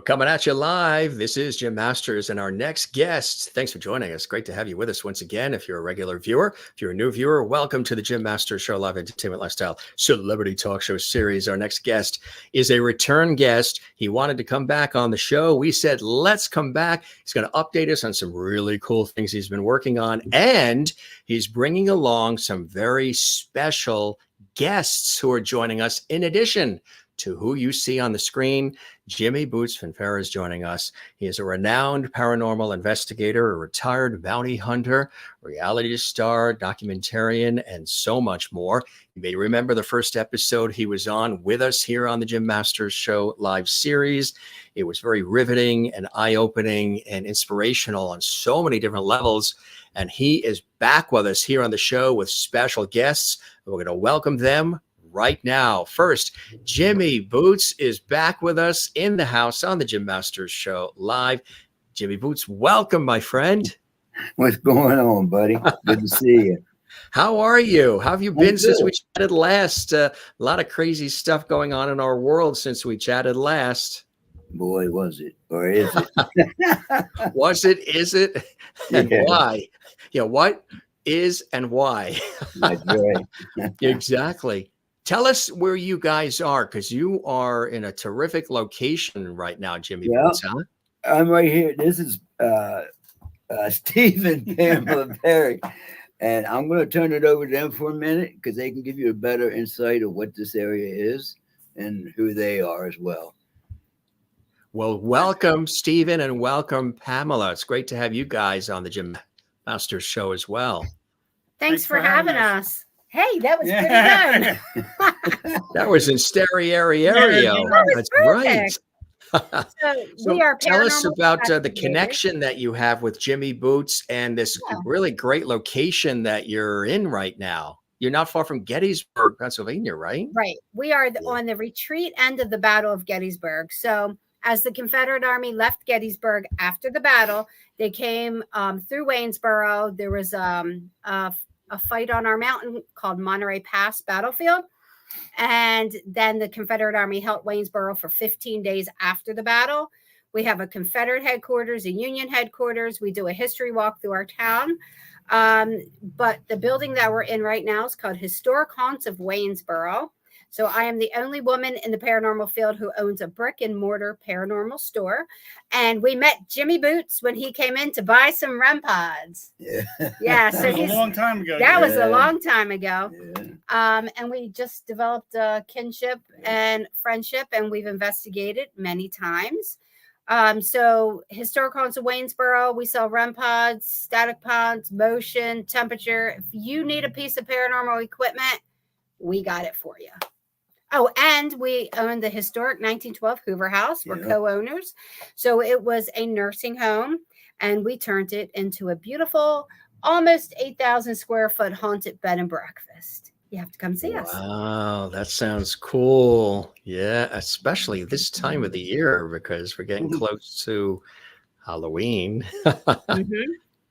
We're coming at you live. This is Jim Masters and our next guest. Thanks for joining us. Great to have you with us once again. If you're a regular viewer, if you're a new viewer, welcome to the Jim Masters Show Live Entertainment Lifestyle Celebrity Talk Show Series. Our next guest is a return guest. He wanted to come back on the show. We said, let's come back. He's going to update us on some really cool things he's been working on. And he's bringing along some very special guests who are joining us in addition to who you see on the screen. Jimmy Boots Finfera is joining us. He is a renowned paranormal investigator, a retired bounty hunter, reality star, documentarian, and so much more. You may remember the first episode he was on with us here on the Jim Masters Show live series. It was very riveting and eye-opening and inspirational on so many different levels. And he is back with us here on the show with special guests. We're going to welcome them right now. First, Jimmy Boots is back with us in the house on the Jim Masters Show live. Jimmy Boots, welcome, my friend. What's going on, buddy? Good to see you. How are you? How have you been since we chatted last? A lot of crazy stuff going on in our world since we chatted last. Boy, was it, or is it? Was it, is it, and why? Yeah, what is and why? That's right. Exactly. Tell us where you guys are, because you are in a terrific location right now, Jimmy. Boots, huh? I'm right here. This is Steve and Pamela Perry. And I'm going to turn it over to them for a minute because they can give you a better insight of what this area is and who they are as well. Well, welcome, Stephen, and welcome, Pamela. It's great to have you guys on the Jim Masters Show as well. Thanks for having us. Hey, that was pretty good. That was in stereo. That's perfect. Right. So we are tell us about the connection that you have with Jimmy Boots and this really great location that you're in right now. You're not far from Gettysburg, Pennsylvania, right? Right. We are on the retreat end of the Battle of Gettysburg. So as the Confederate Army left Gettysburg after the battle, they came through Waynesboro. There was a fight on our mountain called Monterey Pass Battlefield. And then the Confederate Army held Waynesboro for 15 days after the battle. We have a Confederate headquarters, a Union headquarters. We do a history walk through our town. But the building that we're in right now is called Historic Haunts of Waynesboro. So I am the only woman in the paranormal field who owns a brick and mortar paranormal store. And we met Jimmy Boots when he came in to buy some REM pods. Yeah. So that was a long time ago. That was a long time ago. Yeah. And we just developed a kinship and friendship, and we've investigated many times. So Historic Haunts of Waynesboro, we sell REM pods, static pods, motion, temperature. If you need a piece of paranormal equipment, we got it for you. Oh, and we own the historic 1912 Hoover House. We're co-owners. So it was a nursing home, and we turned it into a beautiful, almost 8,000 square foot haunted bed and breakfast. You have to come see us. Wow, that sounds cool. Yeah, especially this time of the year because we're getting close to Halloween.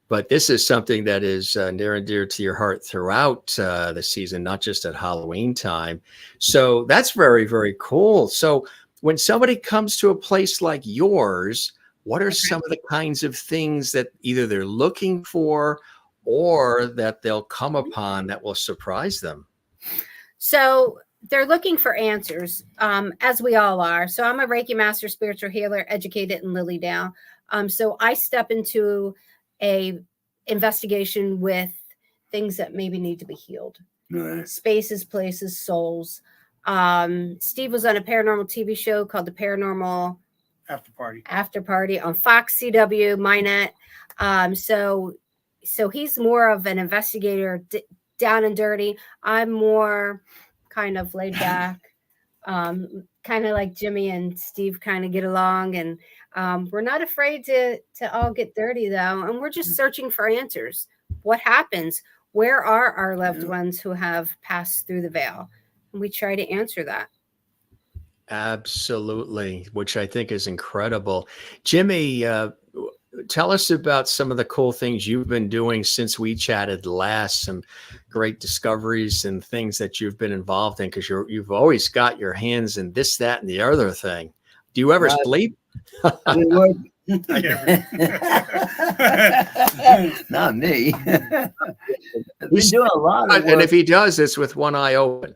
But this is something that is near and dear to your heart throughout the season, not just at Halloween time. So that's very, very cool. So when somebody comes to a place like yours, what are some of the kinds of things that either they're looking for or that they'll come upon that will surprise them? So they're looking for answers, as we all are. So I'm a Reiki master spiritual healer, educated in Lilydale. So I step into a investigation with things that maybe need to be healed. Spaces, places, souls. Steve was on a paranormal TV show called The Paranormal After Party on Fox CW, MyNet. So he's more of an investigator, down and dirty. I'm more kind of laid back, kind of like Jimmy and Steve kind of get along, and we're not afraid to all get dirty though, and we're just searching for answers. What happens? Where are our loved ones who have passed through the veil? And we try to answer that. Absolutely, which I think is incredible. Jimmy, tell us about some of the cool things you've been doing since we chatted last, some great discoveries and things that you've been involved in, because you've always got your hands in this, that, and the other thing. Do you ever sleep? We work. Yeah. Not me. I've been He's- doing a lot of And work. if he does, it's with one eye open.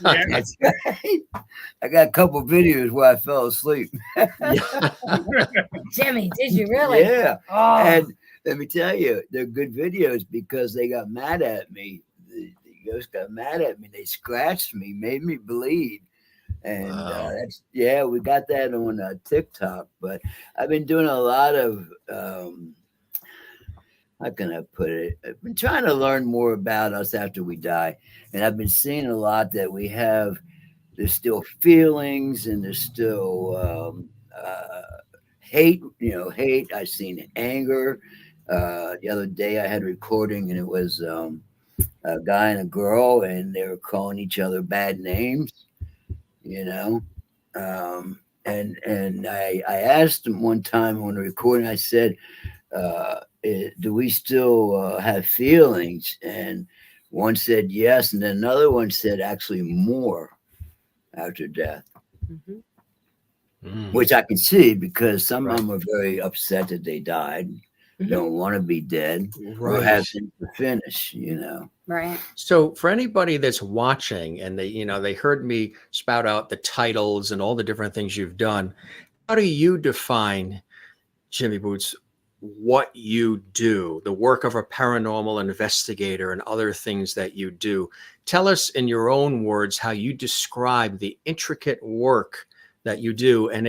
Yeah. That's right. I got a couple videos where I fell asleep. Yeah. Jimmy, did you really? Yeah. Oh, And let me tell you, they're good videos because they got mad at me. The ghost got mad at me. They scratched me, made me bleed. And Wow. that's, yeah, we got that on TikTok. But I've been doing a lot of, how can I put it? I've been trying to learn more about us after we die. And I've been seeing a lot that we have, there's still feelings and there's still hate, hate. I've seen anger. The other day I had a recording and it was a guy and a girl and they were calling each other bad names, you know. And I asked him one time on the recording, I said, do we still have feelings? And one said yes, and then another one said actually more after death, mhm. Mm. which I can see because some Right. of them are very upset that they died, Mhm. don't want to be dead, or Right. have things to finish, Right. So for anybody that's watching and they heard me spout out the titles and all the different things you've done, how do you define, Jimmy Boots, what you do, the work of a paranormal investigator and other things that you do? Tell us in your own words how you describe the intricate work that you do. And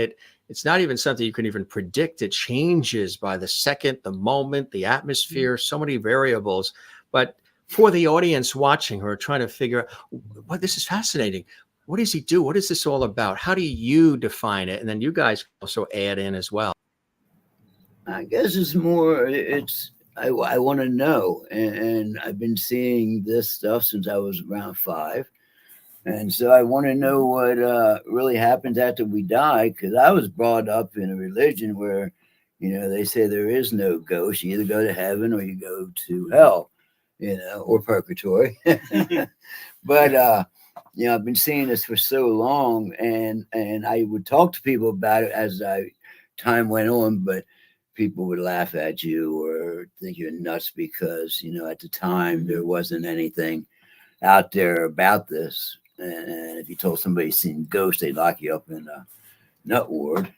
it's not even something you can even predict. It changes by the second, the moment, the atmosphere, so many variables. But for the audience watching who are trying to figure out, what, this is fascinating. What does he do? What is this all about? How do you define it? And then you guys also add in as well. I guess it's more, I want to know. And I've been seeing this stuff since I was around 5. And so I want to know what really happens after we die, because I was brought up in a religion where, they say there is no ghost. You either go to heaven or you go to hell, or purgatory. But, I've been seeing this for so long, and I would talk to people about it as time went on, but people would laugh at you or think you're nuts because, at the time there wasn't anything out there about this. And if you told somebody seen ghosts, they'd lock you up in a nut ward.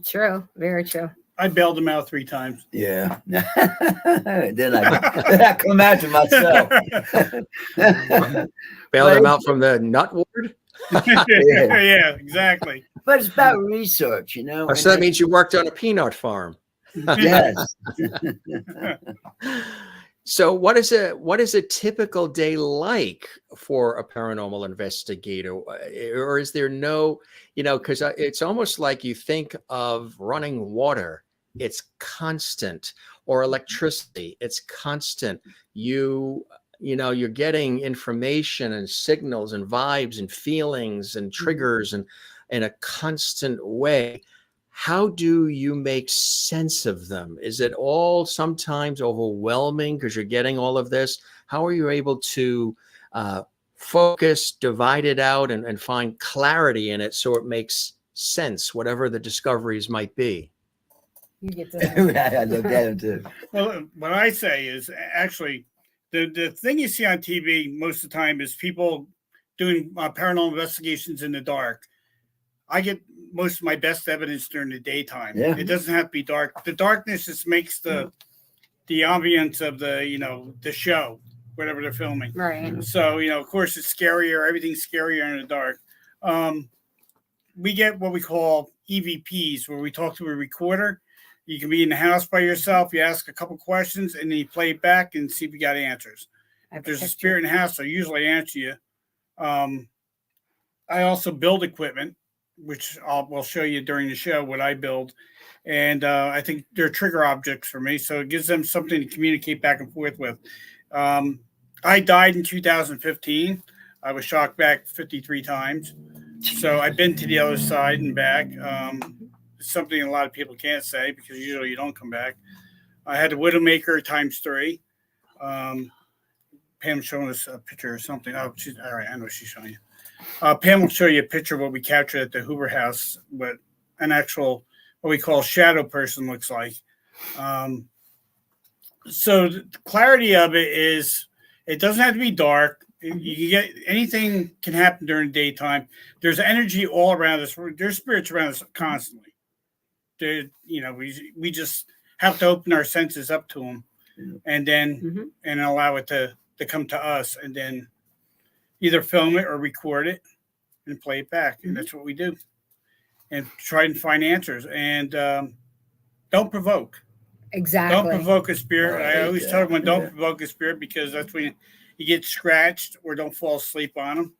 True. Very true. I bailed him out 3 times. Yeah. then I come after myself. Bail them out from the nut ward? Yeah, exactly. But it's about research, Oh, so that means you worked on a peanut farm. Yes. So what is a typical day like for a paranormal investigator? Or is there no, because it's almost like you think of running water, it's constant, or electricity, it's constant. You're getting information and signals and vibes and feelings and triggers and in a constant way. How do you make sense of them? Is it all sometimes overwhelming because you're getting all of this? How are you able to focus, divide it out, and find clarity in it so it makes sense, whatever the discoveries might be? You get to. I looked at him too. Well, what I say is actually the thing you see on TV most of the time is people doing paranormal investigations in the dark. I get most of my best evidence during the daytime. Yeah. It doesn't have to be dark. The darkness just makes the ambience of the show, whatever they're filming. Right. So, of course, it's scarier. Everything's scarier in the dark. We get what we call EVPs, where we talk to a recorder. You can be in the house by yourself. You ask a couple questions, and then you play it back and see if you got answers. If there's a spirit in the house, they'll usually answer you. I also build equipment, which we'll show you during the show what I build. And I think they're trigger objects for me. So it gives them something to communicate back and forth with. I died in 2015. I was shocked back 53 times. So I've been to the other side and back. Something a lot of people can't say because usually you don't come back. I had the Widowmaker ×3. Pam's showing us a picture or something. Oh, all right. I know she's showing you. Pam will show you a picture of what we captured at the Hoover House. But an actual what we call shadow person looks like. So the clarity of it is it doesn't have to be dark. You can get anything can happen during the daytime. There's energy all around us. There's spirits around us constantly. We just have to open our senses up to them, and then and allow it to come to us, and then either film it or record it and play it back. And that's what we do, and try and find answers. And don't provoke. Exactly. Don't provoke a spirit. Right, I always tell everyone don't provoke a spirit, because that's when you get scratched, or don't fall asleep on them.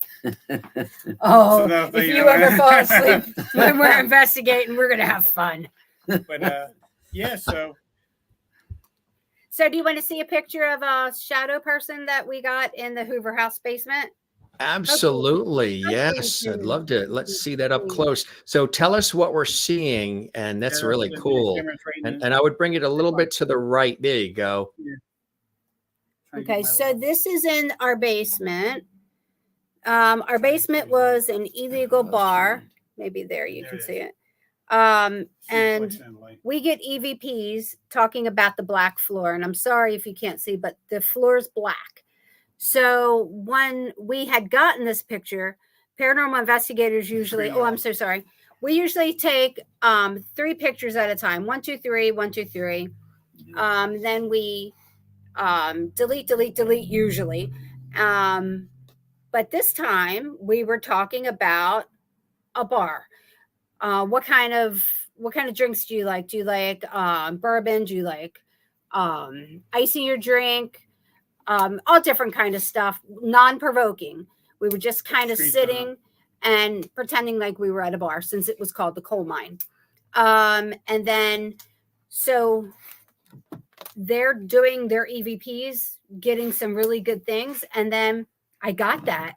Oh, So if you ever fall asleep when we're investigating, we're gonna have fun. But yeah, so do you want to see a picture of a shadow person that we got in the Hoover House basement? Absolutely. Yes. I'd love to. Let's see that up close. So tell us what we're seeing. And that's really cool. And I would bring it a little bit to the right. There you go. Okay. So this is in our basement. Our basement was an illegal bar. Maybe there you can see it. And we get EVPs talking about the black floor. And I'm sorry if you can't see, but the floor is black. So when we had gotten this picture, paranormal investigators usually, I'm so sorry. We usually take 3 pictures at a time. 1, 2, 3, 1, 2, 3. Then we delete usually. But this time we were talking about a bar. What kind of drinks do you like? Do you like bourbon? Do you like ice in your drink? All different kind of stuff, non-provoking. We were just kind of sitting and pretending like we were at a bar, since it was called the coal mine. And then, so they're doing their EVPs, getting some really good things. And then I got that.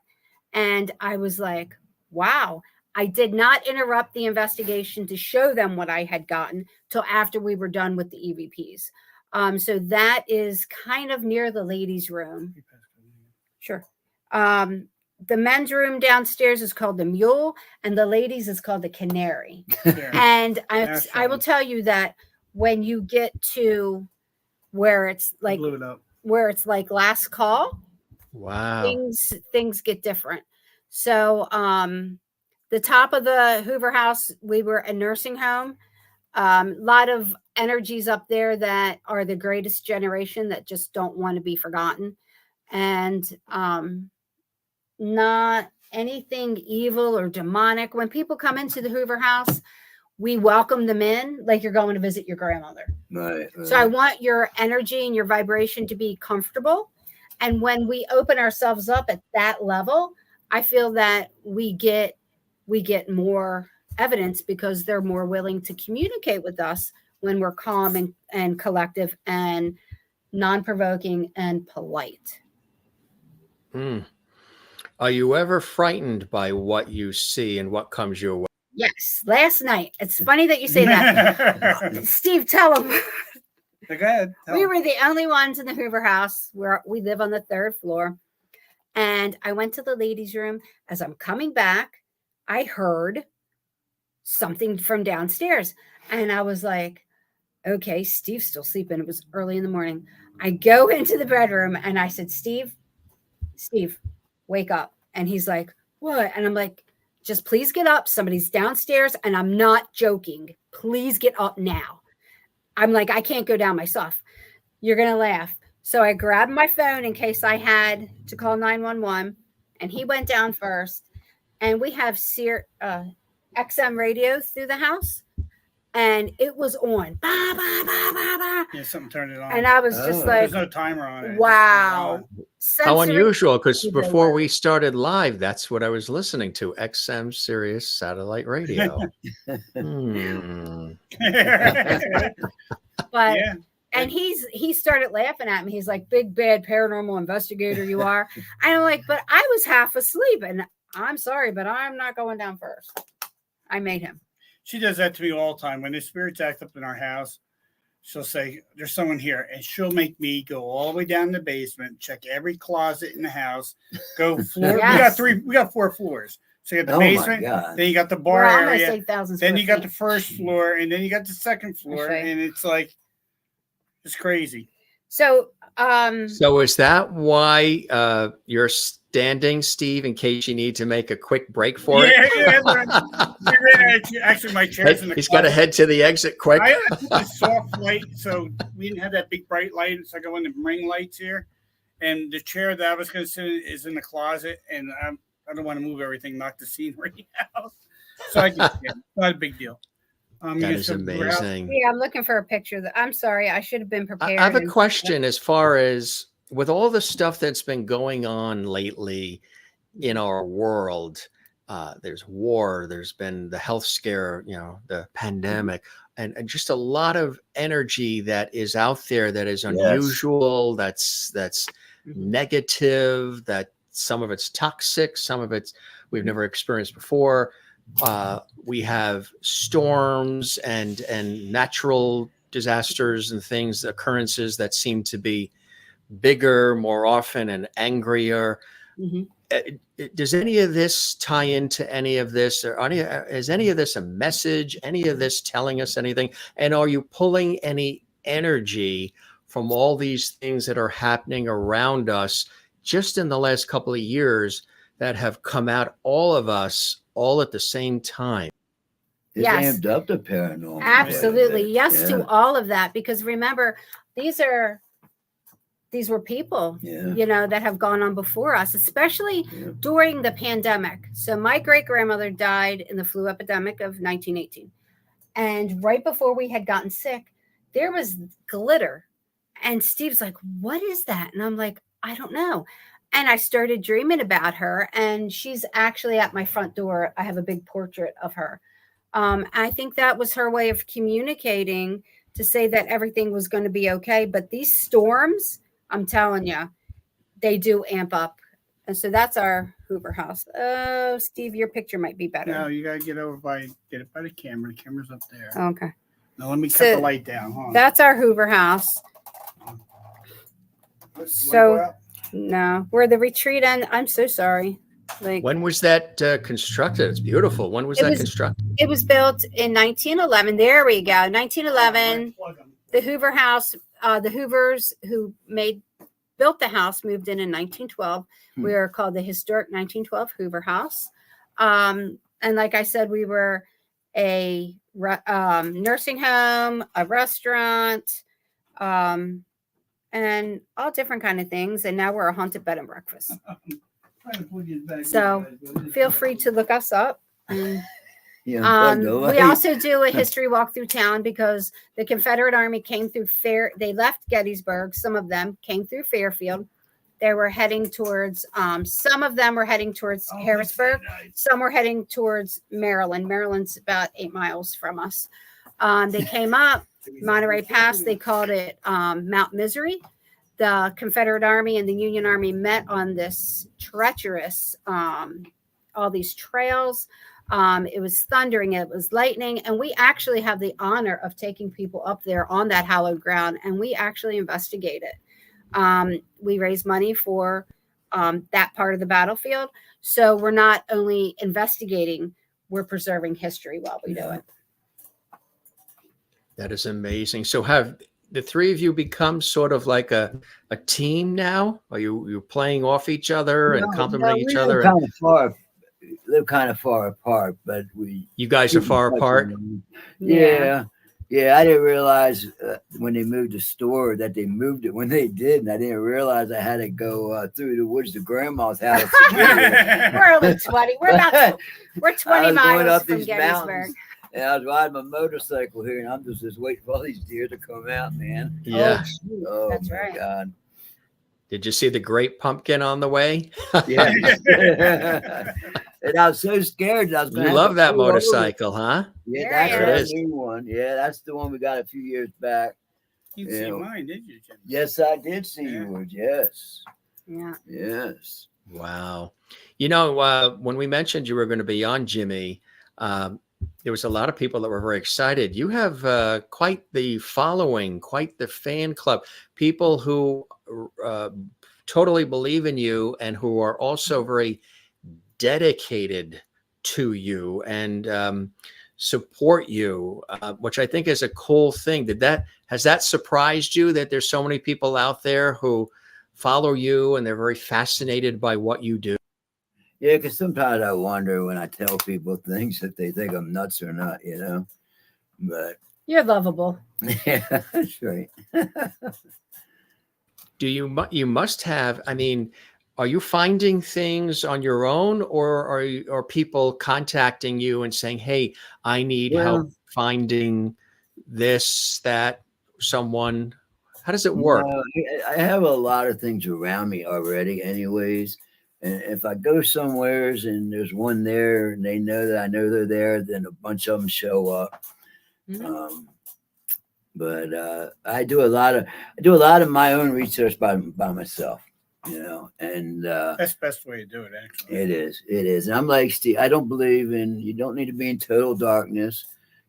And I was like, wow. I did not interrupt the investigation to show them what I had gotten till after we were done with the EVPs. So that is kind of near the ladies' room. Sure. The men's room downstairs is called the Mule, and the ladies is called the Canary. And I will tell you that when you get to where it's like last call, wow, things get different. So the top of the Hoover House, we were a nursing home. A lot of energies up there that are the greatest generation that just don't want to be forgotten, and not anything evil or demonic. When people come into the Hoover House, we welcome them in like you're going to visit your grandmother. Right. So I want your energy and your vibration to be comfortable. And when we open ourselves up at that level, I feel that we get more evidence, because they're more willing to communicate with us when we're calm and collective and non-provoking and polite. Are you ever frightened by what you see and what comes your way? Yes. Last night. It's funny that you say that. Steve, tell them. Go ahead. We were the only ones in the Hoover House, where we live on the 3rd floor. And I went to the ladies' room. As I'm coming back, I heard something from downstairs. And I was like, okay, Steve's still sleeping. It was early in the morning. I go into the bedroom and I said, Steve, wake up. And he's like, what? And I'm like, just please get up. Somebody's downstairs. And I'm not joking. Please get up now. I'm like, I can't go down myself. You're going to laugh. So I grabbed my phone in case I had to call 911. And he went down first. And we have XM radio through the house, and it was on. Bah, bah, bah, bah, bah. Yeah, something turned it on. And I was just like, there's no timer on it. wow. How unusual, because before we started live, that's what I was listening to, XM Sirius Satellite Radio. But yeah. And he started laughing at me. He's like, big bad paranormal investigator you are. And I'm like, but I was half asleep, and I'm sorry, but I'm not going down first. I made him. She does that to me all the time. When the spirits act up in our house, she'll say, there's someone here. And she'll make me go all the way down the basement, check every closet in the house, go floor. Yes. We got 4 floors. So you got the Oh my basement, God. then you got the We're bar almost area, 8,000 then square you got the feet. first floor, and then you got the second floor, right. and it's like it's crazy. So, So is that why you're standing, Steve, in case you need to make a quick break for it? Yeah. Actually, my chair's in the He's got to closet. head to the exit quick. I put the soft light, so we didn't have that big bright light. So I got one of the ring lights here, and the chair that I was going to sit in is in the closet, and I don't want to move everything, knock the scenery out. So I just, yeah, not a big deal. That is amazing. yeah, I'm looking for a picture. I'm sorry, I should have been prepared. I have a and- question as far as with all the stuff that's been going on lately in our world. There's war, there's been the health scare, the pandemic, and just a lot of energy that is out there that is unusual, that's negative, that some of it's toxic, some of it's we've never experienced before. We have storms and natural disasters and occurrences that seem to be bigger, more often, and angrier. Does any of this tie into any of this, or is any of this a message? Any of this telling us anything? And are you pulling any energy from all these things that are happening around us just in the last couple of years that have come out all of us all at the same time? It's Yes. amped up the paranormal. Absolutely. Yes Yeah. to all of that. Because remember, these were people, that have gone on before us, especially during the pandemic. So my great grandmother died in the flu epidemic of 1918. And right before we had gotten sick, there was glitter. And Steve's like, what is that? And I'm like, I don't know. And I started dreaming about her. And she's actually at my front door. I have a big portrait of her. I think that was her way of communicating to say that everything was going to be okay. But these storms, I'm telling you, they do amp up. And so that's our Hoover house. Oh, Steve, your picture might be better. No, you got to get it by the camera. The camera's up there. Okay. Now let me cut the light down. Hold on. That's our Hoover house. So, no, where the retreat end. I'm so sorry. When was that constructed? It's beautiful. When was that constructed? It was built in 1911. There we go. 1911. The Hoover house, the Hoovers who built the house moved in 1912. We are called the Historic 1912 Hoover House. And like I said, we were a nursing home, a restaurant, and all different kind of things. And now we're a haunted bed and breakfast. So feel free to look us up. And, we also do a history walk through town because the Confederate Army came through they left Gettysburg. Some of them came through Fairfield. They were heading towards, some of them were heading towards Harrisburg. Some were heading towards Maryland. Maryland's about 8 miles from us. They came up Monterey Pass. They called it Mount Misery. The Confederate Army and the Union Army met on this treacherous, all these trails. It was thundering, it was lightning, and we actually have the honor of taking people up there on that hallowed ground, and we actually investigate it. We raise money for that part of the battlefield. So we're not only investigating, we're preserving history while we do it. That is amazing. So have the three of you become sort of like a team now? Are you playing off each other and complimenting each other? Live kind of far apart, but you guys are far apart. Yeah. I didn't realize when they moved the store that they moved it when they did, and I didn't realize I had to go through the woods to Grandma's house. We're only 20. We're 20 miles from Gettysburg. And I was riding my motorcycle here, and I'm just waiting for all these deer to come out, man. Yeah. Oh, that's my right. God. Did you see the great pumpkin on the way? Yeah. And I was so scared that I was going to love that motorcycle, huh? Yeah, There that's our new one. Yeah, that's the one we got a few years back. You didn't see mine, did you, Jim? Yes, I did see yours. Yes. Yeah. Yes. Wow. When we mentioned you were going to be on, Jimmy, there was a lot of people that were very excited. You have quite the following, quite the fan club, people who totally believe in you and who are also very dedicated to you and support you, which I think is a cool thing. Has that surprised you that there's so many people out there who follow you and they're very fascinated by what you do? Yeah, because sometimes I wonder when I tell people things that they think I'm nuts or not, But You're lovable. yeah, that's right. You must have, I mean, are you finding things on your own, or are people contacting you and saying, "Hey, I need help Well, finding this, that, someone"? How does it work? no, I have a lot of things around me already, anyways. And if I go somewheres and there's one there and they know that I know they're there, then a bunch of them show up. Mhm. But I do a lot of my own research by myself, and That's the best way to do it, actually. it is. And I'm like Steve. I don't believe in you don't need to be in total darkness,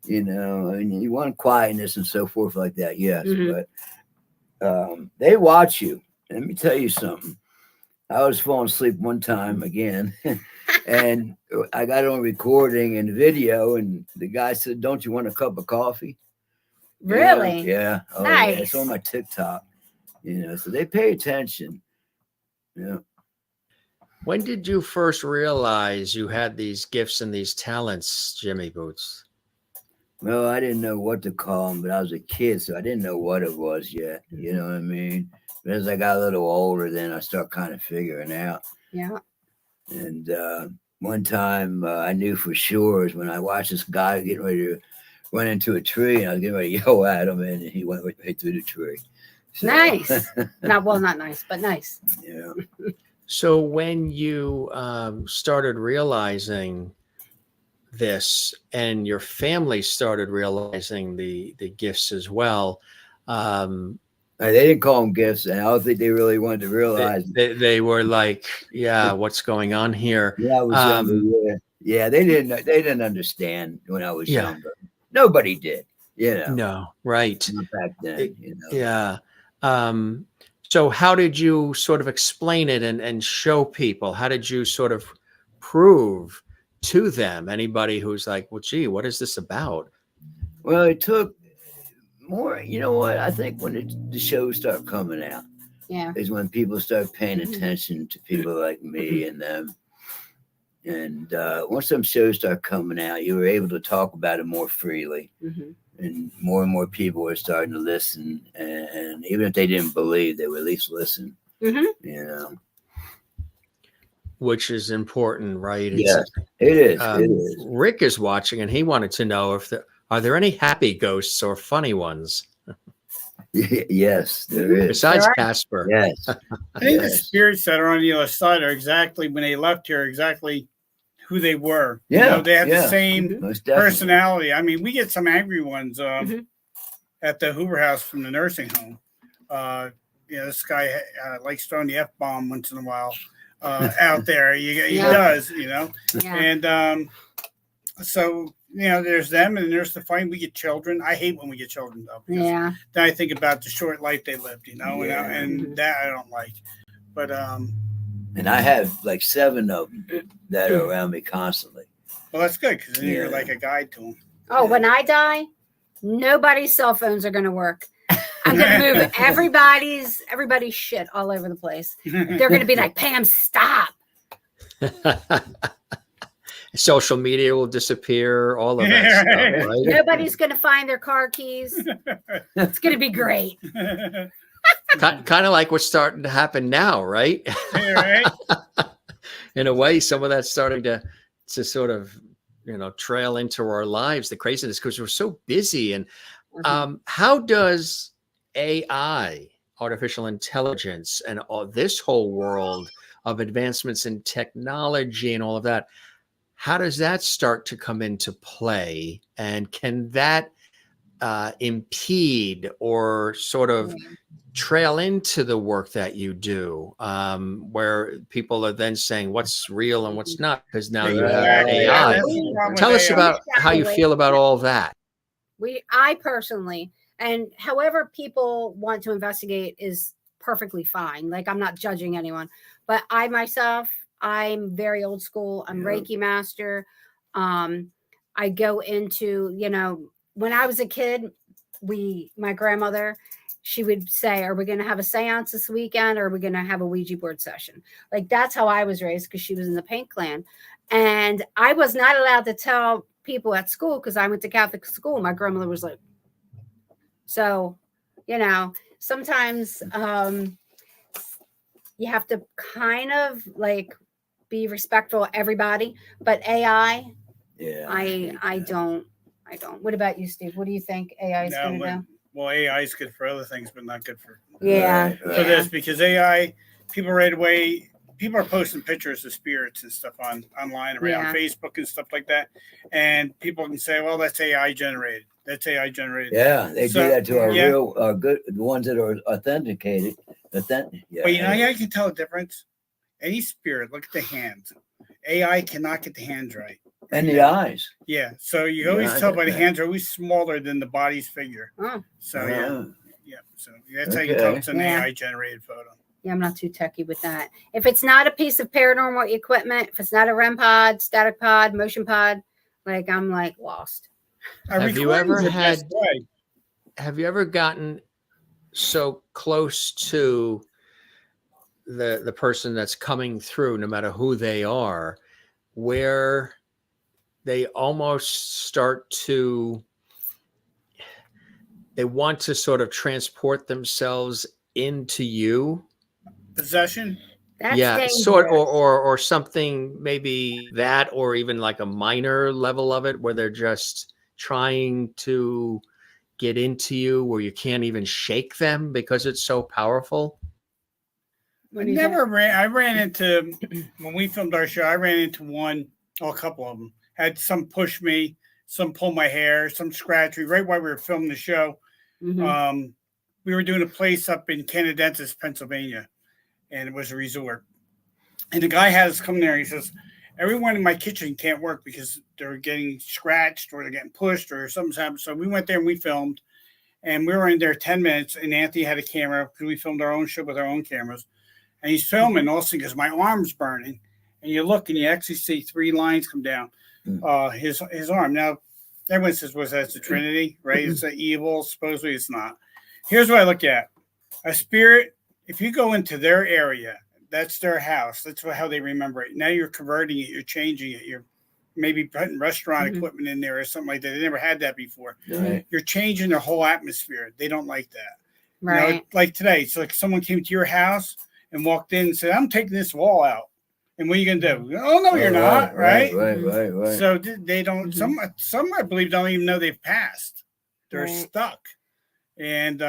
and you want quietness and so forth like that. Yes, Mhm. but they watch you. Let me tell you something. I was falling asleep one time again, and I got on recording and video, and the guy said, "Don't you want a cup of coffee?" Really? Yeah. Oh, yeah. It's on Nice. my TikTok. So they pay attention. Yeah. When did you first realize you had these gifts and these talents, Jimmy Boots? Well, I didn't know what to call them, but I was a kid, so I didn't know what it was yet. You know what I mean? But as I got a little older, then I start kind of figuring out. Yeah. And one time I knew for sure is when I watched this guy getting ready to run into a tree, and I was getting ready to yell at him, and he went right through the tree. So, Nice. Not nice, but nice. Yeah. So when you started realizing this, and your family started realizing the gifts as well, They didn't call them gifts, and I don't think they really wanted to realize. they were like, "Yeah, what's going on here?" Yeah, I was younger. Yeah, they didn't understand when I was Yeah. younger. Nobody did. No, right. Not back then. Yeah. So how did you sort of explain it and show people? How did you sort of prove to them, anybody who's like, well, gee, what is this about? Well, it took more. You know what? I think when the shows start coming out Yeah. is when people start paying attention to people like me and them. And once some shows start coming out, you were able to talk about it more freely. Mhm. And more people were starting to listen. And even if they didn't believe, they would at least listen. Mhm. Which is important, right? Yes, it is. It is. Rick is watching, and he wanted to know if are there any happy ghosts or funny ones Yes, there is. besides There are. Casper? Yes. I think the Yes. spirits that are on the other side are exactly when they left here, exactly who they were. Yeah, They have the yeah. same Most definitely. personality. I mean, we get some angry ones Mhm. at the Hoover House from the nursing home. This guy likes throwing the F-bomb once in a while out there. He Yeah. does, Yeah. And so, there's them and there's the fight. We get children. I hate when we get children, though. Because Yeah. then I think about the short life they lived, Yeah. and that I don't like. But And I have like 7 of them that are around me constantly. well, that's good because then you're Yeah. like a guide to them. Oh, when I die, nobody's cell phones are going to work. I'm going to move everybody's shit all over the place. They're going to be like, Pam, stop. Social media will disappear, all of that stuff, right? Nobody's going to find their car keys. It's going to be great. Kind of like what's starting to happen now, right? Right? In a way, some of that's starting to sort of, trail into our lives, the craziness, because we're so busy. And how does AI, artificial intelligence, and this whole world of advancements in technology and all of that, how does that start to come into play? And can that impede or sort of trail into the work that you do, where people are then saying what's real and what's not, because now you have Exactly. AI. That's the problem with Tell us AI. about how you feel about all that. I personally, and however people want to investigate is perfectly fine. Like, I'm not judging anyone, but I myself, I'm very old school. I'm Reiki master. I go into, when I was a kid, my grandmother, she would say, are we going to have a seance this weekend, or are we going to have a Ouija board session? Like, that's how I was raised, because she was in the Paint Clan. And I was not allowed to tell people at school, because I went to Catholic school. My grandmother was like, so, sometimes you have to kind of like be respectful of everybody. But AI, Yeah. I don't. What about you, Steve? What do you think AI is going to do? Well, AI is good for other things, but not good for Yeah. for this, because AI, people right away, people are posting pictures of spirits and stuff online around Facebook and stuff like that, and people can say, well, that's AI generated. That's AI generated. Yeah, they do that to our good, the ones that are authenticated. Yeah. But I can tell a difference. Any spirit, look at the hands. AI cannot get the hands right. And the eyes. Yeah. So you always tell by the hands are always smaller than the body's figure. Oh. So yeah. So that's how you tell it's an AI generated photo. Yeah, I'm not too techy with that. If it's not a piece of paranormal equipment, if it's not a REM pod, static pod, motion pod, I'm lost. Have you ever gotten so close to the person that's coming through, no matter who they are, where they almost start to, they want to sort of transport themselves into you? Possession? That's dangerous. Sort or something, maybe that, or even like a minor level of it, where they're just trying to get into you, where you can't even shake them because it's so powerful. I ran into, when we filmed our show, I ran into a couple of them. Had some push me, some pull my hair, some scratch me right while we were filming the show. Mm-hmm. We were doing a place up in Canadensis, Pennsylvania, and it was a resort. And the guy had us come there. He says, everyone in my kitchen can't work because they're getting scratched or they're getting pushed or something's happened. So we went there and we filmed. And we were in there 10 minutes, and Anthony had a camera because we filmed our own show with our own cameras. And he's filming, all of a sudden, because my arm's burning. And you look, and you actually see 3 lines come down his arm. Now, everyone says, that's the Trinity, right? It's an evil. Supposedly it's not. Here's what I look at. A spirit, if you go into their area, that's their house. That's how they remember it. Now you're converting it. You're changing it. You're maybe putting restaurant equipment in there or something like that. They never had that before. Right. You're changing their whole atmosphere. They don't like that. Right. Like today, it's like someone came to your house and walked in and said, I'm taking this wall out. And what are you going to do? Oh, no, you're not. Right. So they don't, some I believe don't even know they've passed. They're stuck. And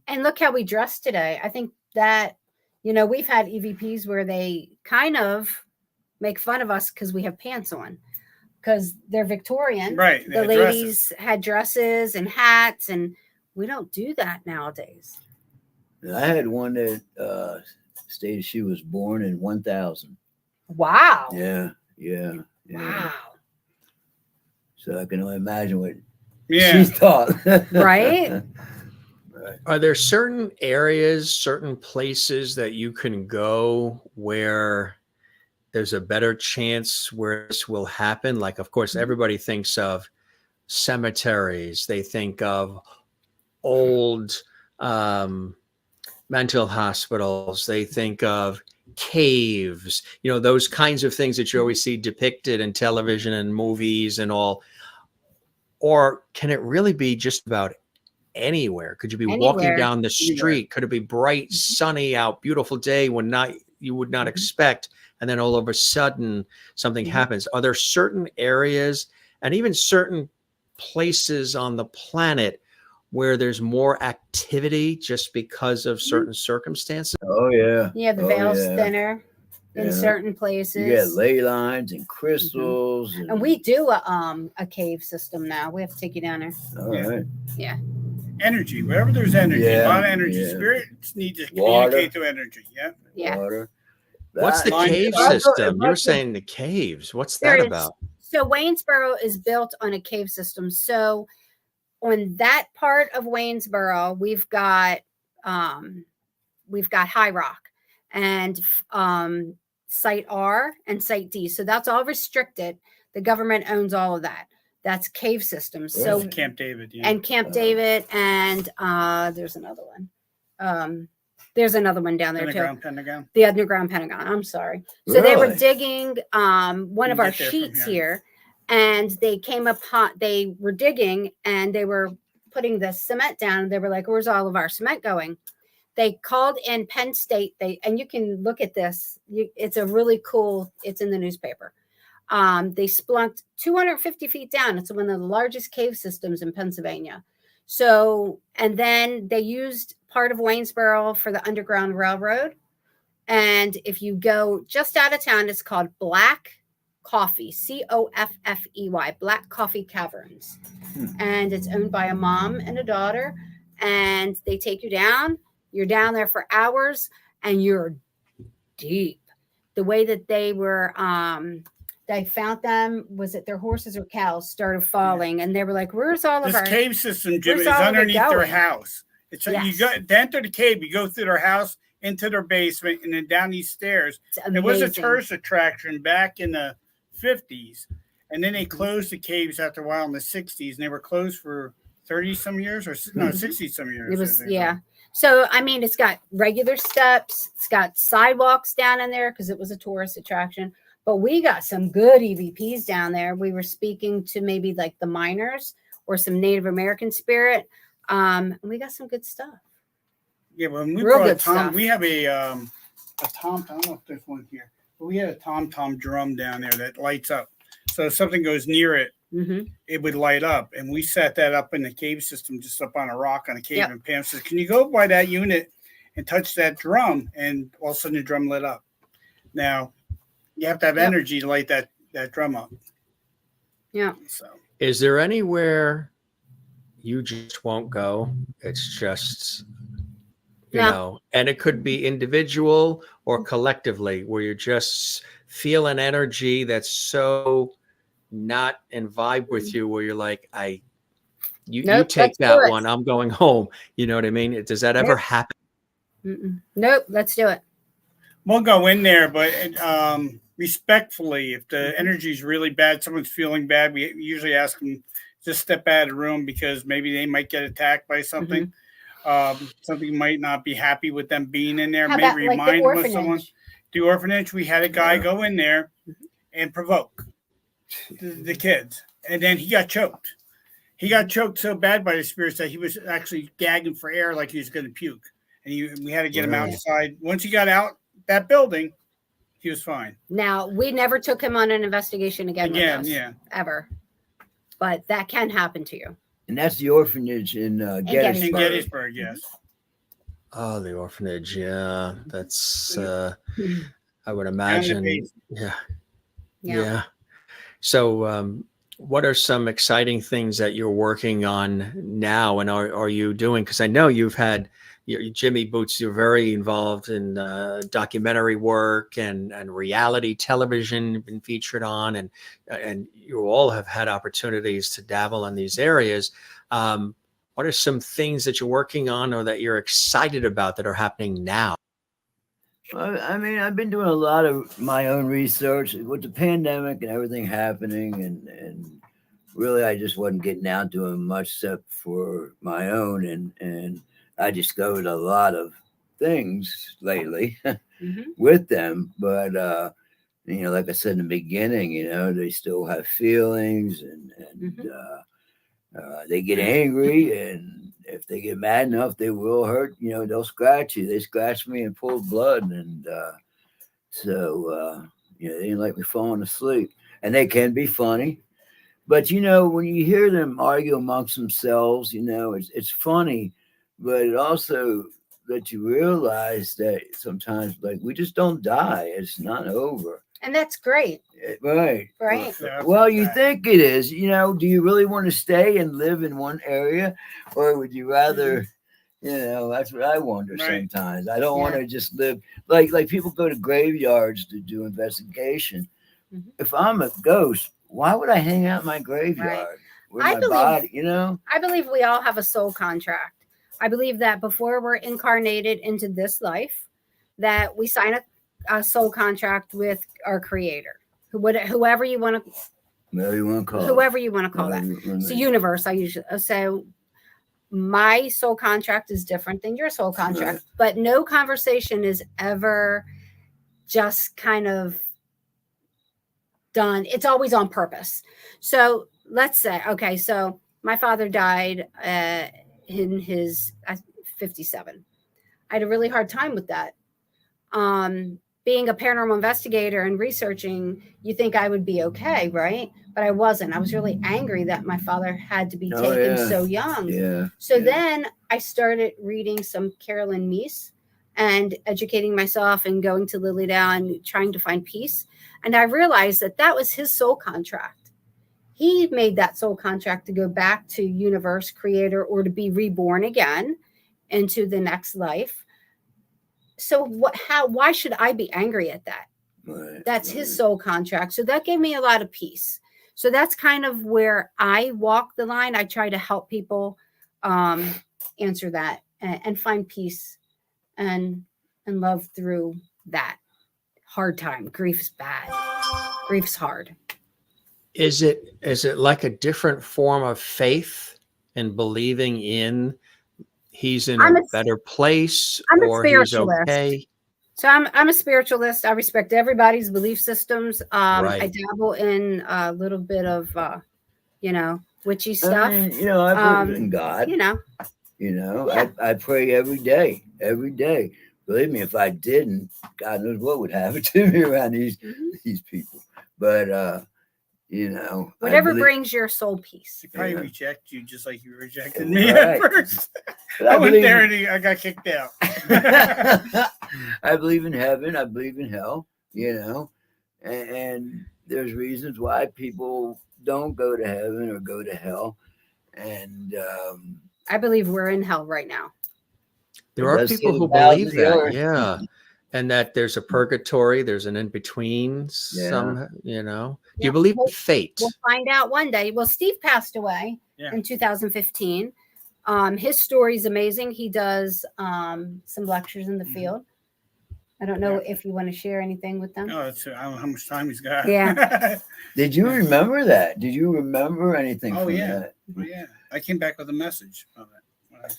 look how we dress today. I think that, we've had EVPs where they kind of make fun of us because we have pants on, because they're Victorian. Right. The ladies had dresses and hats, and we don't do that nowadays. I had one that stated she was born in 1000. Wow. Yeah. Wow. So I can only imagine what she thought. Right? Are there certain areas, certain places that you can go where there's a better chance where this will happen? Like, of course, everybody thinks of cemeteries. They think of old mental hospitals. They think of caves, those kinds of things that you always see depicted in television and movies and all. Or can it really be just about anywhere? Could you be walking down the street? Could it be bright, sunny out, beautiful day when you would not expect, and then all of a sudden something happens? Are there certain areas and even certain places on the planet where there's more activity just because of certain circumstances? Oh, yeah. Yeah, the veil's thinner in certain places. You get ley lines and crystals. And we do a cave system now. We have to take you down there. All right. Yeah. Energy, wherever there's energy, a lot of energy. Spirits need to communicate through energy. Yeah. Water. What's the cave system? You were saying the caves. What's that about? So Waynesboro is built on a cave system. So on that part of Waynesboro, we've got High Rock and Site R and Site D. So that's all restricted. The government owns all of that. That's cave systems. Really? So This is Camp David. Yeah. and Camp David, and there's another one. There's another one down there too. Pentagon. The underground Pentagon. I'm sorry. So they were Really? digging one of You our get there from sheets here. here, and they came upon. They were digging, and they were putting the cement down. They were like, "Where's all of our cement going?" They called in Penn State. And you can look at this. It's a really cool. It's in the newspaper. They splunked 250 feet down. It's one of the largest cave systems in Pennsylvania. So, and then they used part of Waynesboro for the Underground Railroad. And if you go just out of town, it's called Black Coffee, Coffey, Black Coffee Caverns. And it's owned by a mom and a daughter. And they take you down. You're down there for hours, and you're deep. The way that they were, they found them, was that their horses or cows started falling, and they were like, "Where's all of This our cave system, Jim, where's is all of it underneath their going?" house. It's Yes. you go to enter the cave, you go through their house into their basement, and then down these stairs. It's It was a amazing. tourist attraction back in the 50s, and then they closed the caves after a while in the 60s, and they were closed for 30 some years or no 60 some years. It was, I think. yeah. So, I mean, it's got regular steps. It's got sidewalks down in there because it was a tourist attraction. But we got some good EVPs down there. We were speaking to maybe like the miners or some Native American spirit. And we got some good stuff. Yeah, when we Real brought good Tom, stuff. we have a tom. I don't know if there's one here, but we had a tom drum down there that lights up. So if something goes near it, it would light up. And we set that up in the cave system, just up on a rock on a cave. Yep. And Pam says, "Can you go by that unit and touch that drum?" And all of a sudden, the drum lit up. Now, you have to have Yep. energy to light that drum up. Yeah. So Is there anywhere you just won't go? It's just, you No. know, and it could be individual or collectively, where you're just feeling energy that's so not in vibe with you, where you're like, you Nope, take let's do that it. one, I'm going home. You know what I mean? Does that ever Yep. happen? Nope. Let's do it. we'll go in there, but respectfully, if the energy is really bad, someone's feeling bad, we usually ask them just step out of the room because maybe they might get attacked by something. Something might not be happy with them being in there. How May about like remind the them of someone. orphanage? The orphanage, we had a guy go in there and provoke the kids, and then he got choked. He got choked so bad by the spirits that he was actually gagging for air, like he was going to puke. And we had to get him Really? outside. Once he got out that building, he was fine. Now, we never took him on an investigation again with us, ever. But that can happen to you. And that's the orphanage in In Gettysburg. Gettysburg, yes. Oh, the orphanage. Yeah. That's, I would Down the imagine. basement. Yeah. So, what are some exciting things that you're working on now, and are you doing? Because I know you've had Jimmy Boots. You're very involved in documentary work and reality television. Been featured on, and you all have had opportunities to dabble in these areas. What are some things that you're working on or that you're excited about that are happening now? I mean, I've been doing a lot of my own research with the pandemic and everything happening, and really, I just wasn't getting out doing much except for my own, and I discovered a lot of things lately with them. But like I said in the beginning, they still have feelings, and they get angry, and if they get mad enough, they will hurt. They'll scratch you. They scratched me and pulled blood, and so they didn't like me falling asleep. And they can be funny, but when you hear them argue amongst themselves, it's funny, but it also lets you realize that sometimes, like, we just don't die. It's not over. And that's great. Right. Right. Well, you think it is. Do you really want to stay and live in one area, or would you rather, that's what I wonder sometimes. I don't want to just live like people go to graveyards to do investigation. If I'm a ghost, why would I hang out in my graveyard with my body, I believe we all have a soul contract. I believe that before we're incarnated into this life, that we sign a soul contract with our creator, whoever you want to Whatever you want to call whoever you want to call that. Whatever So universe, I usually so my soul contract is different than your soul contract, Right. but no conversation is ever just kind of done. It's always on purpose. So let's say, okay, so my father died in his 57. I had a really hard time with that. Being a paranormal investigator and researching, you think I would be okay, right? But I wasn't. I was really angry that my father had to be taken so young. Yeah. So then I started reading some Carolyn Meese and educating myself and going to Lily Dale and trying to find peace. And I realized that that was his soul contract. He made that soul contract to go back to universe, creator, or to be reborn again into the next life. So why should I be angry at that? Right. That's his soul contract. So that gave me a lot of peace. So that's kind of where I walk the line. I try to help people answer that and find peace and love through that hard time. Grief's bad. Grief's hard. Is it like a different form of faith and believing in he's in a better place or he's okay? So I'm a spiritualist. I respect everybody's belief systems. Right. I dabble in a little bit of witchy stuff. I mean, I believe in God. I pray every day. Believe me, if I didn't, God knows what would happen to me around these people. But whatever brings your soul peace. He probably reject you just like you rejected me at first. I went there and I got kicked out. I believe in heaven. I believe in hell. And there's reasons why people don't go to heaven or go to hell. And I believe we're in hell right now. There are people who believe that, yeah. And that there's a purgatory, there's an in-between, Do you believe in fate? We'll find out one day. Well, Steve passed away in 2015. His story is amazing. He does some lectures in the field. I don't know if you want to share anything with them. No, I don't know how much time he's got. Yeah. Did you remember that? Did you remember anything from that? Oh, yeah. I came back with a message of it.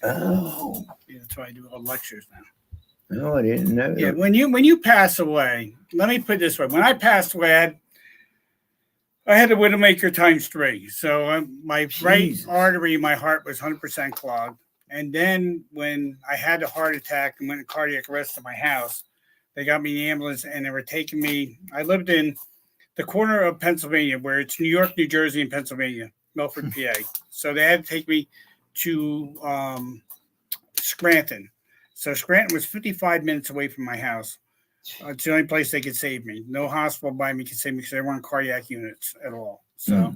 Oh. Yeah, that's why I do all lectures now. No, I didn't know. Yeah, when you pass away, let me put it this way. When I passed away, I had a widowmaker times 3. So my right artery, my heart was 100% clogged. And then when I had a heart attack and went in cardiac arrest at my house, they got me in the ambulance and they were taking me. I lived in the corner of Pennsylvania where it's New York, New Jersey, and Pennsylvania, Milford, PA. So they had to take me to Scranton. So Scranton was 55 minutes away from my house. It's the only place they could save me. No hospital by me could save me because they weren't cardiac units at all. So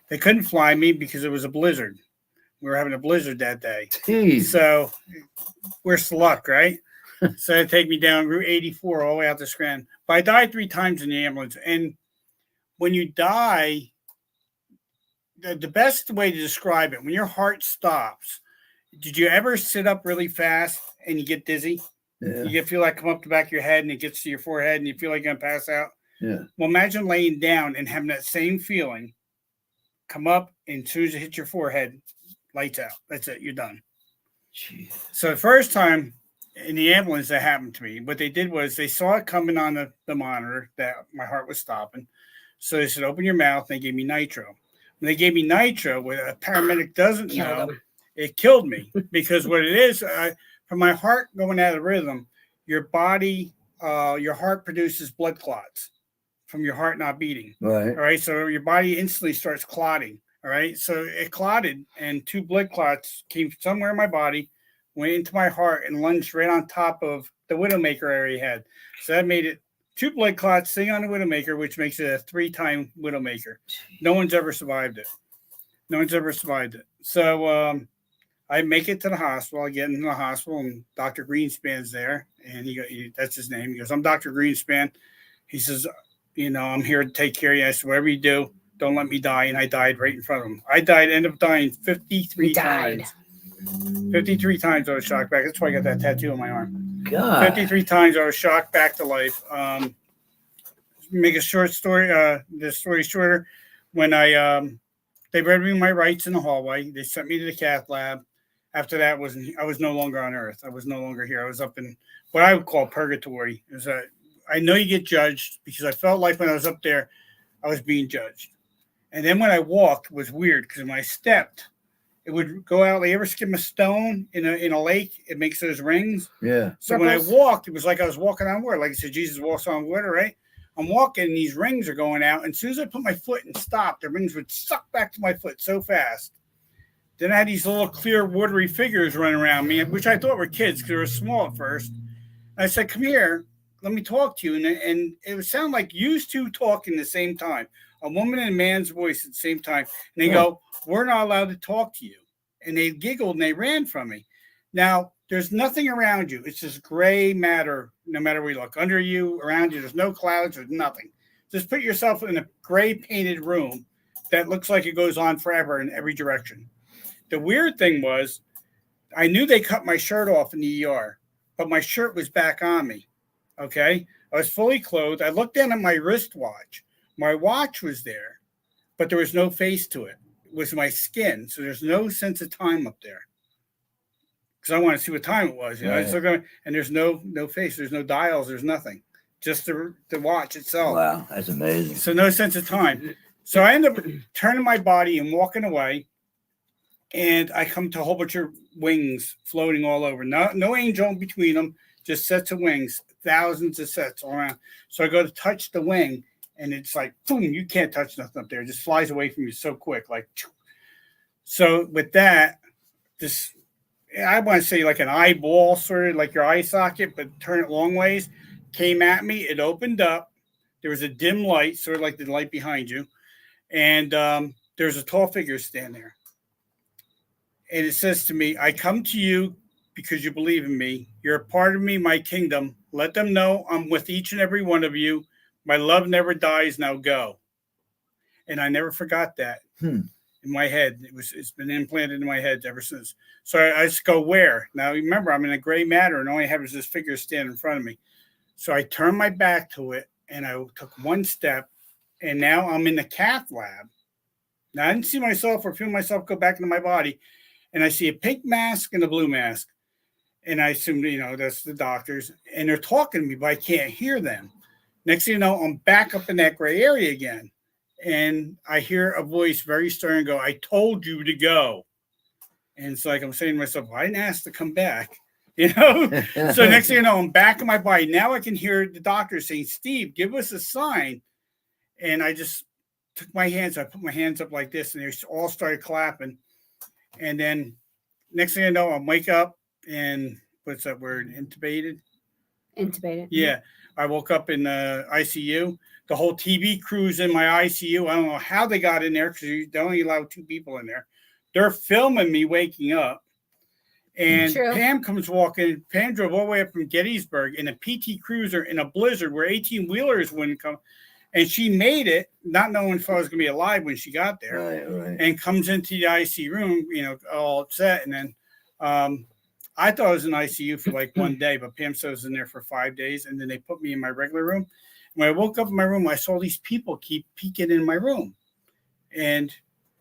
they couldn't fly me because it was a blizzard. We were having a blizzard that day. Jeez. So where's the luck, right? So they take me down Route 84 all the way out to Scranton. But I died 3 times in the ambulance. And when you die, the best way to describe it, when your heart stops, did you ever sit up really fast and you get dizzy? Yeah. You feel like come up the back of your head and it gets to your forehead and you feel like you're going to pass out? Yeah. Well, imagine laying down and having that same feeling come up, and as soon as it hits your forehead, lights out. That's it. You're done. Jeez. So the first time in the ambulance that happened to me, what they did was they saw it coming on the monitor that my heart was stopping. So they said, open your mouth. And they gave me nitro. When they gave me nitro, what a paramedic doesn't know, it killed me because what it is, from my heart going out of rhythm, your body, your heart produces blood clots from your heart not beating. Right. All right. So your body instantly starts clotting. All right. So it clotted and 2 blood clots came somewhere in my body, went into my heart and lunged right on top of the widowmaker I already had. So that made it 2 blood clots sitting on the widowmaker, which makes it a 3-time widowmaker. No one's ever survived it. So I make it to the hospital. I get into the hospital, and Dr. Greenspan's there, and that's his name. He goes, I'm Dr. Greenspan. He says, I'm here to take care of you. I said, whatever you do, don't let me die. And I died right in front of him. I ended up dying 53 times. 53 times I was shocked back. That's why I got that tattoo on my arm. God. 53 times I was shocked back to life. Make a short story, the story shorter. when they read me my rights in the hallway. They sent me to the cath lab. After that, I was no longer on Earth. I was no longer here. I was up in what I would call purgatory. I know you get judged because I felt like when I was up there, I was being judged. And then when I walked, it was weird because when I stepped, it would go out. Like, you ever skim a stone in a lake? It makes those rings. Yeah. So when I walked, it was like I was walking on water. Like I said, Jesus walks on water, right? I'm walking, and these rings are going out. And as soon as I put my foot and stopped, the rings would suck back to my foot so fast. Then I had these little clear, watery figures running around me, which I thought were kids because they were small at first. And I said, "Come here, let me talk to you." And it would sound like you two talking at the same time, a woman and a man's voice at the same time. And they go, "We're not allowed to talk to you." And they giggled and they ran from me. Now, there's nothing around you. It's just gray matter, no matter where you look. Under you, around you, there's no clouds, there's nothing. Just put yourself in a gray painted room that looks like it goes on forever in every direction. The weird thing was, I knew they cut my shirt off in the ER, but my shirt was back on me. Okay? I was fully clothed. I looked down at my wristwatch. My watch was there, but there was no face to it. It was my skin. So there's no sense of time up there. Because I want to see what time it was. Right. And there's no face. There's no dials. There's nothing. Just the watch itself. Wow, that's amazing. So no sense of time. So I end up turning my body and walking away. And I come to a whole bunch of wings floating all over. No angel in between them, just sets of wings, thousands of sets all around. So I go to touch the wing, and it's like, boom, you can't touch nothing up there. It just flies away from you so quick. Like, so with that, I want to say like an eyeball, sort of like your eye socket, but turn it long ways, came at me. It opened up. There was a dim light, sort of like the light behind you. And there's a tall figure standing there. And it says to me, "I come to you because you believe in me. You're a part of me, my kingdom. Let them know I'm with each and every one of you. My love never dies. Now go." And I never forgot that in my head. It's been implanted in my head ever since. So I just go, where? Now, remember, I'm in a gray matter, and all I have is this figure standing in front of me. So I turned my back to it, and I took one step, and now I'm in the cath lab. Now, I didn't see myself or feel myself go back into my body. And I see a pink mask and a blue mask. And I assume, that's the doctors. And they're talking to me, but I can't hear them. Next thing you know, I'm back up in that gray area again. And I hear a voice very stern go, "I told you to go." And it's like I'm saying to myself, well, I didn't ask to come back. So next thing you know, I'm back in my body. Now I can hear the doctor saying, "Steve, give us a sign." And I just took my hands. I put my hands up like this, and they all started clapping. And then next thing I know, I'll wake up and what's that word? Intubated? Intubated. Yeah. I woke up in the ICU. The whole TV crew's in my ICU. I don't know how they got in there because they only allow 2 people in there. They're filming me waking up. And True. Pam comes walking. Pam drove all the way up from Gettysburg in a PT Cruiser in a blizzard where 18-wheelers wouldn't come. And she made it, not knowing if I was going to be alive when she got there. Right. And comes into the ICU room, all upset. And then I thought I was in ICU for like one day, but Pam said I was in there for 5 days. And then they put me in my regular room. When I woke up in my room, I saw these people keep peeking in my room. And,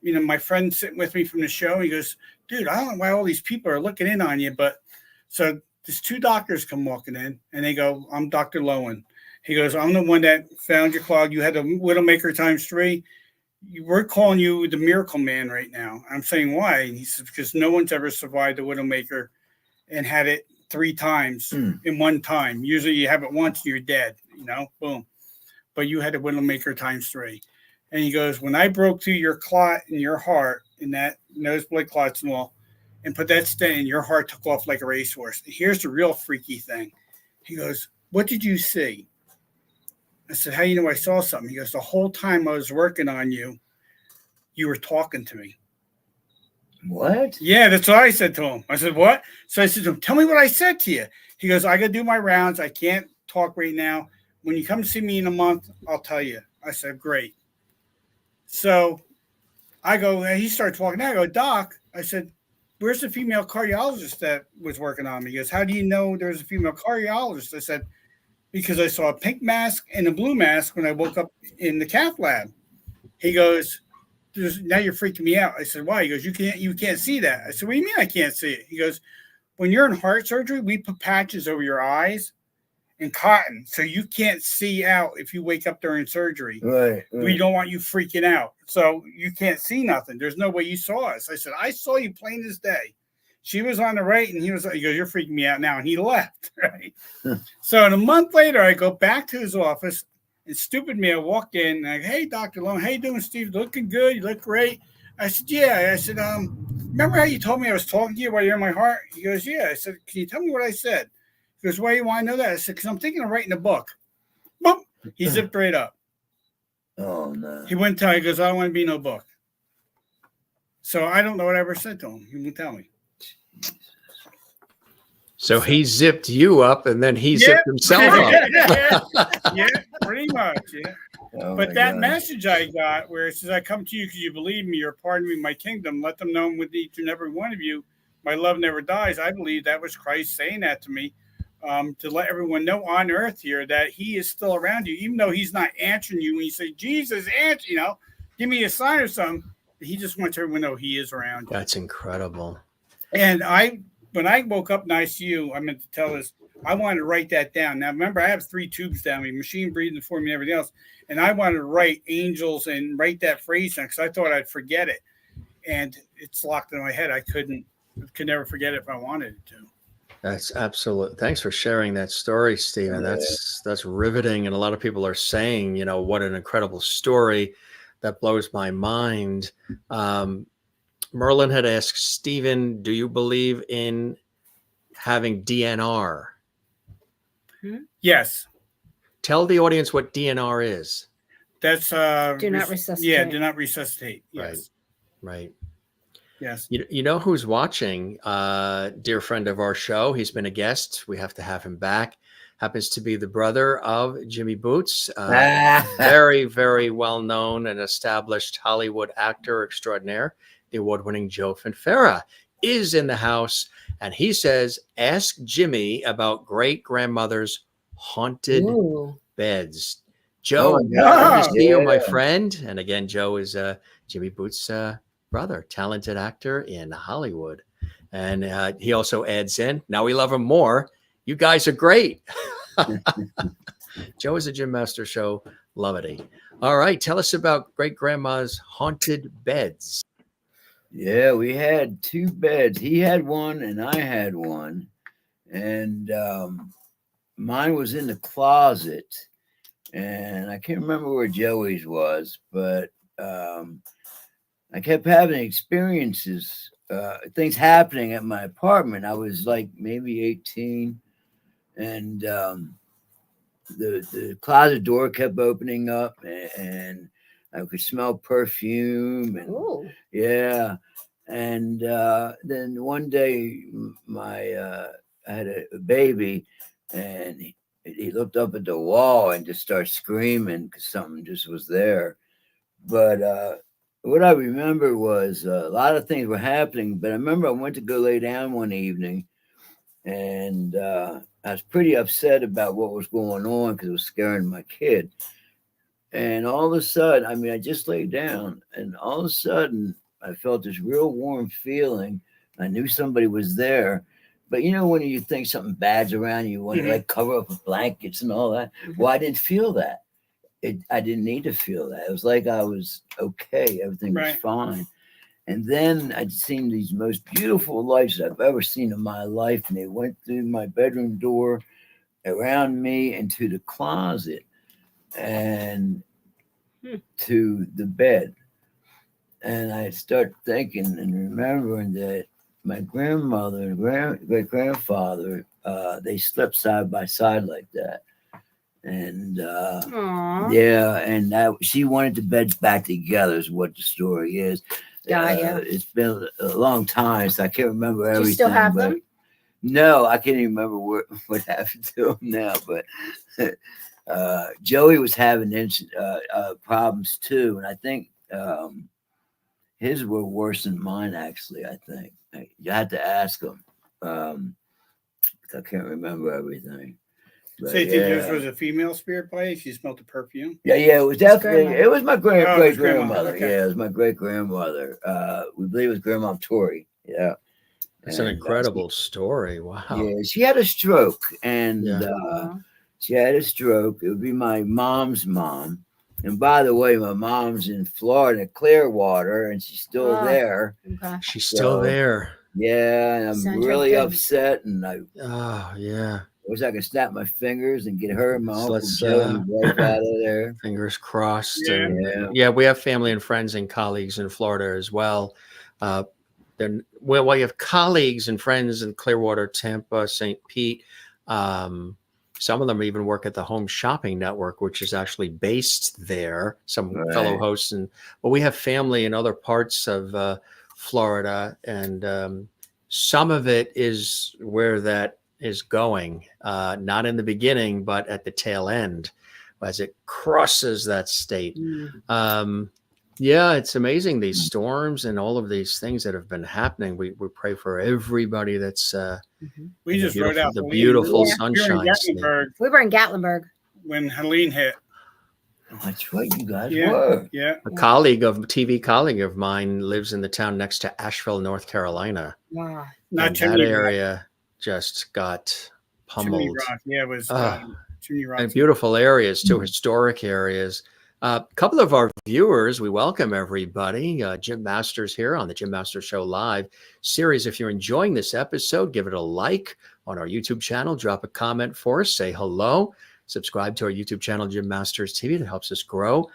my friend sitting with me from the show, he goes, "Dude, I don't know why all these people are looking in on you." But so there's 2 doctors come walking in, and they go, "I'm Dr. Lowen." He goes, "I'm the one that found your clog. You had a Widowmaker ×3. We're calling you the Miracle Man right now." I'm saying, "Why?" And he says, "Because no one's ever survived the Widowmaker and had it 3 times in one time. Usually you have it once and you're dead, boom. But you had a Widowmaker ×3. And he goes, "When I broke through your clot in your heart, in that nosebleed clots and all, and put that stent in, your heart took off like a racehorse. Here's the real freaky thing." He goes, "What did you see?" I said, "How do you know I saw something?" He goes, "The whole time I was working on you, you were talking to me." What? Yeah, that's what I said to him. I said, "What?" So I said to him, "Tell me what I said to you." He goes, "I got to do my rounds. I can't talk right now. When you come see me in a month, I'll tell you." I said, "Great." So I go, and he starts walking out. I go, "Doc," I said, "where's the female cardiologist that was working on me?" He goes, "How do you know there's a female cardiologist?" I said, "Because I saw a pink mask and a blue mask when I woke up in the cath lab." He goes, now you're freaking me out. I said, why? He goes, you can't see that. I said, what do you mean I can't see it? He goes, when you're in heart surgery, we put patches over your eyes and cotton, so you can't see out if you wake up during surgery. Right. We don't want you freaking out, so you can't see nothing. There's no way you saw us. I said, I saw you plain as day. She was on the right, and he goes, you're freaking me out now, and he left. Right. So a month later, I go back to his office, and stupid me, I walked in, and I go, hey, Dr. Lone, how you doing, Steve? Looking good. You look great. I said, yeah. I said, remember how you told me I was talking to you while you're in my heart? He goes, yeah. I said, can you tell me what I said? He goes, why do you want to know that? I said, because I'm thinking of writing a book. Boom. He zipped right up. Oh, no. He wouldn't tell. He goes, I don't want to be no book. So I don't know what I ever said to him. He wouldn't tell me. So he zipped you up, and then he zipped himself up. Yeah, pretty much. Yeah. Oh, But my that God. message I got where it says, I come to you because you believe me, you're part of me, my kingdom. Let them know with each and every one of you, my love never dies. I believe that was Christ saying that to me, to let everyone know on earth here that he is still around you, even though he's not answering you when you say, Jesus, answer, give me a sign or something. He just wants everyone to know he is around you. That's incredible. And when I woke up in ICU, I meant to tell this, I wanted to write that down. Now, remember, I have 3 tubes down me, machine breathing for me and everything else. And I wanted to write angels and write that phrase down because I thought I'd forget it. And it's locked in my head. I could never forget it if I wanted it to. That's absolute. Thanks for sharing that story, Stephen. That's riveting. And a lot of people are saying, what an incredible story. That blows my mind. Merlin had asked Stephen, do you believe in having DNR? Yes. Tell the audience what DNR is. That's Do not resuscitate. Yeah, do not resuscitate. Yes. Right. Yes. You know who's watching? Dear friend of our show. He's been a guest. We have to have him back. Happens to be the brother of Jimmy Boots. Very, very well known and established Hollywood actor extraordinaire. The award-winning Joe Finfera is in the house, and he says, ask Jimmy about great-grandmother's haunted beds. Joe, Oh, good to see you, my friend. And again, Joe is Jimmy Boots' brother, talented actor in Hollywood. And he also adds in, now we love him more. You guys are great. Joe is a Jim Master Show lovity. All right, tell us about great-grandma's haunted beds. Yeah, we had 2 beds. He had one and I had one. And mine was in the closet. And I can't remember where Joey's was, but I kept having experiences, things happening at my apartment. I was like maybe 18. And the closet door kept opening up and I could smell perfume and yeah. And then one day I had a baby and he looked up at the wall and just started screaming because something just was there. But what I remember was a lot of things were happening, but I remember I went to go lay down one evening and I was pretty upset about what was going on because it was scaring my kid. And all of a sudden, I just laid down and all of a sudden I felt this real warm feeling. I knew somebody was there. But when you think something bad's around you, want to like cover up with blankets and all that. Well, I didn't feel that. I didn't need to feel that. It was like I was okay. Everything was fine. And then I'd seen these most beautiful lights I've ever seen in my life. And they went through my bedroom door, around me, into the closet and to the bed. And I start thinking and remembering that my grandmother and great-grandfather, they slept side by side like that. And yeah, and she wanted the beds back together is what the story is. It's been a long time, so I can't remember everything. Do you still have them? No, I can't even remember what happened to them now. But Joey was having problems too, and I think his were worse than mine. Actually, I think you had to ask him. I can't remember everything. But So you think yours yeah. was a female spirit play? She smelled the perfume. Yeah, it was definitely. grandmother. It was my Oh, it great was grandmother, grandmother. okay. Yeah, it was my great grandmother. We believe it was Grandma Tori. Yeah, That's an and incredible story. Wow. yeah, she had a stroke, and Yeah. she had a stroke. It would be my mom's mom. And by the way, my mom's in Florida, Clearwater, and she's still Oh. there. Okay. She's still So, there. yeah, and I'm Send her really good. upset, and I Oh, yeah. wish I could snap my fingers and get her and my So Uncle let's, Joe's wife out of there. fingers crossed. Yeah. And Yeah. yeah, we have family and friends and colleagues in Florida as well. Well, we have colleagues and friends in Clearwater, Tampa, St. Pete. Some of them even work at the Home Shopping Network, which is actually based there. Some fellow Right. hosts, but we have family in other parts of Florida, and some of it is where that is going. Not in the beginning, but at the tail end, as it crosses that state. Yeah, it's amazing, these storms and all of these things that have been happening. We pray for everybody that's We in just rode out the Helene. beautiful Yeah. We were in sunshine state. Gatlinburg We were in Gatlinburg. when Helene hit. Oh, that's right, you guys Yeah. were. Yeah. A TV colleague of mine lives in the town next to Asheville, North Carolina. Wow. Not And that Chimney Rock. area just got Chimney pummeled. Rock. Yeah, it was Chimney Rock. And beautiful areas too, historic areas. A couple of our viewers, we welcome everybody. Jim Masters here on the Jim Masters Show Live series. If you're enjoying this episode, give it a like on our YouTube channel. Drop a comment for us. Say hello. Subscribe to our YouTube channel, Jim Masters TV. That helps us grow.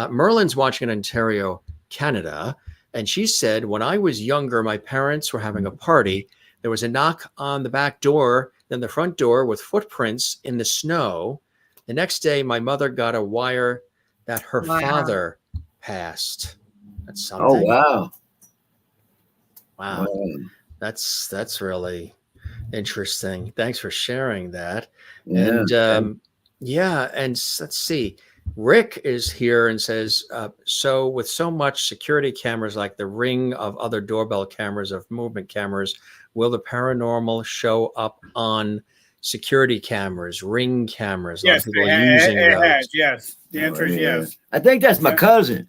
Merlin's watching in Ontario, Canada. And she said, when I was younger, my parents were having a party. There was a knock on the back door, then the front door with footprints in the snow. The next day, my mother got a wire that her father passed. That's something. Oh, wow. Wow. That's really interesting. Thanks for sharing that. Yeah. And let's see. Rick is here and says, so with so much security cameras like the Ring of other doorbell cameras, of movement cameras, will the paranormal show up on security cameras, Ring cameras? Yes, a lot of people are using those. has, yes. The answer is yes. I think that's my cousin.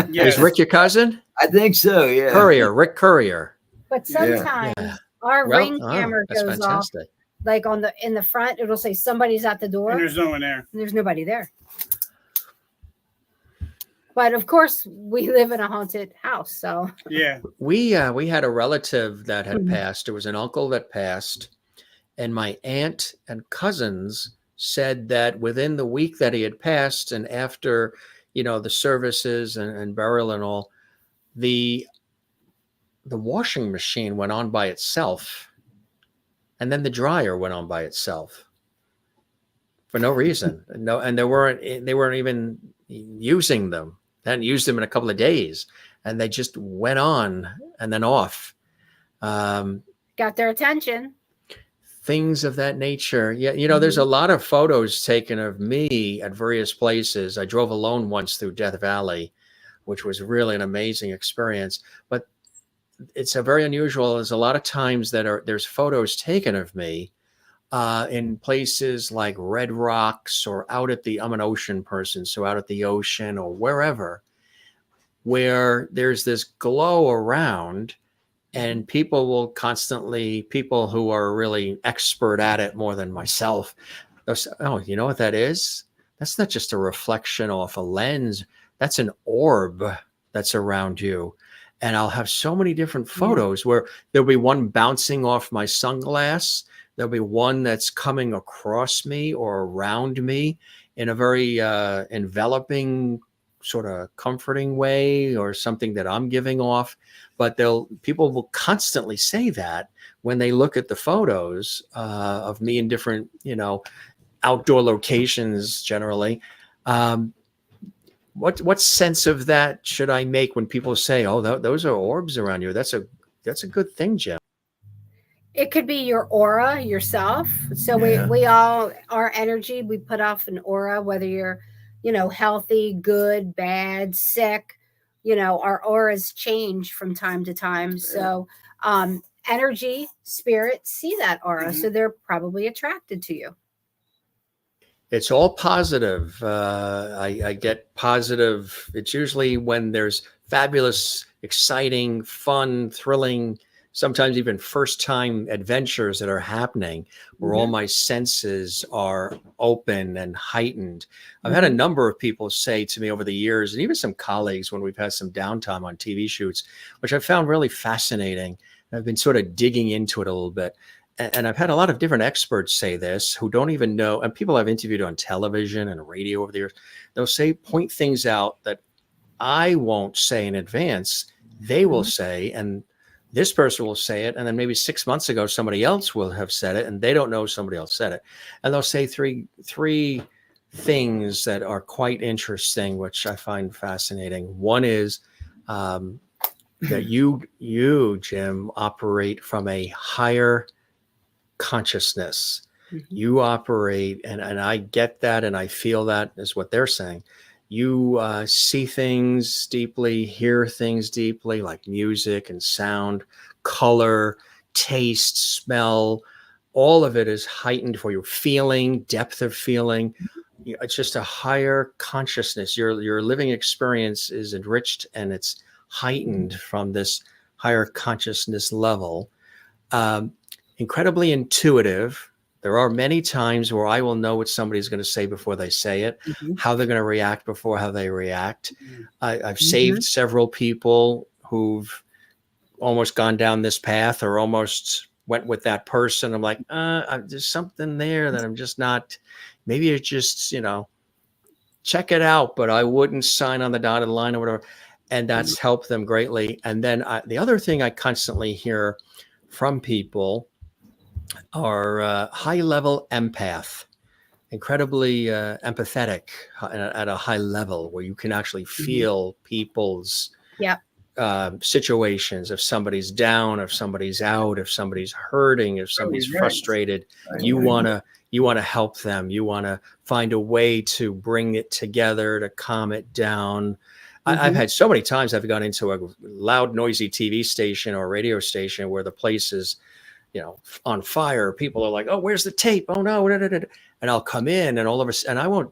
Yes. Is Rick your cousin? I think so, yeah. Rick Courier. But sometimes our Ring camera that's goes fantastic. off. Like in the front, it'll say somebody's at the door. And there's no one there. And there's nobody there. But of course, we live in a haunted house, so Yeah. We had a relative that had Mhm. passed. It was an uncle that passed, and my aunt and cousins said that within the week that he had passed, and after the services and burial and all, the washing machine went on by itself, and then the dryer went on by itself for no reason. No, and they weren't even using them. They hadn't used them in a couple of days, and they just went on and then off. got their attention. Things of that nature. Yeah, there's a lot of photos taken of me at various places. I drove alone once through Death Valley, which was really an amazing experience. But it's a very unusual. There's a lot of times there's photos taken of me in places like Red Rocks or out at I'm an ocean person, so out at the ocean or wherever, where there's this glow around, and people who are really expert at it more than myself, they'll say, oh, you know what that is? That's not just a reflection off a lens. That's an orb that's around you. And I'll have so many different photos where there'll be one bouncing off my sunglass. There'll be one that's coming across me or around me in a very enveloping, sort of comforting way, or something that I'm giving off. But people will constantly say that when they look at the photos of me in different, outdoor locations generally. What sense of that should I make when people say, "Oh, those are orbs around you"? That's a good thing, Jim. It could be your aura yourself. So we all, our energy, we put off an aura, whether you're, healthy, good, bad, sick, our auras change from time to time. So energy, spirits see that aura. So they're probably attracted to you. It's all positive. I get positive. It's usually when there's fabulous, exciting, fun, thrilling, sometimes even first time adventures that are happening where all my senses are open and heightened. I've had a number of people say to me over the years, and even some colleagues when we've had some downtime on TV shoots, which I found really fascinating. I've been sort of digging into it a little bit. And I've had a lot of different experts say this who don't even know, and people I've interviewed on television and radio over the years, they'll point things out that I won't say in advance. They will say, and this person will say it, and then maybe 6 months ago, somebody else will have said it, and they don't know somebody else said it. And they'll say three things that are quite interesting, which I find fascinating. One is that you, Jim, operate from a higher consciousness. You operate, and I get that, and I feel that is what they're saying. You see things deeply, hear things deeply, like music and sound, color, taste, smell. All of it is heightened for you. Feeling, depth of feeling. It's just a higher consciousness. Your living experience is enriched and it's heightened from this higher consciousness level. Incredibly intuitive. There are many times where I will know what somebody's going to say before they say it, how they're going to react before how they react. I've saved several people who've almost gone down this path or almost went with that person. I'm like, there's something there that I'm just not, maybe it's just, check it out, but I wouldn't sign on the dotted line or whatever. And that's helped them greatly. And then the other thing I constantly hear from people are high-level empath, incredibly empathetic at a high level where you can actually feel people's situations. If somebody's down, if somebody's out, if somebody's hurting, if somebody's frustrated, you want to help them. You want to find a way to bring it together, to calm it down. I've had so many times I've gone into a loud, noisy TV station or radio station where the place is, on fire. People are like, "Oh, where's the tape? Oh no!" And I'll come in, and all of us, and I won't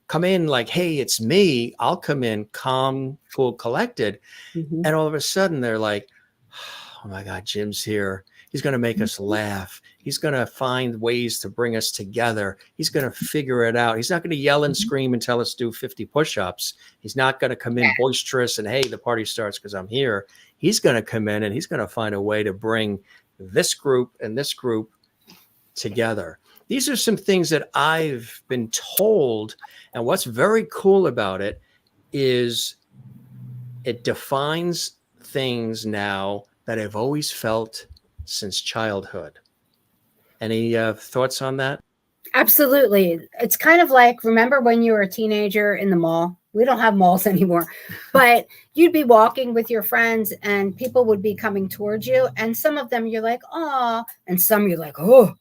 come in like, "Hey, it's me." I'll come in calm, cool, collected, and all of a sudden they're like, "Oh my God, Jim's here. He's going to make us laugh. He's going to find ways to bring us together. He's going to figure it out. He's not going to yell and scream and tell us to do 50 push-ups. He's not going to come in boisterous and, hey, the party starts because I'm here. He's going to come in and he's going to find a way to bring this group and this group together." These are some things that I've been told. And what's very cool about it is it defines things now that I've always felt since childhood. Any thoughts on that? Absolutely. It's kind of like, remember when you were a teenager in the mall? We don't have malls anymore, but you'd be walking with your friends and people would be coming towards you. And some of them you're like, "Oh," and some you're like, "Oh,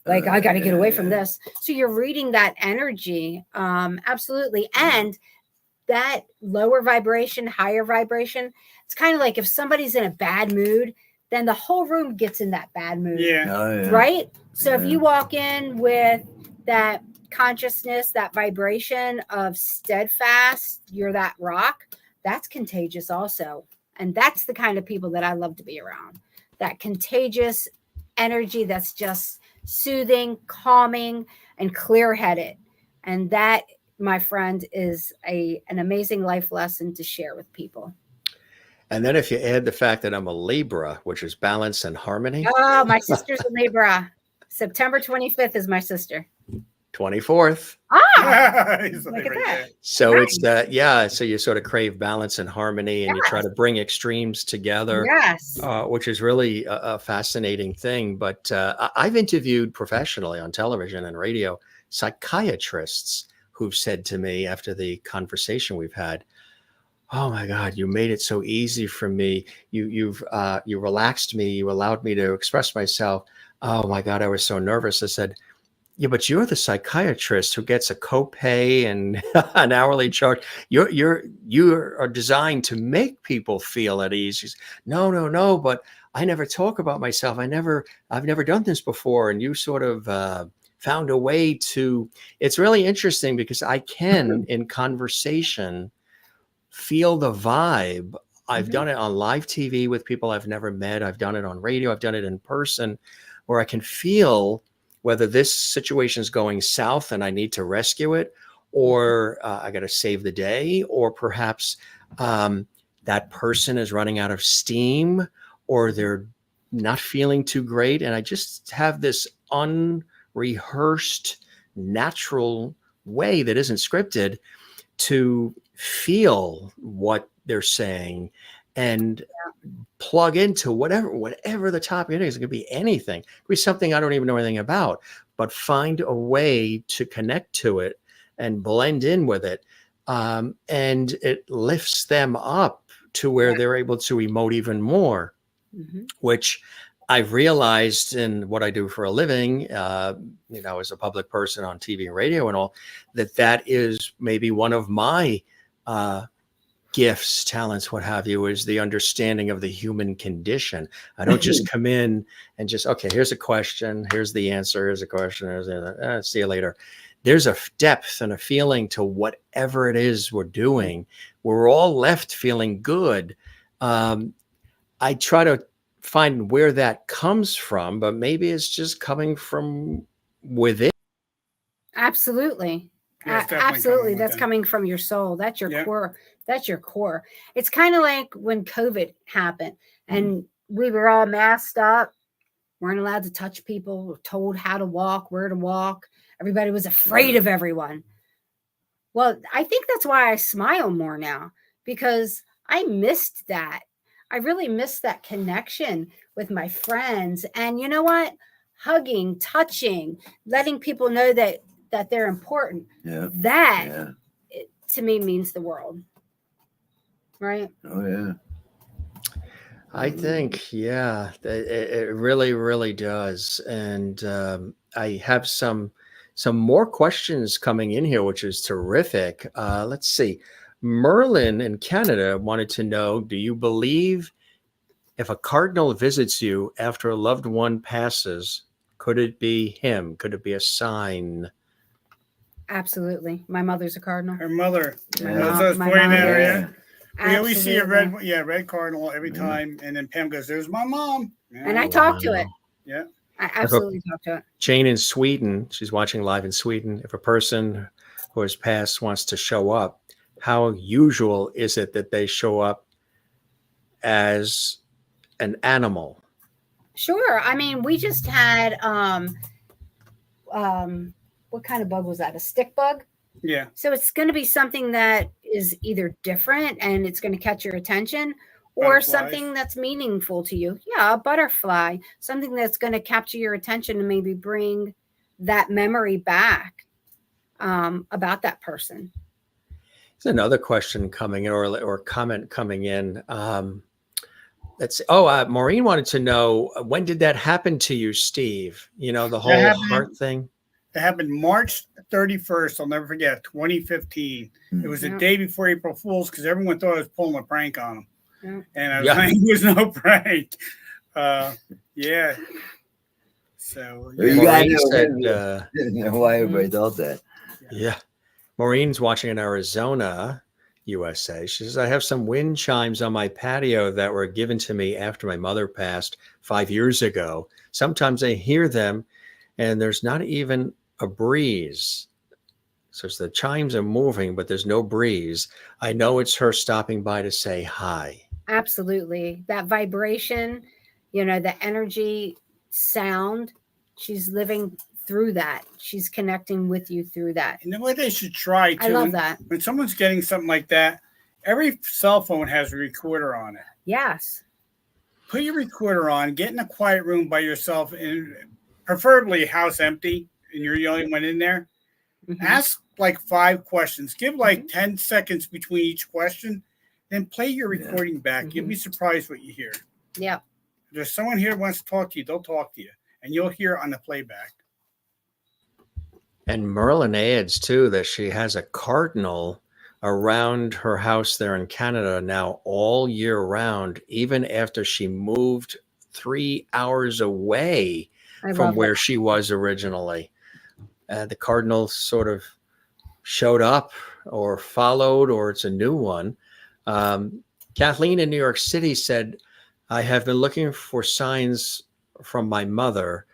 like I got to get away from this." So you're reading that energy. Absolutely. And that lower vibration, higher vibration, it's kind of like if somebody's in a bad mood, then the whole room gets in that bad mood. Right? So if you walk in with that consciousness, that vibration of steadfast, you're that rock, that's contagious also. And that's the kind of people that I love to be around. That contagious energy that's just soothing, calming, and clear-headed. And that, my friend, is an amazing life lesson to share with people. And then if you add the fact that I'm a Libra, which is balance and harmony. Oh, my sister's a Libra. September 25th is my sister. 24th. Look at that. So it's so you sort of crave balance and harmony, and you try to bring extremes together. Yes. Which is really a fascinating thing. But I've interviewed professionally on television and radio psychiatrists who've said to me after the conversation we've had, "Oh my God, you made it so easy for me. You relaxed me. You allowed me to express myself. Oh my God, I was so nervous." I said, "Yeah, but you're the psychiatrist who gets a copay and an hourly charge. You are designed to make people feel at ease." She said, No, but I never talk about myself. I've never done this before. And you sort of found a way to, it's really interesting because I can in conversation feel the vibe. I've done it on live TV with people I've never met. I've done it on radio. I've done it in person, where I can feel whether this situation is going south and I need to rescue it, or I got to save the day, or perhaps that person is running out of steam, or they're not feeling too great. And I just have this unrehearsed, natural way that isn't scripted to feel what they're saying and plug into whatever the topic is. It could be anything. It could be something I don't even know anything about, but find a way to connect to it and blend in with it. And it lifts them up to where they're able to emote even more, which I've realized in what I do for a living, as a public person on TV and radio and all, that is maybe one of my gifts, talents, what have you, is the understanding of the human condition. I don't just come in and just, okay, here's a question, here's the answer, here's a question, here's the, see you later. There's a depth and a feeling to whatever it is we're doing. We're all left feeling good. I try to find where that comes from, but maybe it's just coming from within. Absolutely. Yeah, it's definitely Absolutely. coming That's within. coming from your soul. That's your core. That's your core. It's kind of like when COVID happened and we were all masked up, weren't allowed to touch people, were told how to walk, where to walk. Everybody was afraid of everyone. Well, I think that's why I smile more now, because I missed that. I really missed that connection with my friends. And you know what? Hugging, touching, letting people know that they're important. Yeah. That to me means the world. Right? Oh, yeah. I think, it really, really does. And I have some more questions coming in here, which is terrific. Let's see. Merlin in Canada wanted to know, do you believe if a cardinal visits you after a loved one passes, could it be him? Could it be a sign? Absolutely. My mother's a cardinal. Her mother. Yeah. That's what I was My pointing mom at. is. Yeah. We always see a Absolutely. red cardinal every time, and then Pam goes, "There's my mom." Yeah. And I talk to it. Yeah. I absolutely talk to it. Jane in Sweden, she's watching live in Sweden. If a person who has passed wants to show up, how usual is it that they show up as an animal? Sure. I mean, we just had what kind of bug was that? A stick bug? Yeah. So it's going to be something that is either different and it's going to catch your attention, or Butterflies. something that's meaningful to you. Yeah, a butterfly, something that's going to capture your attention and maybe bring that memory back about that person. There's another question coming in, or comment coming in. Maureen wanted to know, when did that happen to you, Steve? You know, the whole heart thing. It happened March 31st. I'll never forget, 2015. It was the day before April Fool's, because everyone thought I was pulling a prank on them. And I was like, it was no prank. Yeah. So You guys Maureen know why everybody thought that. Yeah. Maureen's watching in Arizona, USA. She says, I have some wind chimes on my patio that were given to me after my mother passed 5 years ago. Sometimes I hear them and there's not even a breeze. So the chimes are moving, but there's no breeze. I know it's her stopping by to say hi. Absolutely. That vibration, the energy, sound, she's living through that. She's connecting with you through that. And the way they should try to. I love that. When someone's getting something like that, every cell phone has a recorder on it. Yes. Put your recorder on, get in a quiet room by yourself, and preferably house empty, and you're the only one in there. Ask like 5 questions. Give like 10 seconds between each question. Then play your recording back. You'll be surprised what you hear. Yeah. If there's someone here who wants to talk to you, they'll talk to you. And you'll hear on the playback. And Merlin adds, too, that she has a cardinal around her house there in Canada now all year round, even after she moved 3 hours away from where she was originally. the cardinal sort of showed up or followed, or it's a new one. Kathleen in New York City said, I have been looking for signs from my mother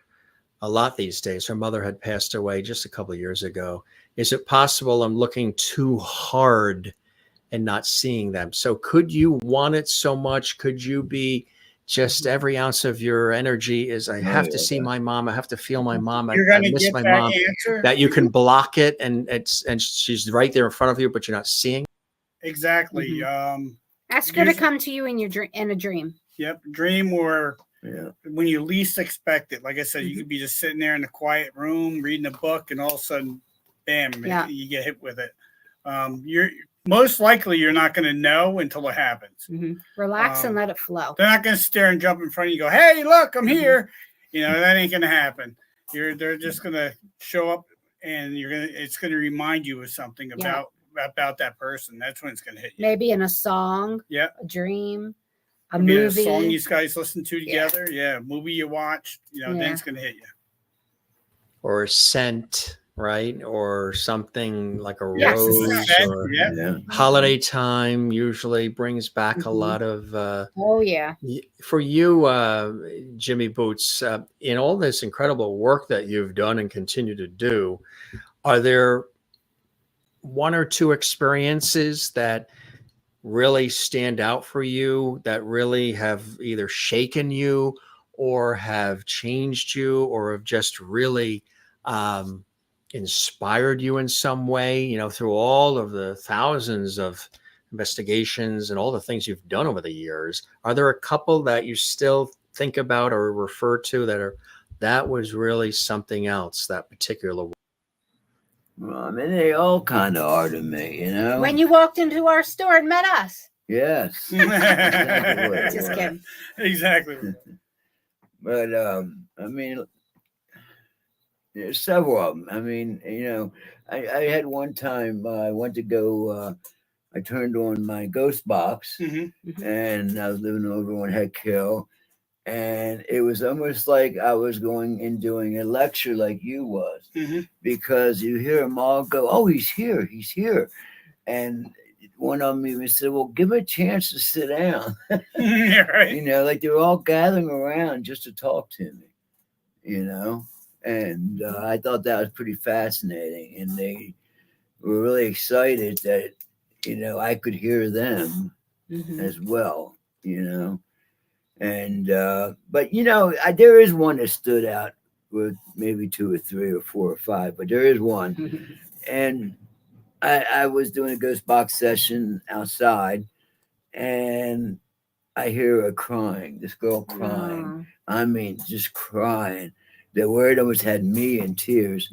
a lot these days. Her mother had passed away just a couple of years ago. Is it possible I'm looking too hard and not seeing them? So could you want it so much? Could you be just every ounce of your energy is, I have to see my mom. I have to feel my mom. I You're going to miss get my that mom. answer. That you can block it and she's right there in front of you, but you're not seeing. Exactly. Ask her to come to you in a dream. Yep. Dream, or Yeah. when you least expect it. Like I said, you could be just sitting there in a quiet room reading a book, and all of a sudden, bam, you get hit with it. You're most likely you're not going to know until it happens. Relax and let it flow. They're not going to stare and jump in front of you and go, hey, look, I'm here. That ain't going to happen. They're just going to show up, and it's going to remind you of something about that person. That's when it's going to hit you. Maybe in a song, a dream, a Maybe movie. a song you guys listen to together. Yeah. Movie you watched, then it's going to hit you. Or a scent, right? Or something like a Yes, rose, or Yeah. holiday time usually brings back a lot of for you, Jimmy Boots, in all this incredible work that you've done and continue to do. Are there one or two experiences that really stand out for you, that really have either shaken you or have changed you, or have just really inspired you in some way, through all of the thousands of investigations and all the things you've done over the years? Are there a couple that you still think about or refer to that was really something else, that particular one? Well, I mean, they all kind of are to me, When you walked into our store and met us. Yes. Just kidding. Exactly. But I mean, there's several of them. I mean, I had one time I went to go. I turned on my ghost box, and I was living over on Heck Hill, and it was almost like I was going and doing a lecture like you was, because you hear them all go, "Oh, he's here, and one of them even said, "Well, give him a chance to sit down." Right. Like they were all gathering around just to talk to me, and I thought that was pretty fascinating, and they were really excited that I could hear them as well, and but there is one that stood out with maybe two or three or four or five, but there is one. And I was doing a ghost box session outside, and I hear her crying, this girl crying. I mean, just crying. The word almost had me in tears.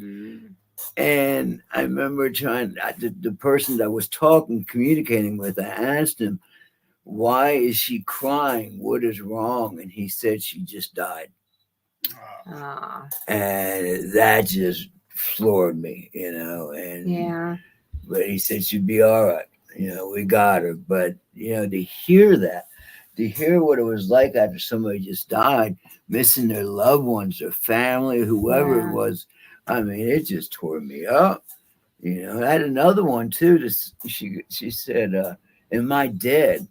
And I remember the person that was communicating with, I asked him, why is she crying? What is wrong? And he said she just died. And that just floored me, and but he said she'd be all right. We got her. But to hear that, to hear what it was like after somebody just died, missing their loved ones, their family, whoever it was, I mean, it just tore me up. I had another one too. She said, "Am I dead?"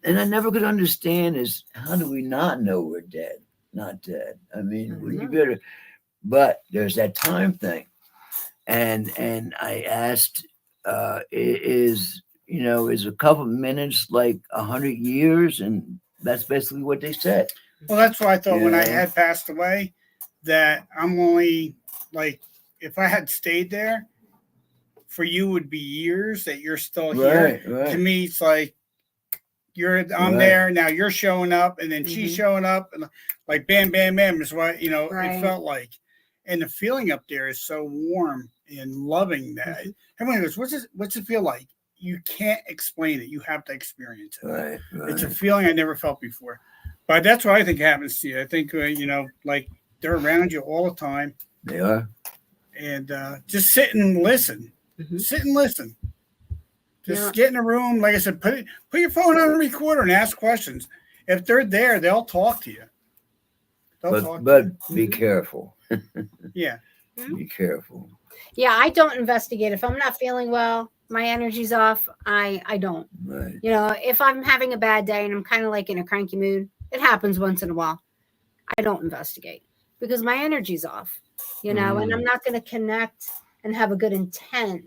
And I never could understand is, how do we not know we're dead? Not dead. I mean, you better. But there's that time thing, and I asked, is a couple of minutes like 100 years? And that's basically what they said. Well, that's what I thought when I had passed away, that I'm only like, if I had stayed there, for you would be years that you're still here. Right. To me, it's like I'm there now. You're showing up, and then she's showing up, and like bam, bam, bam is what it felt like. And the feeling up there is so warm and loving that everyone goes, "What's it feel like?" You can't explain it. You have to experience it. Right. It's a feeling I never felt before. But that's what I think happens to you. I think like they're around you all the time. They are. And just sit and listen. Sit and listen. Just get in a room. Like I said, put your phone on a recorder and ask questions. If they're there, they'll talk to you. But be careful. Yeah. Be careful. Yeah, I don't investigate. If I'm not feeling well, my energy's off. I don't. Right. You know, if I'm having a bad day and I'm kind of like in a cranky mood, it happens once in a while. I don't investigate because my energy's off. You know, and I'm not going to connect and have a good intent.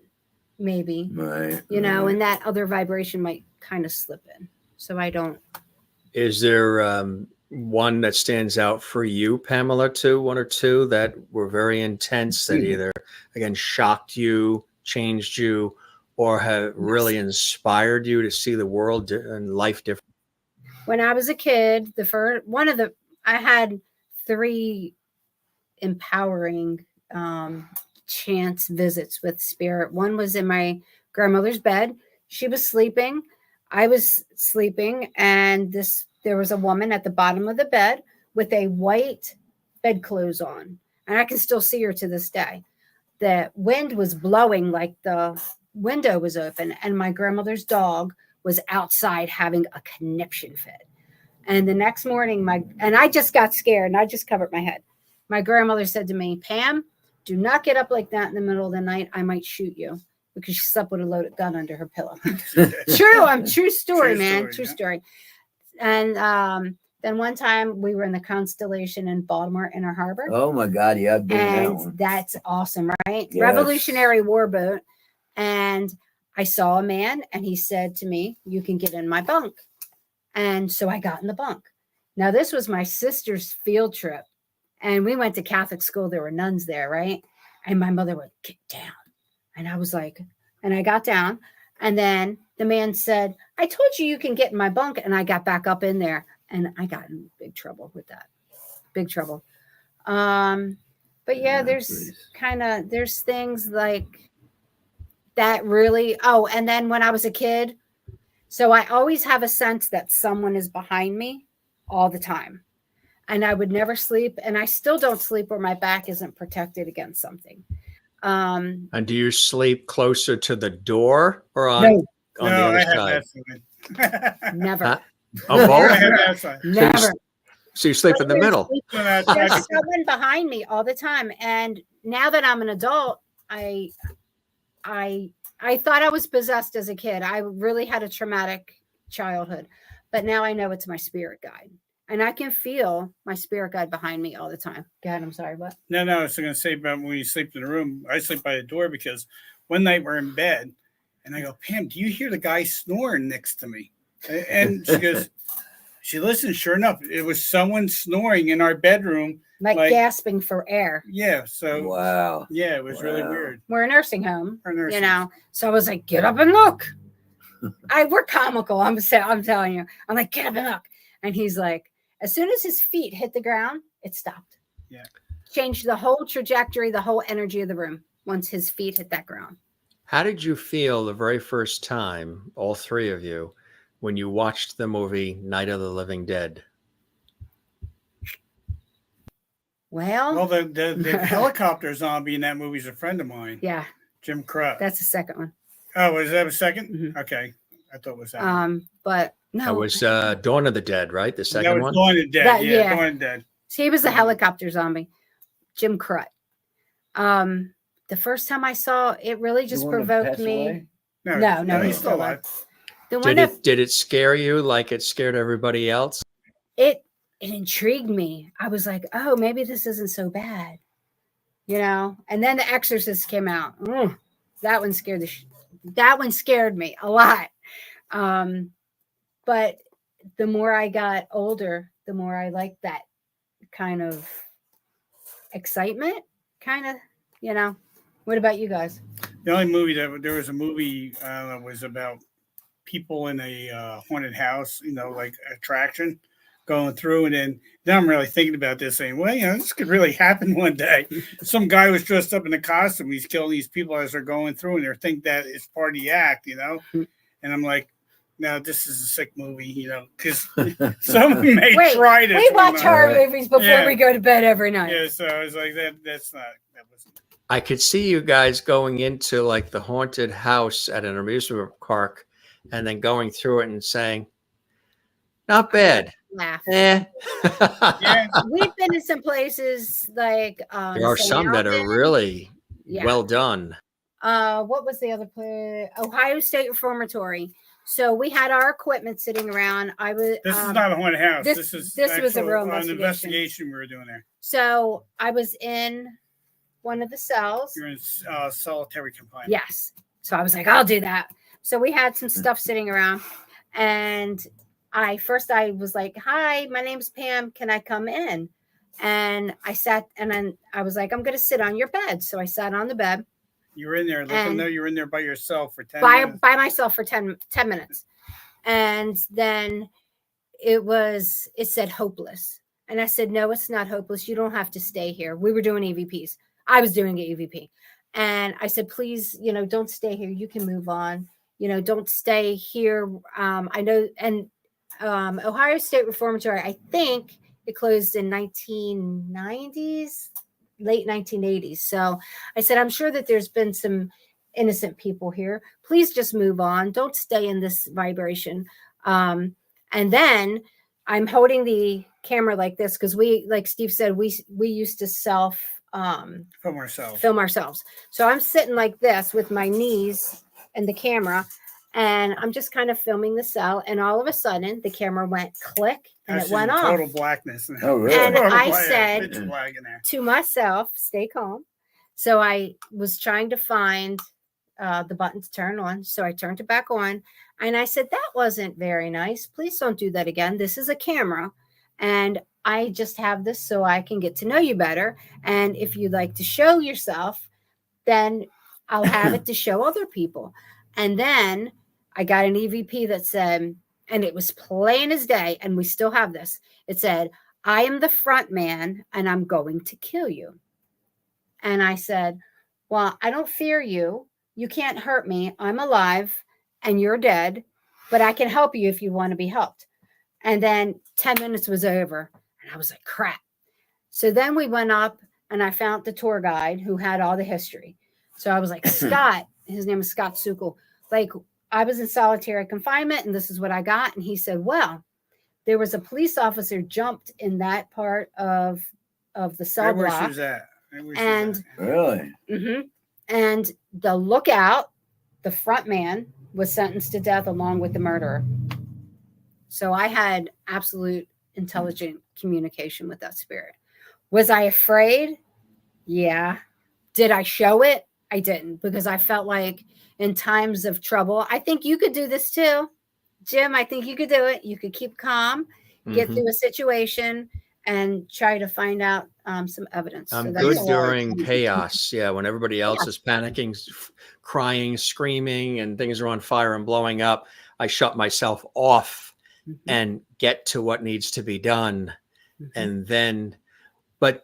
Maybe. Right. You know, right. and that other vibration might kind of slip in. So I don't. Is there one that stands out for you, Pamela, too? One or two that were very intense that either, again, shocked you, changed you, or have really inspired you to see the world and life different? When I was a kid, I had 3 empowering chance visits with spirit. One was in my grandmother's bed. She was sleeping. I was sleeping, and there was a woman at the bottom of the bed with a white bedclothes on, and I can still see her to this day. The wind was blowing like the window was open, and my grandmother's dog was outside having a conniption fit. And the next morning, I just got scared, and I just covered my head. My grandmother said to me, "Pam, do not get up like that in the middle of the night. I might shoot you," because she slept with a loaded gun under her pillow. True story, man. True story. And then one time we were in the Constellation in Baltimore Inner Harbor. Oh my God, yeah, I've been in that one. That's awesome, right? Yes. Revolutionary War boat. And I saw a man, and he said to me, "You can get in my bunk." And so I got in the bunk. Now, this was my sister's field trip. And we went to Catholic school. There were nuns there, right? And my mother would get down. And I was like, and I got down. And then the man said, "I told you you can get in my bunk." And I got back up in there. And I got in big trouble with that. Big trouble. But yeah, there's things like that really. Oh, and then when I was a kid, so I always have a sense that someone is behind me all the time. And I would never sleep. And I still don't sleep where my back isn't protected against something. And do you sleep closer to the door or on the other side? Never. Huh? Oh, both? Never. So you sleep in the middle. There's someone behind me all the time. And now that I'm an adult, I thought I was possessed as a kid. I really had a traumatic childhood. But now I know it's my spirit guide. And I can feel my spirit guide behind me all the time. Go ahead. I'm sorry. What? No, I was going to say about when you sleep in the room, I sleep by the door because one night we're in bed and I go, "Pam, do you hear the guy snoring next to me?" And she goes, she listens. Sure enough, it was someone snoring in our bedroom. Like gasping for air. Yeah. So, wow. Yeah, it was really weird. We're a nursing home, you know. So I was like, "Get up and look." We're comical. I'm telling you. I'm like, "Get up and look." And he's like, as soon as his feet hit the ground, it stopped. Yeah. Changed the whole trajectory, the whole energy of the room once his feet hit that ground. How did you feel the very first time, all 3 of you, when you watched the movie Night of the Living Dead? Well, the helicopter zombie in that movie is a friend of mine. Yeah. Jim Crut. That's the second one. Oh, was that a second? Mm-hmm. Okay. I thought it was that. But no. That was Dawn of the Dead, right? The second one? Dawn of the Dead. Dawn of the Dead. So he was a helicopter zombie. Jim Crut. The first time I saw it really just provoked me. No, he's still alive. Did it scare you like it scared everybody else? It intrigued me. I was like, "Oh, maybe this isn't so bad," you know. And then The Exorcist came out. That one scared me a lot. But the more I got older, the more I liked that kind of excitement, you know. What about you guys? The only movie there was a movie was about people in a haunted house, you know, like attraction going through. And then I'm really thinking about this saying, well, you know, this could really happen one day. Some guy was dressed up in a costume. He's killing these people as they're going through and they think that it's part of the act, you know? And I'm like, no, this is a sick movie, you know, because someone may try this. We watch horror movies before we go to bed every night. Yeah, so I was like, that wasn't. I could see you guys going into like the haunted house at an amusement park and then going through it and saying, Not bad. Laugh. Eh. Yeah. We've been in some places like There are St. some that are Alban. really Yeah. well done. What was the other place? Ohio State Reformatory. So we had our equipment sitting around. I was. This is not a haunted house. This was a real an investigation. investigation we were doing there. So I was in one of the cells. You're in solitary confinement. Yes. So I was like, I'll do that. So we had some stuff sitting around, and I was like, "Hi, my name's Pam. Can I come in?" And I sat, and then I was like, "I'm going to sit on your bed." So I sat on the bed. You were in there. Let them know you were in there by yourself for 10 by minutes. by myself for 10 minutes, and then it said hopeless, and I said, "No, it's not hopeless. You don't have to stay here." We were doing EVPs. I was doing an EVP, and I said, "Please, don't stay here. You can move on. Don't stay here." I know, and Ohio State Reformatory, I think it closed in 1990s, late 1980s. So I said, "I'm sure that there's been some innocent people here. Please just move on. Don't stay in this vibration." And then I'm holding the camera like this because like Steve said, we used to Film ourselves. So I'm sitting like this with my knees and the camera, and I'm just kind of filming the cell. And all of a sudden, the camera went click, and it went off. Total blackness. Oh, really? And I Pitch said black in there. to myself, "Stay calm." So I was trying to find the button to turn on. So I turned it back on, and I said, "That wasn't very nice. Please don't do that again. This is a camera, and I just have this so I can get to know you better. And if you'd like to show yourself, then I'll have it to show other people." And then I got an EVP that said, and it was plain as day, and we still have this. It said, "I am the front man, and I'm going to kill you." And I said, "Well, I don't fear you. You can't hurt me. I'm alive, and you're dead, but I can help you if you want to be helped." And then 10 minutes was over, and I was like, crap. So then we went up, and I found the tour guide who had all the history. So I was like, "Scott," his name is Scott Sukkel, like, "I was in solitary confinement, and this is what I got." And he said, "Well, there was a police officer jumped in that part of the cell Where block." she was at. And Really? and the lookout, the front man, was sentenced to death along with the murderer. So I had absolute intelligent communication with that spirit. Was I afraid? Yeah. Did I show it? I didn't, because I felt like in times of trouble, I think you could do this too. Jim, I think you could do it. You could keep calm, get through a situation, and try to find out some evidence. I'm So good during chaos. Yeah, when everybody else is panicking, crying, screaming, and things are on fire and blowing up, I shut myself off and get to what needs to be done. And then, but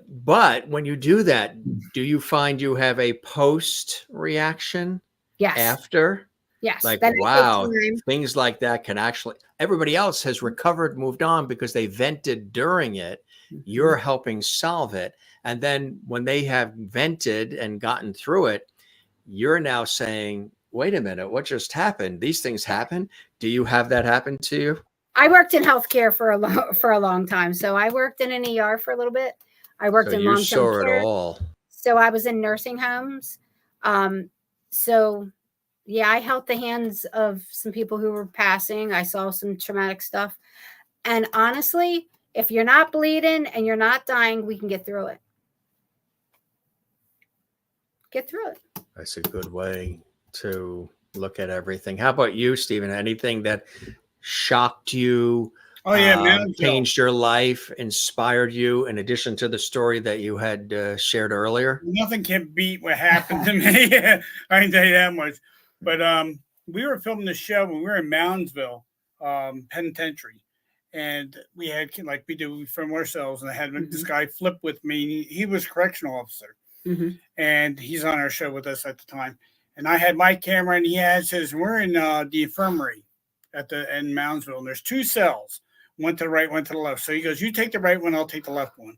when you do that, do you find you have a post reaction Yes. after? Yes. Like, Then wow, things like that can actually, everybody else has recovered, moved on because they vented during it. You're helping solve it. And then when they have vented and gotten through it, you're now saying, wait a minute, what just happened? These things happen. Do you have that happen to you? I worked in healthcare for a long time. So I worked in an ER for a little bit. I worked in long-term saw care. it all. So I was in nursing homes. So yeah, I held the hands of some people who were passing. I saw some traumatic stuff. And honestly, if you're not bleeding and you're not dying, we can get through it. Get through it. That's a good way to look at everything. How about you, Stephen? Anything that shocked you, Oh yeah, changed your life, inspired you, in addition to the story that you had shared earlier? Nothing can beat what happened to me. I can tell you that much. But we were filming the show when we were in Moundsville Penitentiary, and we had, like we do, we film ourselves, and I had this guy flip with me. He was a correctional officer, and he's on our show with us at the time. And I had my camera, and he has his. And we're in the infirmary in Moundsville, and there's two cells. One to the right, one to the left. So he goes, "You take the right one, I'll take the left one."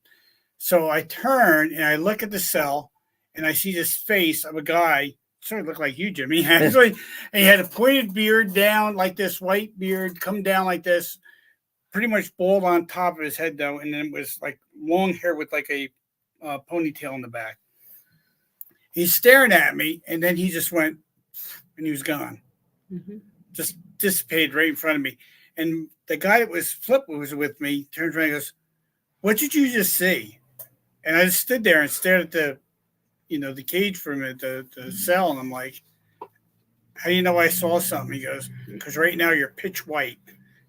So I turn and I look at the cell, and I see this face of a guy, sort of looked like you, Jimmy, actually. And he had a pointed beard down like this, white beard, come down like this, pretty much bald on top of his head though, and then it was like long hair with like a ponytail in the back. He's staring at me, and then he just went, and he was gone. Mm-hmm. Just dissipated right in front of me. And the guy that was with me turns around and goes, "What did you just see?" And I just stood there and stared at the, the cage for a minute, the cell, and I'm like, "How do you know I saw something?" He goes, "Because right now you're pitch white."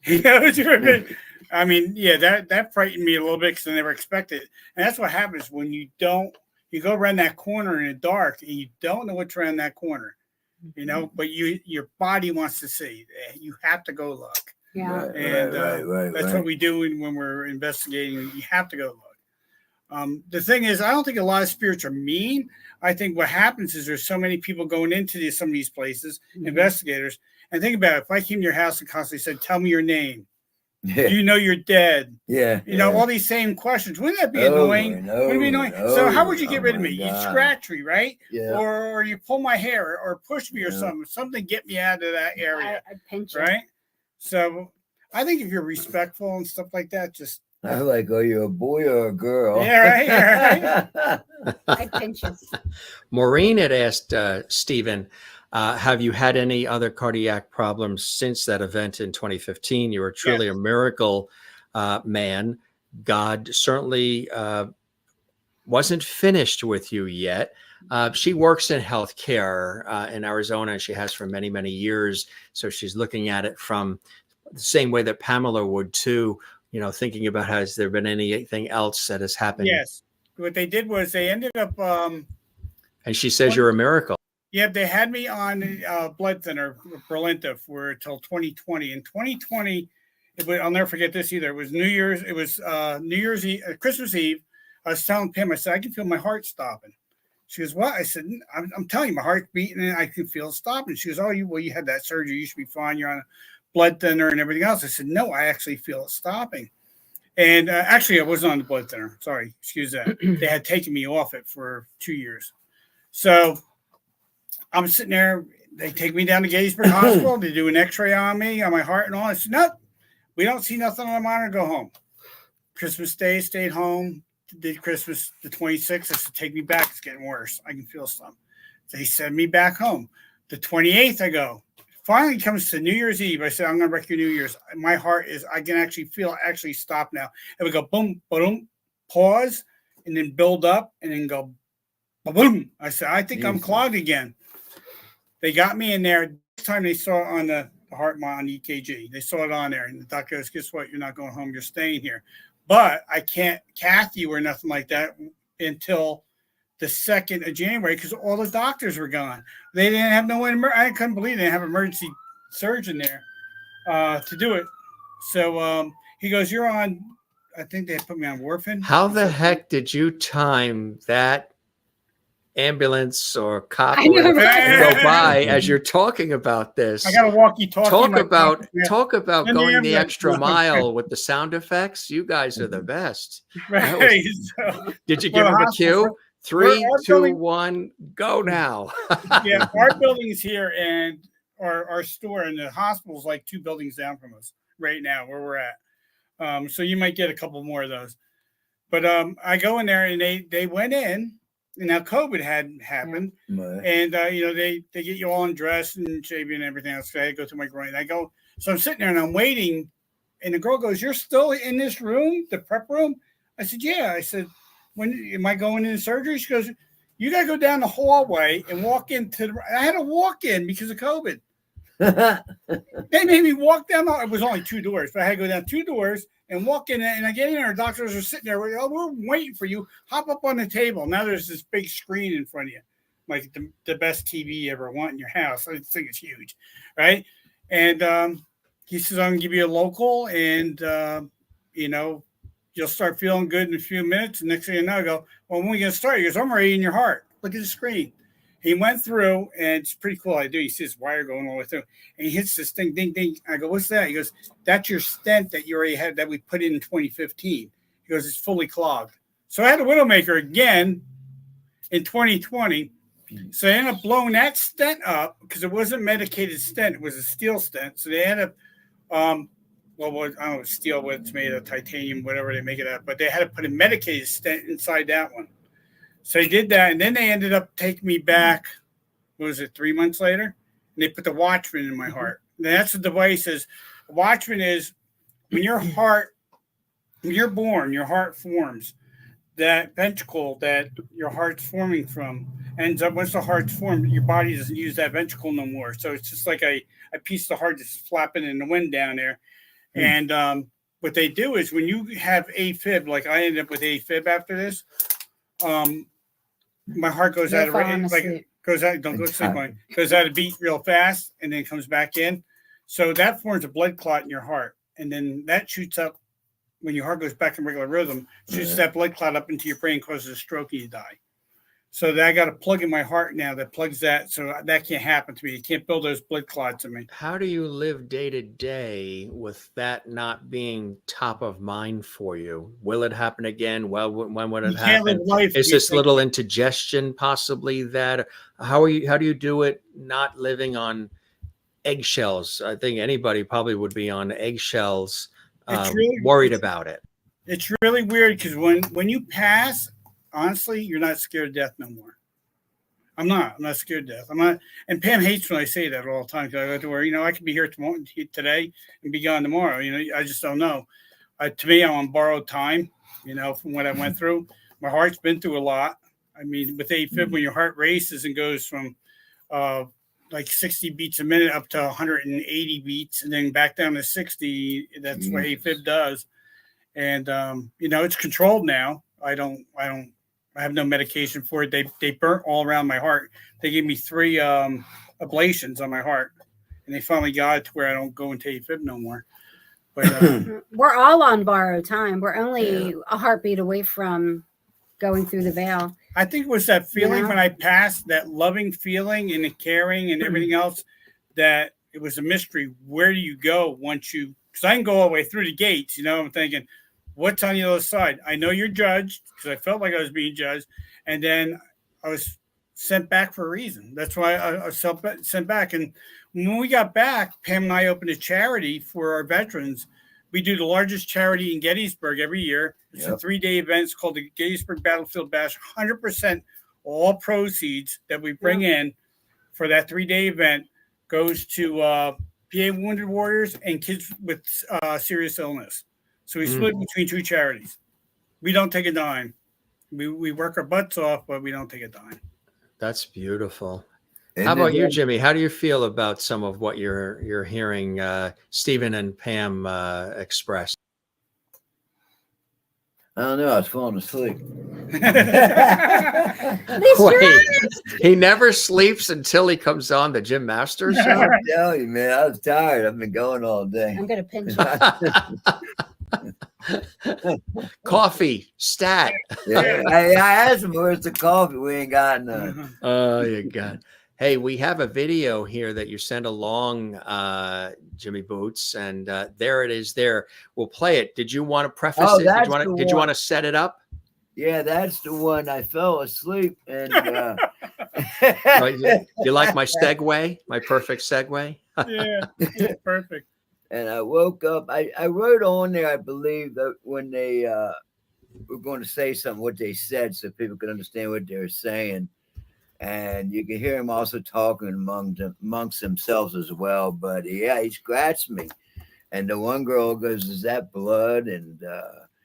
I mean, yeah, that frightened me a little bit because I never expected it. And that's what happens when you go around that corner in the dark and you don't know what's around that corner, but your body wants to see. You have to go look. Yeah. Right, that's what we do when we're investigating. You have to go look. The thing is, I don't think a lot of spirits are mean. I think what happens is there's so many people going into some of these places, investigators, and think about it. If I came to your house and constantly said, "Tell me your name," do you know you're dead? Yeah. All these same questions. Wouldn't that be annoying? Wouldn't it be annoying? So how would you get rid of me? You scratch me, right? Yeah. Or you pull my hair or push me or something get me out of that area. I'd pinch you. Right? So I think if you're respectful and stuff like that, just I'm like, are you a boy or a girl? Yeah, right. I'd pinch you. Maureen had asked Stephen, have you had any other cardiac problems since that event in 2015? You were truly a miracle man. God certainly wasn't finished with you yet. She works in healthcare in Arizona, and she has for many, many years. So she's looking at it from the same way that Pamela would too, thinking about has there been anything else that has happened? Yes. What they did was they ended up... and she says you're a miracle. Yeah, they had me on blood thinner, Brilinta, for till 2020. In 2020, I'll never forget this either. It was New Year's. It was New Year's Eve, Christmas Eve. I was telling Pam, I said, I can feel my heart stopping. She goes, what? I said, I'm telling you, my heart's beating and I can feel it stopping. She goes, you had that surgery. You should be fine. You're on a blood thinner and everything else. I said, no, I actually feel it stopping. And actually, I wasn't on the blood thinner. Sorry, excuse that. They had taken me off it for 2 years. So I'm sitting there. They take me down to Gettysburg Hospital. They do an x-ray on me, on my heart and all. I said, nope, we don't see nothing on the monitor. Go home. Christmas Day, stayed home. Did Christmas the 26th. I said, take me back. It's getting worse. I can feel something. They send me back home. The 28th, I go. Finally comes to New Year's Eve. I said, I'm going to wreck your New Year's. My heart is, I can actually feel it actually stop now. It would go boom, boom, pause, and then build up, and then go boom. I said, I think I'm clogged again. They got me in there. This time they saw it on the heart on EKG. They saw it on there. And the doctor goes, guess what? You're not going home. You're staying here. But I can't cath you or nothing like that until the 2nd of January because all the doctors were gone. They didn't have no one. I couldn't believe they didn't have an emergency surgeon there to do it. So he goes, you're on, I think they put me on warfarin. How the heck did you time that ambulance or cop or whatever to go by as you're talking about this? I got a walkie-talkie. Talk about going the extra mile with the sound effects. You guys are the best. Right. Did you give him a cue? 3, 2, 1, go now. Yeah, our building's here, and our store and the hospital's like 2 buildings down from us right now where we're at. So you might get a couple more of those. But I go in there, and they went in. And now COVID hadn't happened, and they get you all undressed and shaving and everything else. So I go to my groin. So I'm sitting there and I'm waiting, and the girl goes, "You're still in this room, the prep room?" I said, "Yeah." I said, "When am I going into surgery?" She goes, "You got to go down the hallway and walk into." I had to walk in because of COVID. They made me walk down. It was only 2 doors, but I had to go down 2 doors. And walk in, and I get in there, doctors are sitting there. We're waiting for you. Hop up on the table. Now there's this big screen in front of you, like the best TV you ever want in your house. I think it's huge, right? And he says, I'm going to give you a local, and, you'll start feeling good in a few minutes. And next thing you know, I go, well, when are we going to start? He goes, I'm already in your heart. Look at the screen. He went through, and it's pretty cool. I do. He sees wire going all the way through, and he hits this thing, ding, ding. I go, what's that? He goes, that's your stent that you already had that we put in 2015. He goes, it's fully clogged. So I had a Widowmaker again in 2020. So they ended up blowing that stent up because it wasn't a medicated stent. It was a steel stent. So they had to I don't know, steel, what it's made of, titanium, whatever they make it out. But they had to put a medicated stent inside that one. So they did that, and then they ended up taking me back. What was it, 3 months later? And they put the Watchman in my heart. And that's what the device is. Watchman is when when you're born, your heart forms. That ventricle that your heart's forming from ends up, once the heart's formed, your body doesn't use that ventricle no more. So it's just like a piece of the heart just flapping in the wind down there. And what they do is when you have AFib, like I ended up with AFib after this, my heart goes out of don't go to sleep, Mike. Goes out of beat real fast and then comes back in. So that forms a blood clot in your heart. And then that shoots up when your heart goes back in regular rhythm, shoots that blood clot up into your brain, causes a stroke, and you die. So I got a plug in my heart now that plugs that, so that can't happen to me. You can't build those blood clots in me. How do you live day to day with that not being top of mind for you? Will it happen again? Well, when would it happen? Is this little indigestion possibly that? How do you do it not living on eggshells? I think anybody probably would be on eggshells, worried about it. It's really weird because when you pass, honestly, you're not scared of death no more. I'm not scared of death. I'm not. And Pam hates when I say that all the time because I go to her, I could be here today and be gone tomorrow. I just don't know. To me, I'm on borrowed time, from what I went through. My heart's been through a lot. I mean, with AFib, when your heart races and goes from like 60 beats a minute up to 180 beats and then back down to 60, that's what AFib does. And, it's controlled now. I have no medication for it. They burnt all around my heart. They gave me 3 ablations on my heart, and they finally got it to where I don't go into AFib no more. But we're all on borrowed time. We're only a heartbeat away from going through the veil. I think it was that feeling when I passed, that loving feeling and the caring and everything else, that it was a mystery. Where do you go once because I can go all the way through the gates, I'm thinking, what's on the other side? I know you're judged because I felt like I was being judged. And then I was sent back for a reason. That's why I was sent back. And when we got back, Pam and I opened a charity for our veterans. We do the largest charity in Gettysburg every year. It's a 3-day event. It's called the Gettysburg Battlefield Bash. 100% all proceeds that we bring in for that 3-day event goes to PA Wounded Warriors and kids with serious illness. So we split between 2 charities. We don't take a dime. We work our butts off, but we don't take a dime. That's beautiful. How about you, Jimmy? How do you feel about some of what you're hearing Stephen and Pam express? I don't know. I was falling asleep. Wait, he never sleeps until he comes on the Jim Masters show? I'm telling you, man. I was tired. I've been going all day. I'm going to pinch you. Coffee, stat. Yeah, I asked him, where's the coffee? We ain't got none. Oh, you got. Hey, we have a video here that you sent along, Jimmy Boots, and there it is. There, we'll play it. Did you want to preface it? Did you want to set it up? Yeah, that's the one. I fell asleep, and you like my segue? My perfect segue? Yeah, perfect. And I woke up. I wrote on there, I believe, that when they were going to say something, what they said, so people could understand what they were saying. And you can hear him also talking amongst themselves as well. But yeah, he scratched me. And the one girl goes, "Is that blood?" And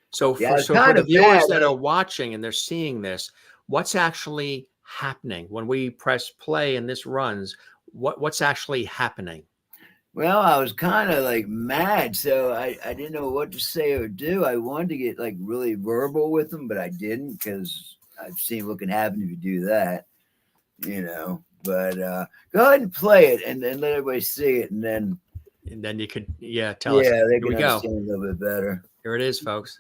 so for the viewers that are watching and they're seeing this, what's actually happening when we press play and this runs? What's actually happening? Well, I was kind of like mad, so I didn't know what to say or do. I wanted to get like really verbal with them, but I didn't, because I've seen what can happen if you do that. But go ahead and play it and then let everybody see it, and then you could tell us. Yeah, they can understand a little bit better. Here it is, folks.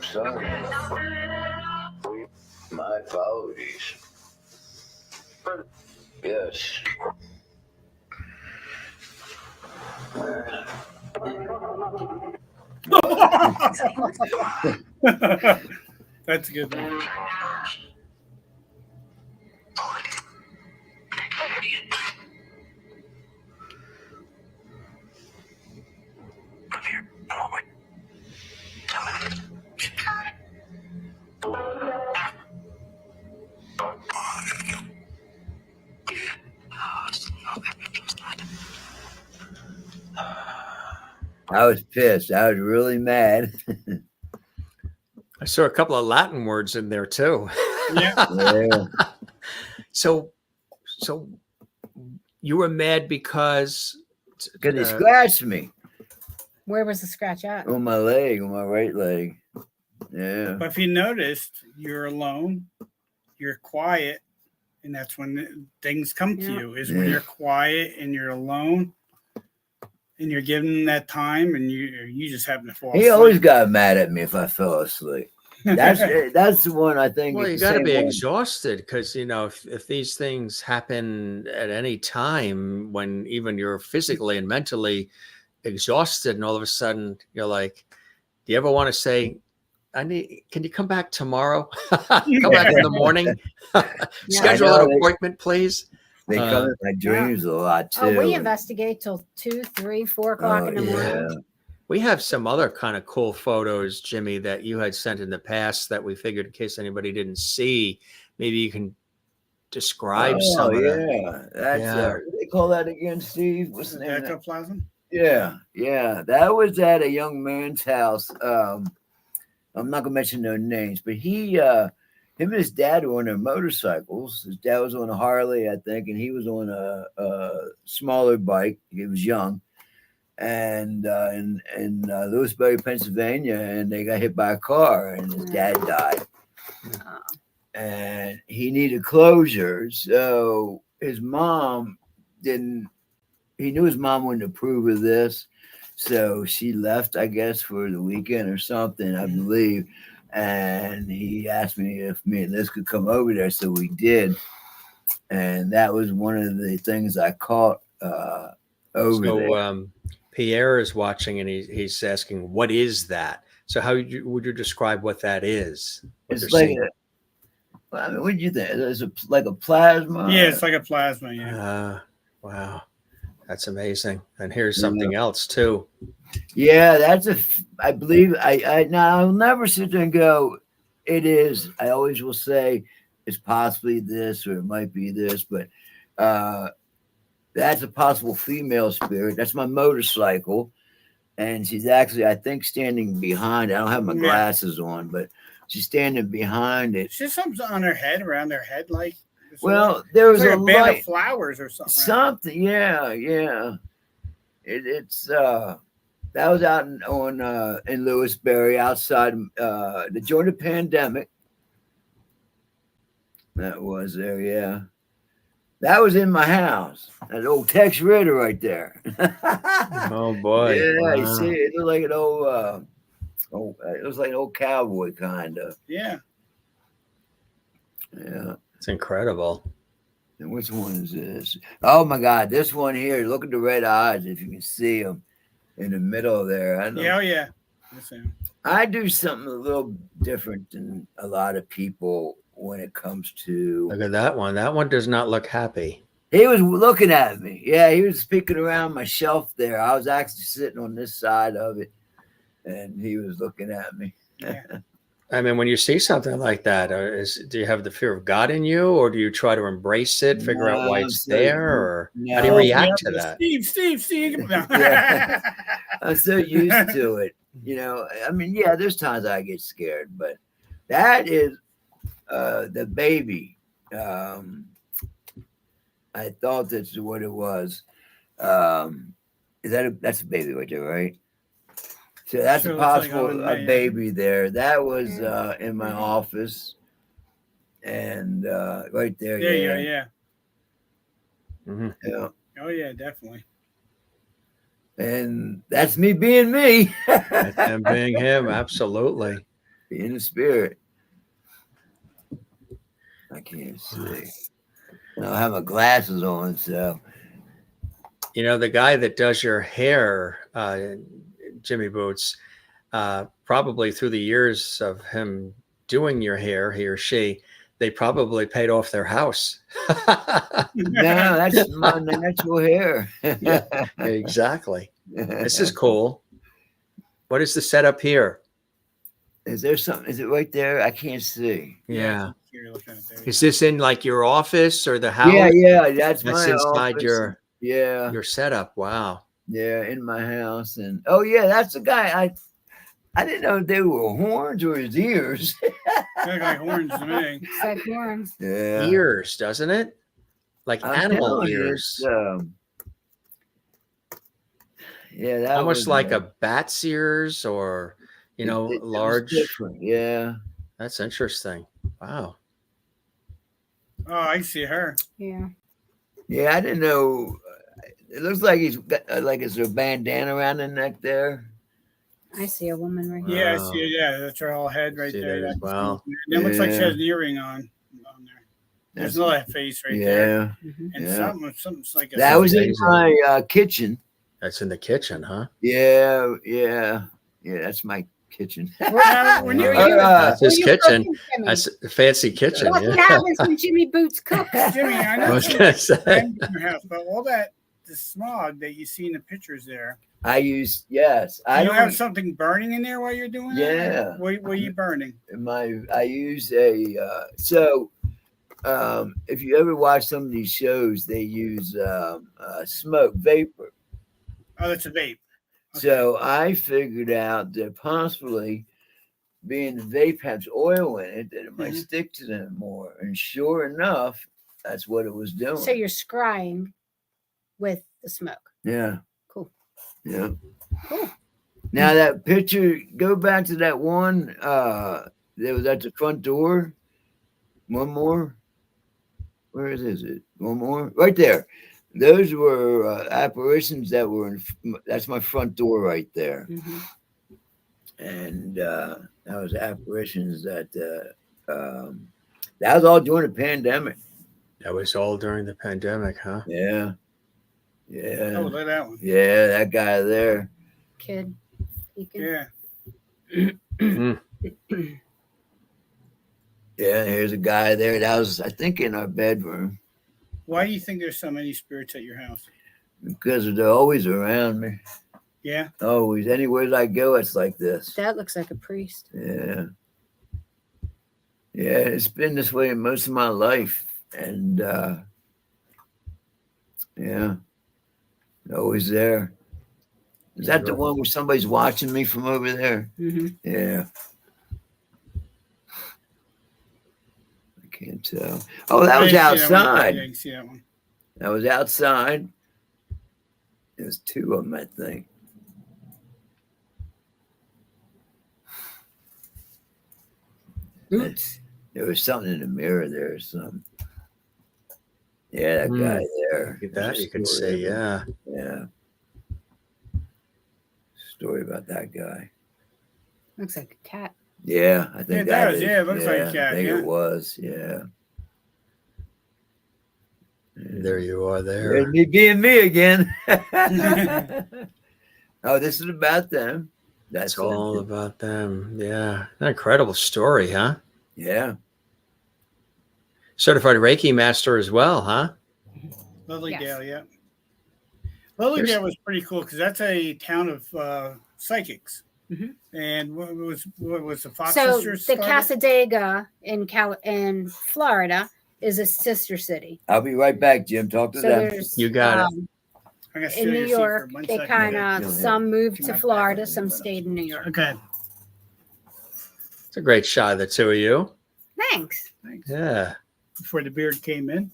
Sorry. My apologies. Yes. That's a good one. I was pissed. I was really mad. I saw a couple of Latin words in there too. Yeah. Yeah. So you were mad because Because he scratched me Where was the scratch at? on my leg, on my right leg. Yeah. But if you noticed, you're alone, you're quiet, and that's when things come to Yeah. you. Is when you're quiet and you're alone, and you're given them that time, and you just happen to fall. He asleep. always got mad at me if I fell asleep. That's the one I think. well, is you the got to same be one. exhausted because if these things happen at any time when even you're physically and mentally exhausted, and all of a sudden you're like, do you ever want to say, can you come back tomorrow? Come back in the morning. Schedule I know, an appointment, please. They come in my dreams a lot too. Oh, we investigate till 2, 3, 4 o'clock in the morning. Yeah. We have some other kind of cool photos, Jimmy, that you had sent in the past that we figured in case anybody didn't see, maybe you can describe some of them. Yeah. That's Yeah. what do they call that again, Steve? What's the name? of that? Ectoplasm. Yeah, yeah. That was at a young man's house. I'm not gonna mention no names, but him and his dad were on their motorcycles. His dad was on a Harley, I think, and he was on a smaller bike. He was young. And in Lewisburg, Pennsylvania, and they got hit by a car, and his dad died. Oh. And he needed closure. So his mom didn't. He knew his mom wouldn't approve of this, so she left, I guess, for the weekend or something, I believe. And he asked me if me and Liz could come over there, so we did. And that was one of the things I caught over there. Pierre is watching and he's asking, what is that? So how would you describe what that is? It's like what do you think? It's like a plasma? Yeah, it's like a plasma. Yeah. Wow. That's amazing. And here's something else too. Yeah, I believe now I'll never sit there and go, it is. I always will say it's possibly this or it might be this, but that's a possible female spirit. That's my motorcycle. And she's actually, I think, standing behind it. I don't have my glasses on, but she's standing behind it. She's something on her head, around her head, like. Well, there was like a band light, of flowers or something. Something, yeah. It's that was out in Lewisberry, outside during the pandemic. That was there, yeah. That was in my house. That old Tex Ritter right there. Oh boy! Yeah, wow. You see, it looked like an old. It was like an old cowboy kind of. Yeah. Yeah. It's incredible. And which one is this? Oh my God, this one here. Look at the red eyes, if you can see them in the middle there. I know. Yeah, oh yeah. I do something a little different than a lot of people when it comes to. Look at that one. That one does not look happy. He was looking at me. Yeah, he was peeking around my shelf there. I was actually sitting on this side of it, and he was looking at me. Yeah. I mean, when you see something like that, do you have the fear of God in you, or do you try to embrace it, figure out why it's there, or how do you react to that? Steve. Yeah. I'm so used to it. I mean, yeah, there's times I get scared, but that is the baby. I thought that's what it was. That's a baby right there, right? So that's Sure, a possible like a baby there. That was in my office, and right there. Yeah. Mm-hmm. Yeah. Oh yeah, definitely. And that's me being me. That's him being him, absolutely. Being the spirit. I can't see. I don't have my glasses on, so. The guy that does your hair, Jimmy Boots, probably through the years of him doing your hair, he or she, they probably paid off their house. No, that's my natural hair. Yeah, exactly. This is cool. What is the setup here? Is there something? Is it right there? I can't see. Yeah. You're looking at there, Is this in like your office or the house? Yeah. That's That's my inside office. your. Yeah. Your setup. Wow. Yeah, in my house. And oh yeah, that's the guy. I didn't know if they were horns or his ears. They look like horns to me. Looks like horns. Yeah. Ears, doesn't it? Like I'm animal telling you, ears. yeah, that Almost was like a bat's ears, or it was large. different. Yeah. That's interesting. Wow. Oh, I see her. Yeah. Yeah, I didn't know. It looks like he's got like it's a bandana around the neck there. I see a woman right here. Yeah, I Wow. see it. Yeah, that's her whole head right See there. that as well. And it looks like she Yeah. has an earring on there. There's That's- another face right there. Yeah. Mhm. And Yeah. something's like a That was in amazing. my kitchen. That's in the kitchen, huh? Yeah. That's my kitchen. When you were Wow. young, That's his What are you kitchen. cooking, Jimmy? That's a fancy kitchen. What Yeah. happens when Jimmy Boots cooks? Jimmy, I I know was you gonna say. in your house, but all that the smog that you see in the pictures there. I use yes. Do I you don't have something burning in there while you're doing Yeah. that? What are you burning? I use a if you ever watch some of these shows, they use smoke vapor. Oh, that's a vape. Okay. So I figured out that possibly being the vape has oil in it, that it might Mhm. stick to them more. And sure enough, that's what it was doing. So you're scrying with the smoke. Yeah. Cool. Yeah. Cool. Now that picture, go back to that one that was at the front door. One more. Where is it? One more. Right there. Those were apparitions that were that's my front door right there. Mhm. And that was apparitions that that was all during the pandemic. That was all during the pandemic, huh? Yeah. Oh, Yeah. look at that one. Yeah, that guy there. Kid. peeking. Yeah. Yeah, here's a guy there. That was, I think, in our bedroom Why do you think there's so many spirits at your house? because they're always around me. Yeah. Always. Anywhere I go, it's like this. That looks like a priest. Yeah. Yeah, it's been this way most of my life. And yeah, always there. Is that the one where somebody's watching me from over there? Mm-hmm. Yeah. I can't tell. Oh, that was outside. Yeah, you can see that one. That was outside. There's two of them, I think. There was something in the mirror there or something. Yeah, that guy there. Look at that. You could say, yeah. Yeah. Story about that guy. Looks like a cat. Yeah, I think Yeah, it that does. is- Yeah, it looks like a cat, I think yeah. it was. Yeah. There you are there. There's me being me again. Oh, this is about them. That's all about them. Yeah. An incredible story, huh? Yeah. Certified Reiki master as well, huh? Lovely Yes. Dale, yeah. Lovely There's- Dale was pretty cool because that's a town of psychics. Mhm. And what was the Fox So Sisters? the started? Casadega in Florida is a sister city. I'll be right back, Jim. Talk to So them. there's You got it. I'm gonna in steal New your seat for York, 1 they second. kind Yeah, of yeah. some moved Come to on, Florida, back. some stayed in New York. Okay. It's a great shot of the two of you. Thanks. Thanks. Yeah. Before the beard came in.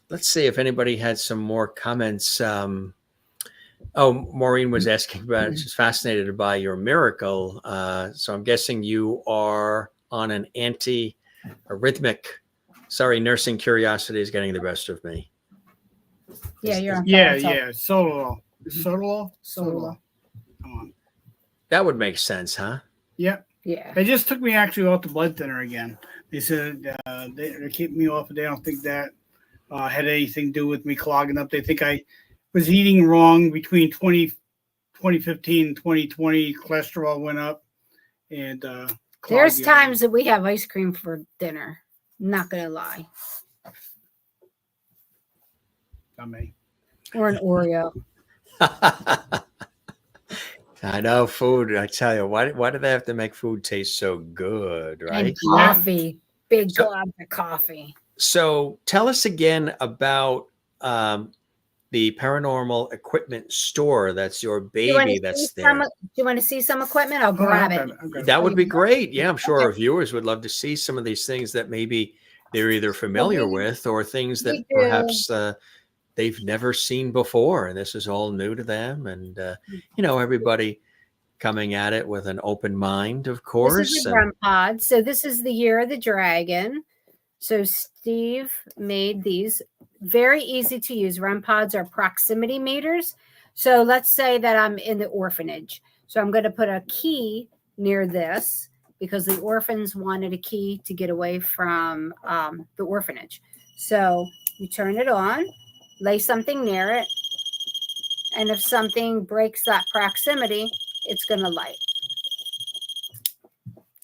Let's see if anybody had some more comments. Maureen was asking about it. She's fascinated by your miracle. So I'm guessing you are on an anti-arrhythmic. Sorry, nursing curiosity is getting the best of me. Yeah, you're on. Yeah, fire, so- yeah. Solol. Solol? Solol. Come on. That would make sense, huh? Yep. Yeah. They just took me actually off the blood thinner again. They said they're keeping me off. They don't think that had anything to do with me clogging up. They think I was eating wrong between 2015 and 2020. Cholesterol went up. And There's clogged times that we have ice cream for dinner. Not gonna lie. I mean, Or an Oreo. I know food. I tell you, why do they have to make food taste so good, right? And coffee. Big So- glob of coffee. So tell us again about the paranormal equipment store. That's your baby that's there. Do you want to see some equipment? I'll Oh, grab it. That would be you. great. Yeah, I'm sure Okay. our viewers would love to see some of these things that maybe they're either familiar with or things that we do. perhaps they've never seen before. And this is all new to them. And, everybody coming at it with an open mind, of course. This is a REM pod. So this is the year of the dragon. So Steve made these very easy to use. REM pods are proximity meters. So let's say that I'm in the orphanage. So I'm going to put a key near this because the orphans wanted a key to get away from the orphanage. So you turn it on, lay something near it, and if something breaks that proximity, it's going to light.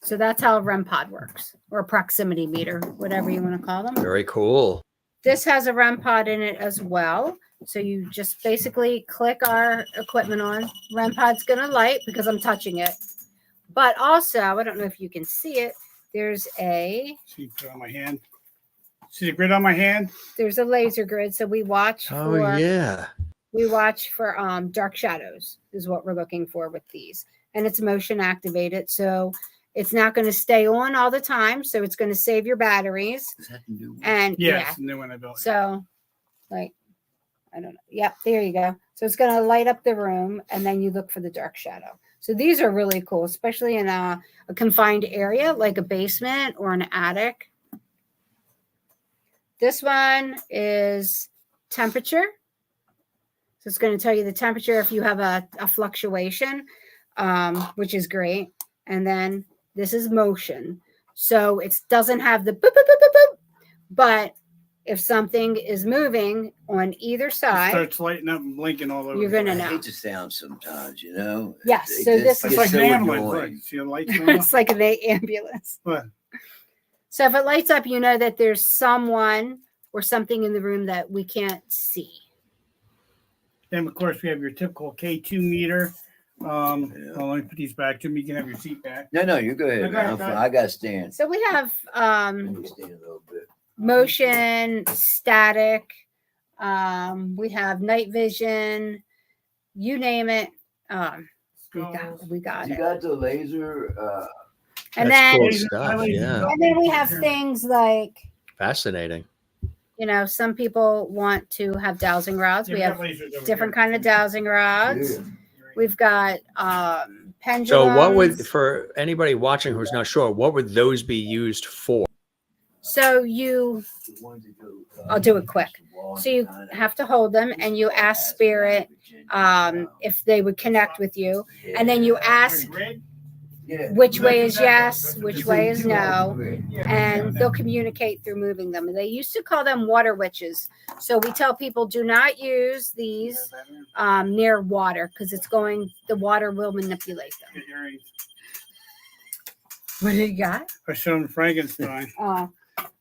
So that's how a REM pod works, or a proximity meter, whatever you want to call them. Very cool. This has a REM pod in it as well. So you just basically click our equipment on. REM pod's going to light because I'm touching it. But also, I don't know if you can see it, there's a... See, put it on my hand. See the grid on my hand? There's a laser grid. So we watch Oh, for... yeah. We watch for dark shadows is what we're looking for with these. And it's motion activated. So it's not going to stay on all the time. So it's going to save your batteries. Is that the new one? And Yeah, yeah. it's the new one I built. So like, I don't know. Yep, there you go. So it's going to light up the room and then you look for the dark shadow. So these are really cool, especially in a confined area like a basement or an attic. This one is temperature. So it's going to tell you the temperature if you have a fluctuation, which is great. And then this is motion. So it doesn't have the boop, boop, boop, boop, boop, but if something is moving on either It side, starts lighting up and blinking all over. you're going to I know. hate the sound sometimes, you know? Yes, It so just this It's gets like so an ambulance. annoying. Look, see the lights going It's like an ambulance. What? So if it lights up, you know that there's someone or something in the room that we can't see. Then, of course, we have your typical K2 meter. Well, let me put these back. Jimmy, you can have your seat back. No, you go ahead. Okay, Man. I'm okay. fine. I got to stand. So we have Let me stand a little bit. motion, static. We have night vision. You name it. We got You it. got the laser. And That's then cool stuff. Yeah. and then we have things like, Fascinating. some people want to have dowsing rods. Yeah, We have lasers over different here. kind of dowsing rods. Yeah. We've got pendulums. So what would, for anybody watching who's not sure, what would those be used for? So you, The ones that go, I'll do it quick. So you have to hold them and you ask spirit if they would connect with you. And then you ask which way is yes, which way is no. And they'll communicate through moving them. And they used to call them water witches. So we tell people do not use these near water because the water will manipulate them. What do you got? I showed him Frankenstein.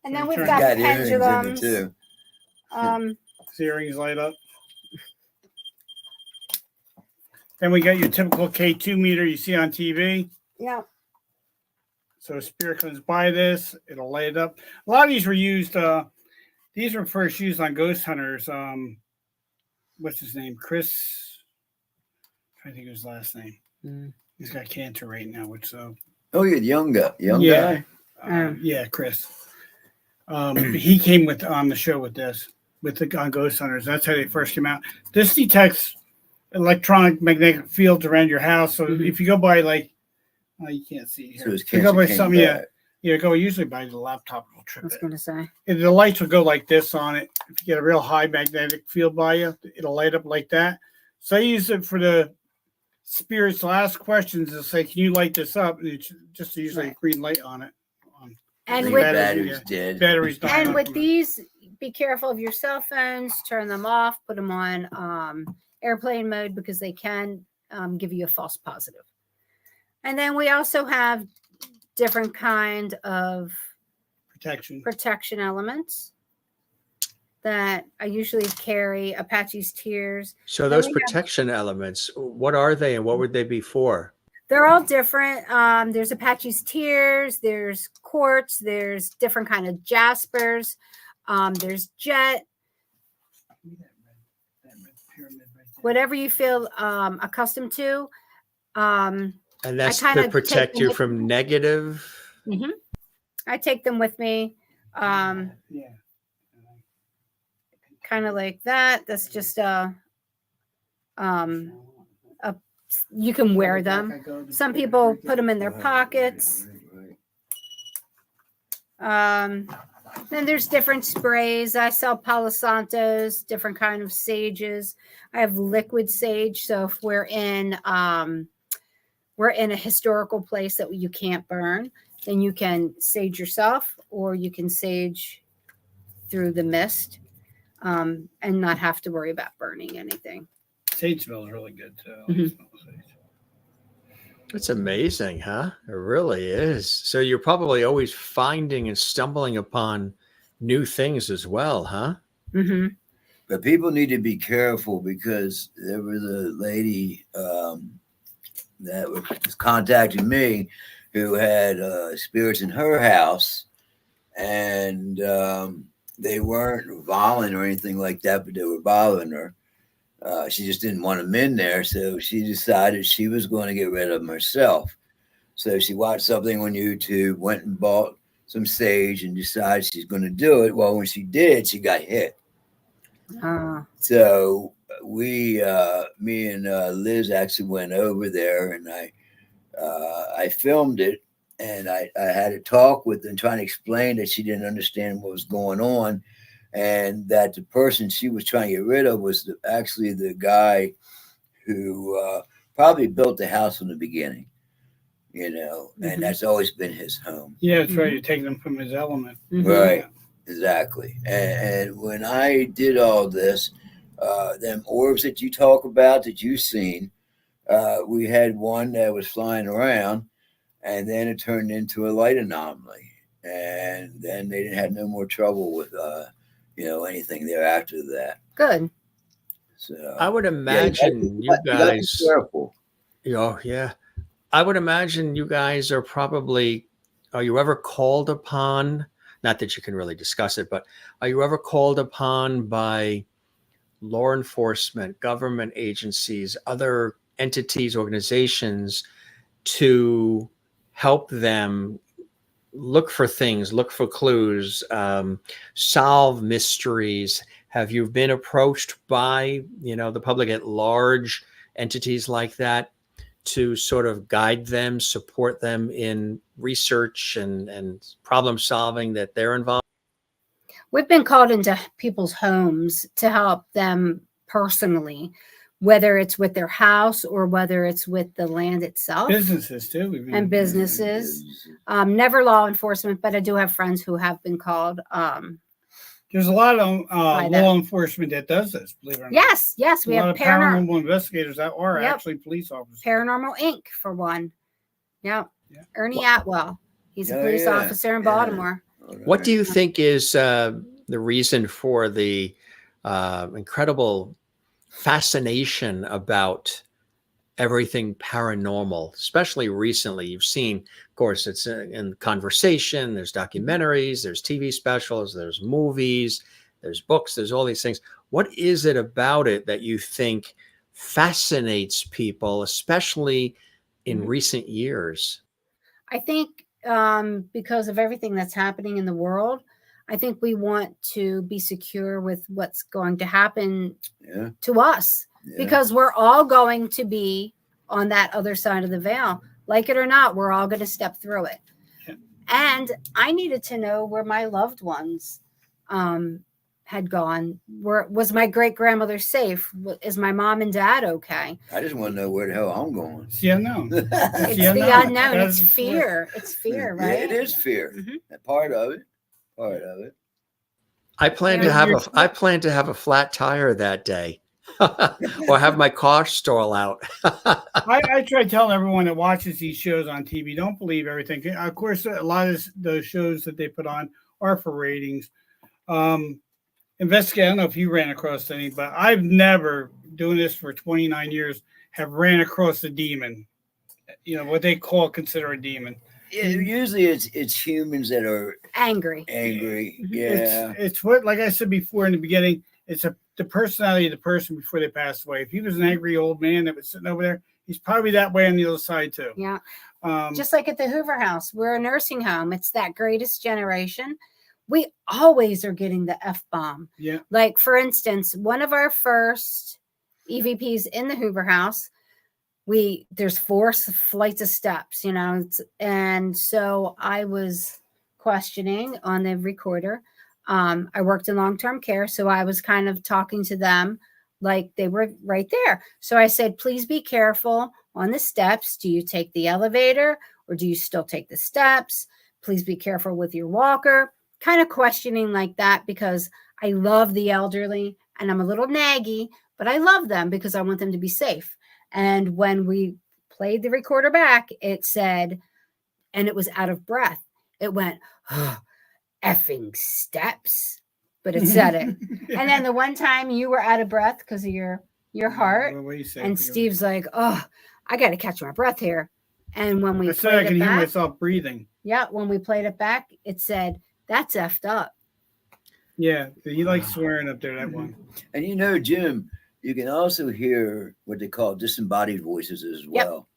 And then we've You got got earrings in it pendulums. too. See earrings light up. Then we got your typical K2 meter you see on TV. Yeah. So spirit comes by this, it'll light it up. A lot of these were used. These were first used on ghost hunters. What's his name? Chris. I'm trying to think of his last name. He's got cancer right now. Which Oh, you're the young guy. Yeah, Chris. He came on the show with this on Ghost Hunters. That's how they first came out. This detects electronic magnetic fields around your house. So if you go by you can't see So here. his If you go by cancer came something, back. go usually by the laptop. It'll I trip was it. going to say. And the lights will go like this on it. If you get a real high magnetic field by you, it'll light up like that. So I use it for the spirits to ask questions and say, "Can you light this up?" And it's just usually a green light on it. And Your with battery's dead. Batteries dying. And with these, be careful of your cell phones, turn them off, put them on airplane mode because they can give you a false positive. And then we also have different kind of protection elements that I usually carry. Apache's Tears. So those protection elements, what are they and what would they be for? They're all different. There's Apache's Tears, there's quartz, there's different kind of jaspers. There's jet, whatever you feel accustomed to. And that's kinda to take protect them you with from negative. I take them with me. Yeah. Kind of like that. That's just you can wear them. Some people put them in their pockets. Then there's different sprays. I sell Palo Santos, different kind of sages. I have liquid sage. So if we're in a historical place that you can't burn, then you can sage yourself, or you can sage through the mist, and not have to worry about burning anything. Sage smells really good too. I Mhm. smell sage. It's amazing, huh? It really is. So you're probably always finding and stumbling upon new things as well, huh? Mm-hmm. But people need to be careful, because there was a lady that was contacting me who had spirits in her house, and they weren't violent or anything like that, but they were bothering her. She just didn't want them in there, so she decided she was going to get rid of them herself. So she watched something on YouTube, went and bought some sage, and decided she's going to do it. Well, when she did, she got hit. So me and Liz actually went over there, and I filmed it, and I had a talk with them, trying to explain that she didn't understand what was going on, and that the person she was trying to get rid of was actually the guy who probably built the house from the beginning, and that's always been his home. Yeah, that's right. You're taking them from his element. Right. Exactly. And when I did all this, them orbs that you talk about, that you've seen, we had one that was flying around, and then it turned into a light anomaly. And then they didn't have no more trouble with, anything there after that. Good. So I would imagine you guys. Be careful. Oh, yeah. I would imagine you guys are probably. Are you ever called upon? Not that you can really discuss it, but are you ever called upon by law enforcement, government agencies, other entities, organizations to help them look for things, look for clues, solve mysteries? Have you been approached by, the public at large, entities like that, to sort of guide them, support them in research and problem solving that they're involved? We've been called into people's homes to help them personally, whether it's with their house or whether it's with the land itself. Businesses too. And businesses. Never law enforcement, but I do have friends who have been called. There's a lot of law enforcement that does this, believe it or not. Yes. We have paranormal investigators that are actually police officers. Paranormal Inc. for one. Yep. Yeah. Ernie Atwell. He's a police officer in Baltimore. What do you think is the reason for the incredible fascination about everything paranormal, especially recently? You've seen, of course, it's in conversation, there's documentaries, there's TV specials, there's movies, there's books, there's all these things. What is it about it that you think fascinates people, especially in recent years? I think because of everything that's happening in the world, I think we want to be secure with what's going to happen to us, because we're all going to be on that other side of the veil. Like it or not, we're all going to step through it. Yeah. And I needed to know where my loved ones had gone. Was my great-grandmother safe? Is my mom and dad okay? I just want to know where the hell I'm going. It's the unknown. It's the unknown. It's fear. It's fear, right? Yeah, it is fear. Part of it. I plan to have a flat tire that day. Or have my car stall out. I try telling everyone that watches these shows on TV, don't believe everything. Of course, a lot of those shows that they put on are for ratings. Investigate. I don't know if you ran across any, but I've never, doing this for 29 years, have ran across a demon. What they consider a demon. usually it's humans that are Angry. angry. Mhm. Yeah. It's what, like I said before in the beginning, it's the personality of the person before they pass away. If he was an angry old man that was sitting over there, he's probably that way on the other side too. Yeah. Um, Just like at the Hoover House, we're a nursing home. It's that greatest generation. We always are getting the F-bomb. yeah. Like, for instance, one of our first EVPs in the Hoover House, there's 4 flights of steps, and so I was questioning on the recorder. I worked in long-term care, so I was kind of talking to them like they were right there. So I said, please be careful on the steps. Do you take the elevator or do you still take the steps? Please be careful with your walker. Kind of questioning like that, because I love the elderly and I'm a little naggy, but I love them because I want them to be safe. And when we played the recorder back, it said, and it was out of breath, it went, oh, effing steps, but it said it. And then the one time you were out of breath because of your heart, What do you say? and Steve's like, oh, I got to catch my breath here. And when we I said I played can it hear back, myself breathing. yeah, when we played it back, it said, that's effed up. Yeah, he likes swearing up there, that one. And Jim, you can also hear what they call disembodied voices as well.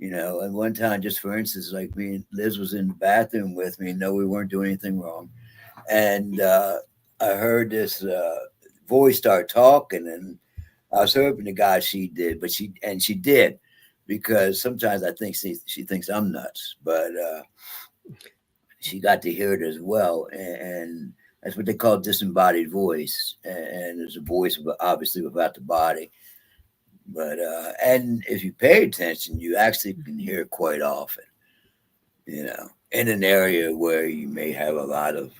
And one time, just for instance, like me and Liz was in the bathroom with me. No, we weren't doing anything wrong. And I heard this voice start talking, and I was hoping the guy she did, but she did, because sometimes I think she thinks I'm nuts, but she got to hear it as well. And that's what they call disembodied voice. And there's a voice, obviously, without the body. But and if you pay attention, you actually can hear it quite often, in an area where you may have a lot of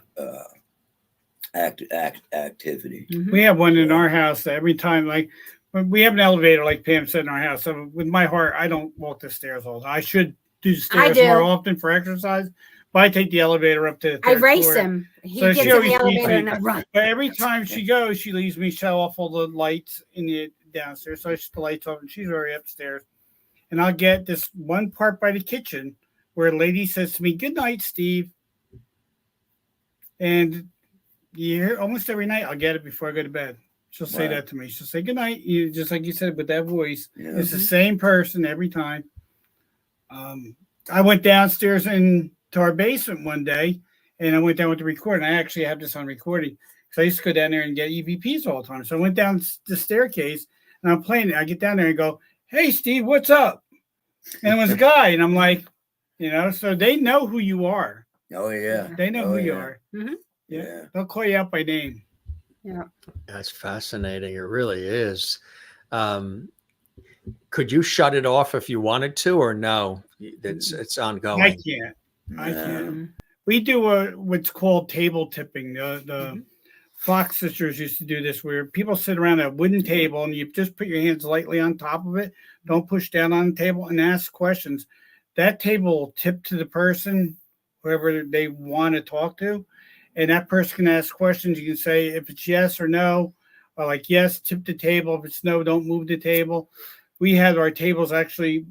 activity. Mhm. We have one in our house that every time, like, when we have an elevator, like Pam said, in our house. So with my heart, I don't walk the stairs all the time. I should do the stairs do. more often for exercise, but I take the elevator up to the I third race floor. him. He So gets she in always the leaves elevator me. and I run. But every time she goes, she leaves me shut off all the lights in the downstairs. So I shut the lights off, and she's already upstairs. And I'll get this one part by the kitchen where a lady says to me, "Good night, Steve." And you hear almost every night, I'll get it before I go to bed. She'll say Wow. that to me. She'll say, "Good night." You just like you said, with that voice. Yeah. It's the same person every time. I went downstairs into our basement one day, and I went down with the recording. I actually have this on recording, because I used to go down there and get EVPs all the time. So I went down the staircase, and I'm playing it. I get down there and go, "Hey, Steve, what's up?" And it was a guy, and I'm like, so they know who you are. Oh yeah. They know Oh, who you yeah. are. Mhm. Yeah. They'll call you out by name. That's fascinating. It really is. Could you shut it off if you wanted to, or no? It's I ongoing. can't. I Yeah. can't. Mhm. We do what's called table tipping. The Mhm. Fox sisters used to do this, where people sit around a wooden table and you just put your hands lightly on top of it. Don't push down on the table, and ask questions. That table will tip to the person, whoever they want to talk to, and that person can ask questions. You can say if it's yes or no, or like yes, tip the table. If it's no, don't move the table. We had our tables actually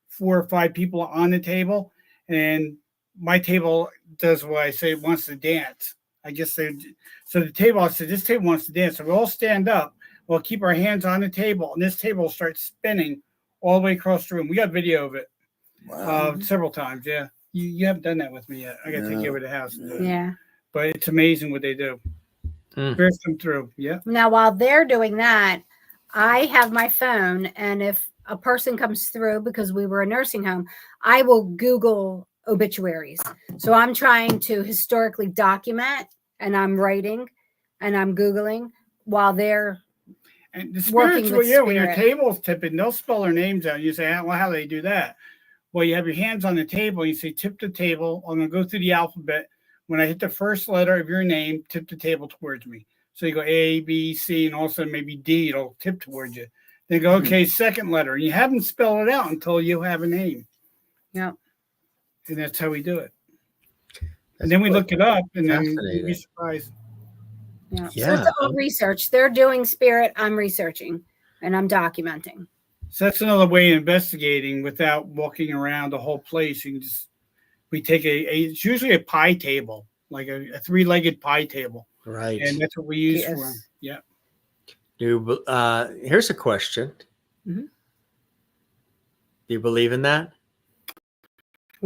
4 or 5 people on the table, and my table does what I say it wants to dance. I guess so the table, I said, this table wants to dance. So we all stand up. We'll keep our hands on the table, and this table will start spinning all the way across the room. We got video of it Wow. several times. Yeah. You haven't done that with me yet. I got to take you No. over to the house and do it. Yeah. But it's amazing what they do. Mm. Bears come through. Yeah. Now, while they're doing that, I have my phone, and if a person comes through, because we were a nursing home, I will Google obituaries. So I'm trying to historically document, and I'm writing, and I'm Googling while they're And the Working spiritual, with yeah, when your spirit. table's tipping, they'll spell their names out. You say, well, how do they do that? Well, you have your hands on the table. You say, tip the table. I'm going to go through the alphabet. When I hit the first letter of your name, tip the table towards me. So you go A, B, C, and also maybe D. It'll tip towards you. They go, okay, second letter. And you haven't spelled it out until you have a name. Yeah. And that's how we do it. And then we look it up, and then you'd be surprised. Yeah. So Yeah. it's all research. They're doing spirit. I'm researching, and I'm documenting. So that's another way of investigating without walking around the whole place. You can just We take it's usually a pie table, like a 3-legged pie table. Right. And that's what we use for them. Yes. Yeah. Here's a question. Mhm. Do you believe in that?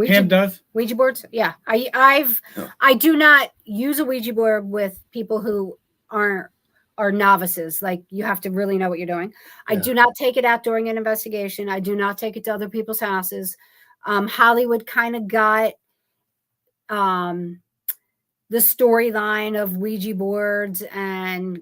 Pam does. Ouija boards? Yeah. I do not use a Ouija board with people who are novices. Like, you have to really know what you're doing. I Yeah. do not take it out during an investigation. I do not take it to other people's houses. Hollywood kind of got the storyline of Ouija boards, and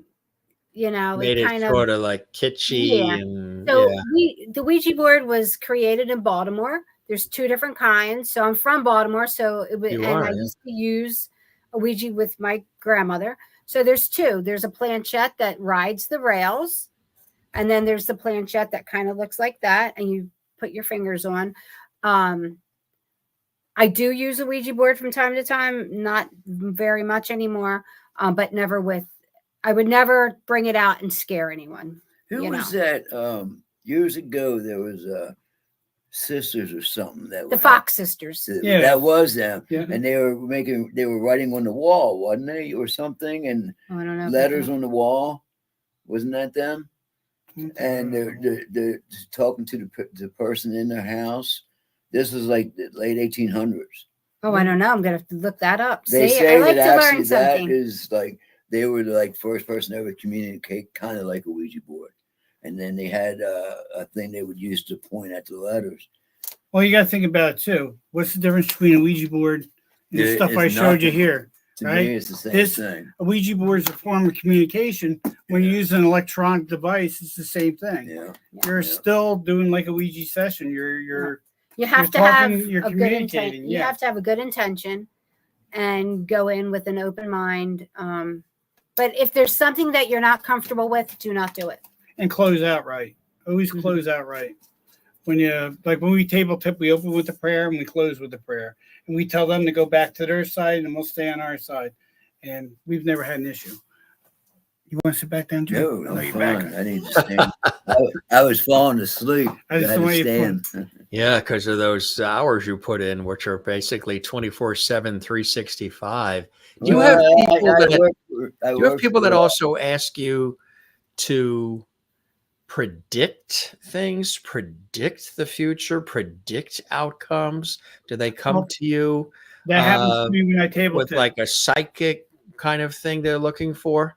Made it it kind sort of like kitschy. Yeah. And So yeah. the Ouija board was created in Baltimore. There's 2 different kinds. So I'm from Baltimore. So I used to use a Ouija with my grandmother. So there's 2. There's a planchette that rides the rails, and then there's the planchette that kind of looks like that, and you put your fingers on. I do use a Ouija board from time to time, not very much anymore, but never with. I would never bring it out and scare anyone. Who was that? Years ago, there was sisters or something that the Fox sisters. Yeah. That was them, Yeah. and they were writing on the wall, wasn't they, or something, and I don't know. letters on the wall. Wasn't that them? And they're talking to the person in their house. This was like the late 1800s. Oh, I don't know. I'm gonna have to look that up. They See, say I like that to actually learn something. that is like they were like first person to ever communicate, kind of like a Ouija board. And then they had a thing they would use to point at the letters. Well, you got to think about it too. What's the difference between a Ouija board and the stuff I showed you here? To right? me, it's the same thing. A Ouija board is a form of communication. When you use an electronic device, it's the same thing. Yeah. You're still doing like a Ouija session. You're You have to talking, have you're a good communicating, intent. You yeah. have to have a good intention and go in with an open mind. But if there's something that you're not comfortable with, do not do it. and close out right. Always close out right. When we table tip, we open with a prayer and we close with a prayer. And we tell them to go back to their side and we'll stay on our side. And we've never had an issue. You want to sit back down, Joe? No, I'm fine. I need to stand. I was falling asleep. I just want you to stand. Yeah, because of those hours you put in, which are basically 24/7, 365. Do you have people that also ask you to predict things, predict the future, predict outcomes? Do they come to you That happens to me when I table with tip. like a psychic kind of thing they're looking for?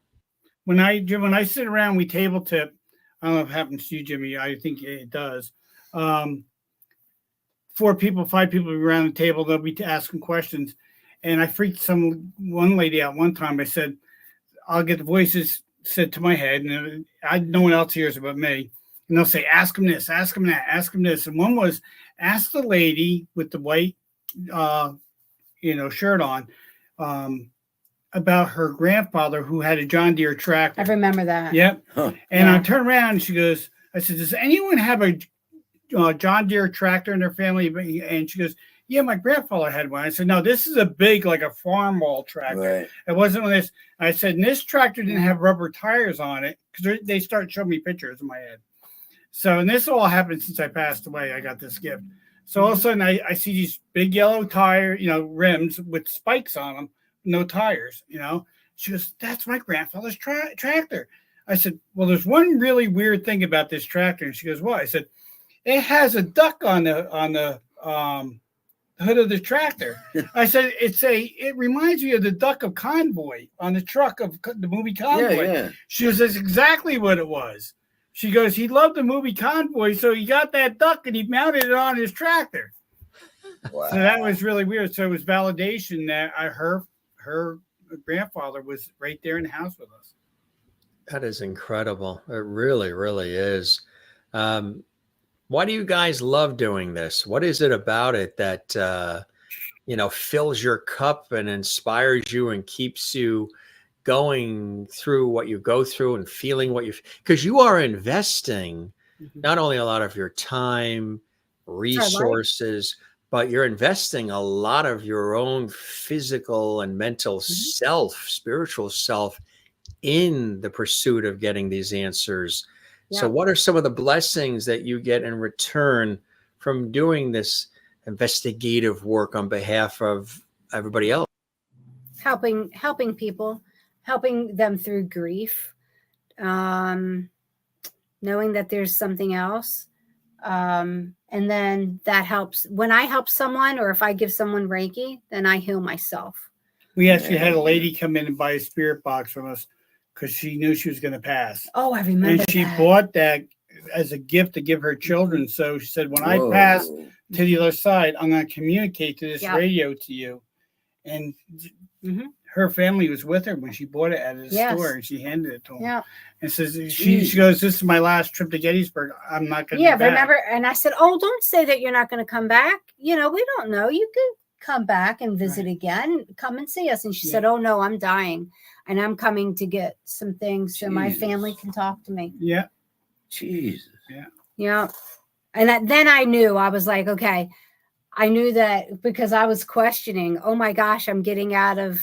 When I sit around, we table tip. I don't know if it happens to you, Jimmy. I think it does. 4 people, 5 people around the table, they'll be asking questions. And I freaked one lady out one time. I said, I'll get the voices said to my head, and no one else hears it but me. And they'll say, ask them this, ask them that, ask them this. And one was, ask the lady with the white, shirt on, about her grandfather who had a John Deere tractor. I remember that. Yep. Huh. And I turned around and she goes, I said, does anyone have a John Deere tractor in their family? And she goes, yeah, my grandfather had one. I said, no, this is a big, like a farm wall tractor. Right. It wasn't one of this. I said, and this tractor didn't have rubber tires on it, because they start showing me pictures in my head. So, and this all happened since I passed away. I got this gift. So all of a sudden I see these big yellow tire, rims with spikes on them, no tires, She goes, that's my grandfather's tractor. I said, well, there's one really weird thing about this tractor. And she goes, what? I said, it has a duck on the hood of the tractor. I said, it reminds me of the duck of Convoy on the truck of the movie Convoy. Yeah. She goes, that's exactly what it was. She goes, he loved the movie Convoy, so he got that duck and he mounted it on his tractor. Wow. So that was really weird. So it was validation that her grandfather was right there in the house with us. That is incredible. It really, really is. Why do you guys love doing this? What is it about it that, fills your cup and inspires you and keeps you going through what you go through and feeling what because you are investing not only a lot of your time, resources, but you're investing a lot of your own physical and mental spiritual self in the pursuit of getting these answers. Yeah. So what are some of the blessings that you get in return from doing this investigative work on behalf of everybody else? Helping people, helping them through grief, knowing that there's something else. And then that helps when I help someone, or if I give someone Reiki, then I heal myself. We actually had a lady come in and buy a spirit box from us because she knew she was going to pass. Oh, I remember. And she bought that as a gift to give her children. So she said, when I pass to the other side, I'm going to communicate to this radio to you. And her family was with her when she bought it at the store, and she handed it to them. Yeah. And says she goes, "This is my last trip to Gettysburg. I'm not going to." Yeah, remember? And I said, "Oh, don't say that you're not going to come back. You know, we don't know. You could come back and visit again. Come and see us." And she said, "Oh no, I'm dying, and I'm coming to get some things so my family can talk to me." Yeah. Jesus. Yeah. Yeah. And then I knew. I was like, okay. I knew that because I was questioning. Oh my gosh, I'm getting out of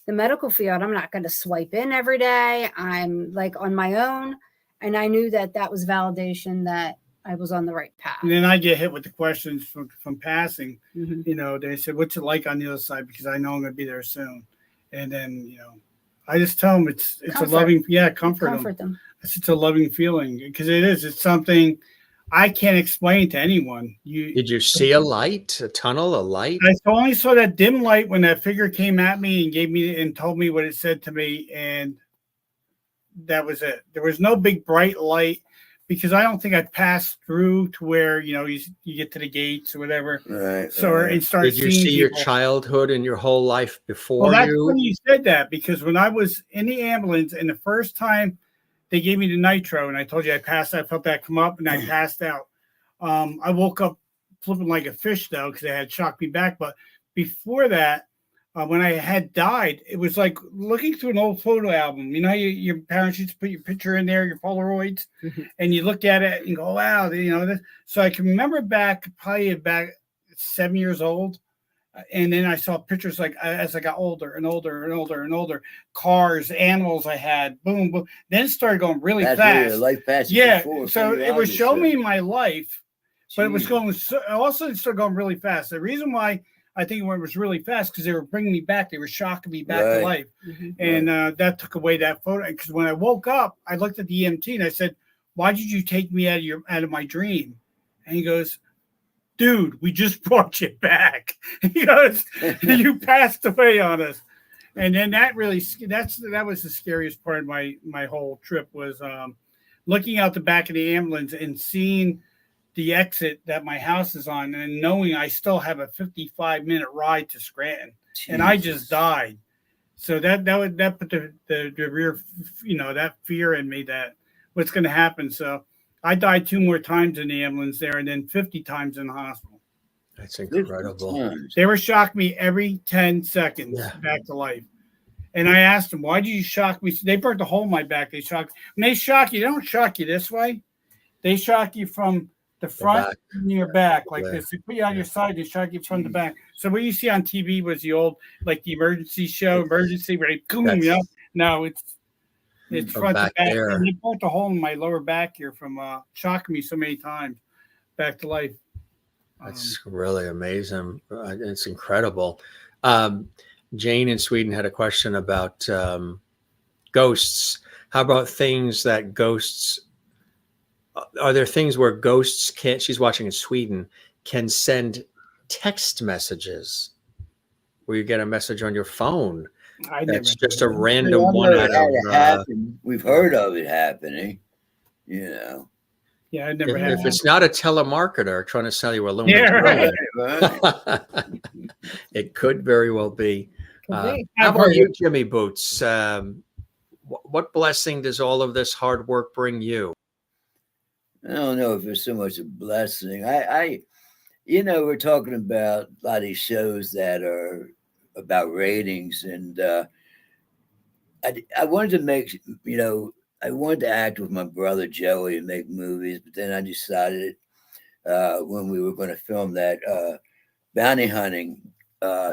the medical field. I'm not going to swipe in every day. I'm like on my own. And I knew that that was validation that I was on the right path. And then I get hit with the questions from passing. You know, they said, "What's it like on the other side?" Because I know I'm going to be there soon. And then, you know, I just tell them it's a loving, comfort them. It's a loving feeling because it is. It's something I can't explain to anyone. Did you see a light, a tunnel, a light? I only saw that dim light when that figure came at me and gave me and told me what it said to me, and that was it. There was no big bright light because I don't think I passed through to where, you know, you get to the gates or whatever. Right. So and start. Did you see your childhood and your whole life before? Well, that's when you said that, because when I was in the ambulance and the first time they gave me the nitro, and I told you I passed. I felt that come up, and I passed out. I woke up flipping like a fish, though, because they had shocked me back. But before that, when I had died, it was like looking through an old photo album. You know how your parents used to put your picture in there, your Polaroids, and you look at it and go, wow, you know. This. So I can remember probably back 7 years old. And then I saw pictures like as I got older and older and older and older, cars, animals I had, boom, boom. Then it started going really fast. So it was showing me my life, but it was going. Also, it started going really fast. The reason why I think it was really fast because they were bringing me back. They were shocking me back to life, and that took away that photo. Because when I woke up, I looked at the EMT and I said, "Why did you take me out of my dream?" And he goes, "Dude, we just brought you back." He goes, "You passed away on us." And then that was the scariest part of my whole trip was looking out the back of the ambulance and seeing the exit that my house is on and knowing I still have a 55-minute ride to Scranton. Jesus. And I just died. So that put the rear, you know, that fear in me that what's going to happen. So I died 2 more times in the ambulance there and then 50 times in the hospital. That's incredible. They were shocking me every 10 seconds back to life. And I asked them, "Why did you shock me?" They burnt a hole in my back. When they shock you, they don't shock you this way. They shock you from the front and your back like this. They put you on your side, they shock you from the back. So what you see on TV was the old, like the emergency show, where they boom, you know? No, it's front to back. And they burnt a hole in my lower back here from shocking me so many times back to life. That's really amazing. It's incredible. Jane in Sweden had a question about ghosts. How about things that ghosts, are there things where ghosts can't, she's watching in Sweden, can send text messages where you get a message on your phone? That's just a random one. We've heard of it happening, you know. Yeah, I never had. If it's not a telemarketer trying to sell you a loan, it could very well be. How about you, Jimmy Boots? What blessing does all of this hard work bring you? I don't know if it's so much a blessing. I you know, we're talking about a lot of these shows that are about ratings, and I wanted to make, you know, I wanted to act with my brother Joey and make movies, but then I decided when we were going to film that bounty hunting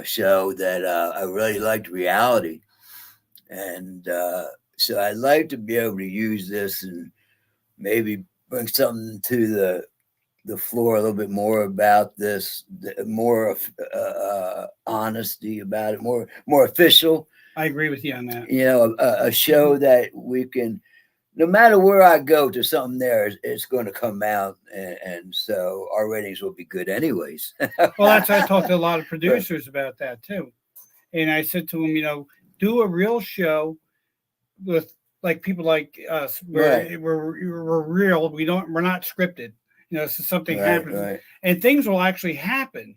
show that I really liked reality, and so I'd like to be able to use this and maybe bring something to the floor a little bit more about this, more honesty about it, more official. I agree with you on that. You know, a show that we can, no matter where I go to something there, it's going to come out, and so our ratings will be good anyways. Well, I talked to a lot of producers about that too, and I said to them, you know, do a real show with like people like us, where Right. we're real. We're not scripted. You know, so something happens, right. and things will actually happen.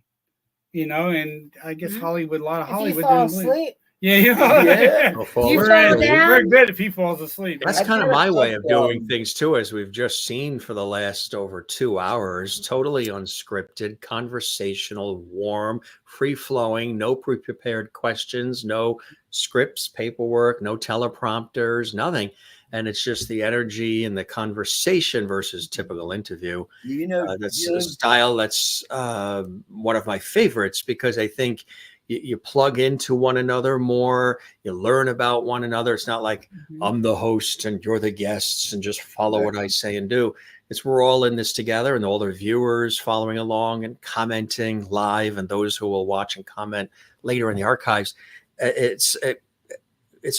You know, and I guess Mhm. Hollywood, a lot of If you Hollywood fall didn't believe. asleep, Yeah, you know, Yeah. I'll fall You we're, fall asleep. down. we're good if he falls asleep. That's I kind of got a my way of couple, doing things too, as we've just seen for the last over 2 hours. Totally unscripted, conversational, warm, free flowing, no pre prepared questions, no scripts, paperwork, no teleprompters, nothing. And it's just the energy and the conversation versus typical interview. you know, That's a Jim, style that's one of my favorites because I think you plug into one another more, you learn about one another. It's not like I'm the host and you're the guests and just follow Right. what I say and do. It's we're all in this together, and all the viewers following along and commenting live, and those who will watch and comment later in the archives. It's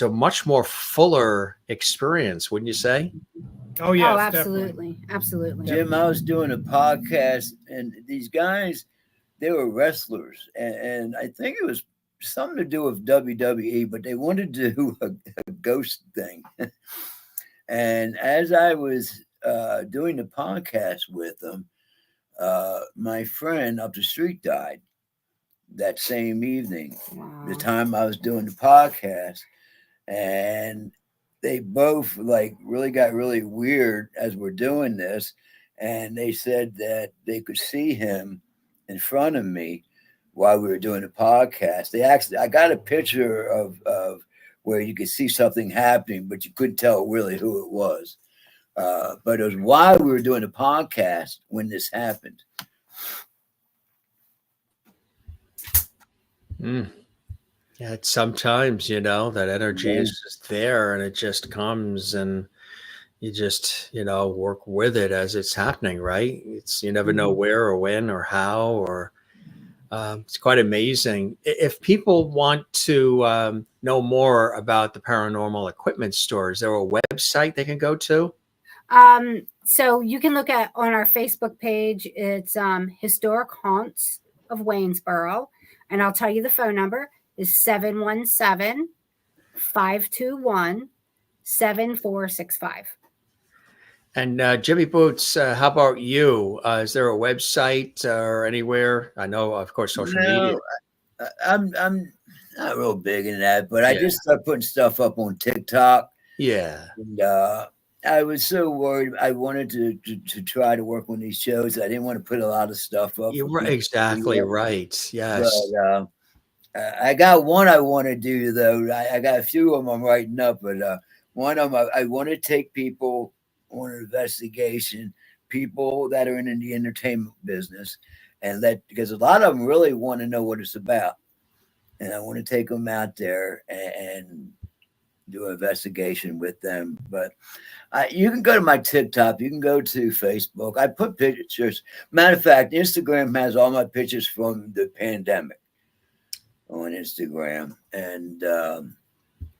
a much more fuller experience, wouldn't you say? Oh yes, oh, definitely. absolutely, absolutely. Jim, I was doing a podcast, and these guys, they were wrestlers, and I think it was something to do with WWE, but they wanted to do a ghost thing. And as I was doing the podcast with them, my friend up the street died that same evening, the Wow. time I was doing the podcast. And they both like really got really weird as we're doing this. And they said that they could see him in front of me while we were doing the podcast. They actually, I got a picture of where you could see something happening, but you couldn't tell really who it was. But it was while we were doing the podcast when this happened. Mm. Yeah, it's sometimes, that energy Yeah. is just there and it just comes and you just, work with it as it's happening, right? You never know where or when or how, or it's quite amazing. If people want to know more about the paranormal equipment store, is there a website they can go to? So you can look at on our Facebook page. It's Historic Haunts of Waynesboro, and I'll tell you the phone number is 717-521-7465. And Jimmy Boots, how about you? Is there a website or anywhere? I know, of course, social media. I'm not real big in that, but I Yeah. just started putting stuff up on TikTok. Yeah. And I was so worried. I wanted to try to work on these shows. I didn't want to put a lot of stuff up. You're for right, people to exactly see. right. Yes. But I got one I want to do, though. I got a few of them I'm writing up, but one of them I want to take people on an investigation, people that are in the entertainment business, and because a lot of them really want to know what it's about. And I want to take them out there and do an investigation with them. But you can go to my TikTok. You can go to Facebook. I put pictures. Matter of fact, Instagram has all my pictures from the pandemic on Instagram. And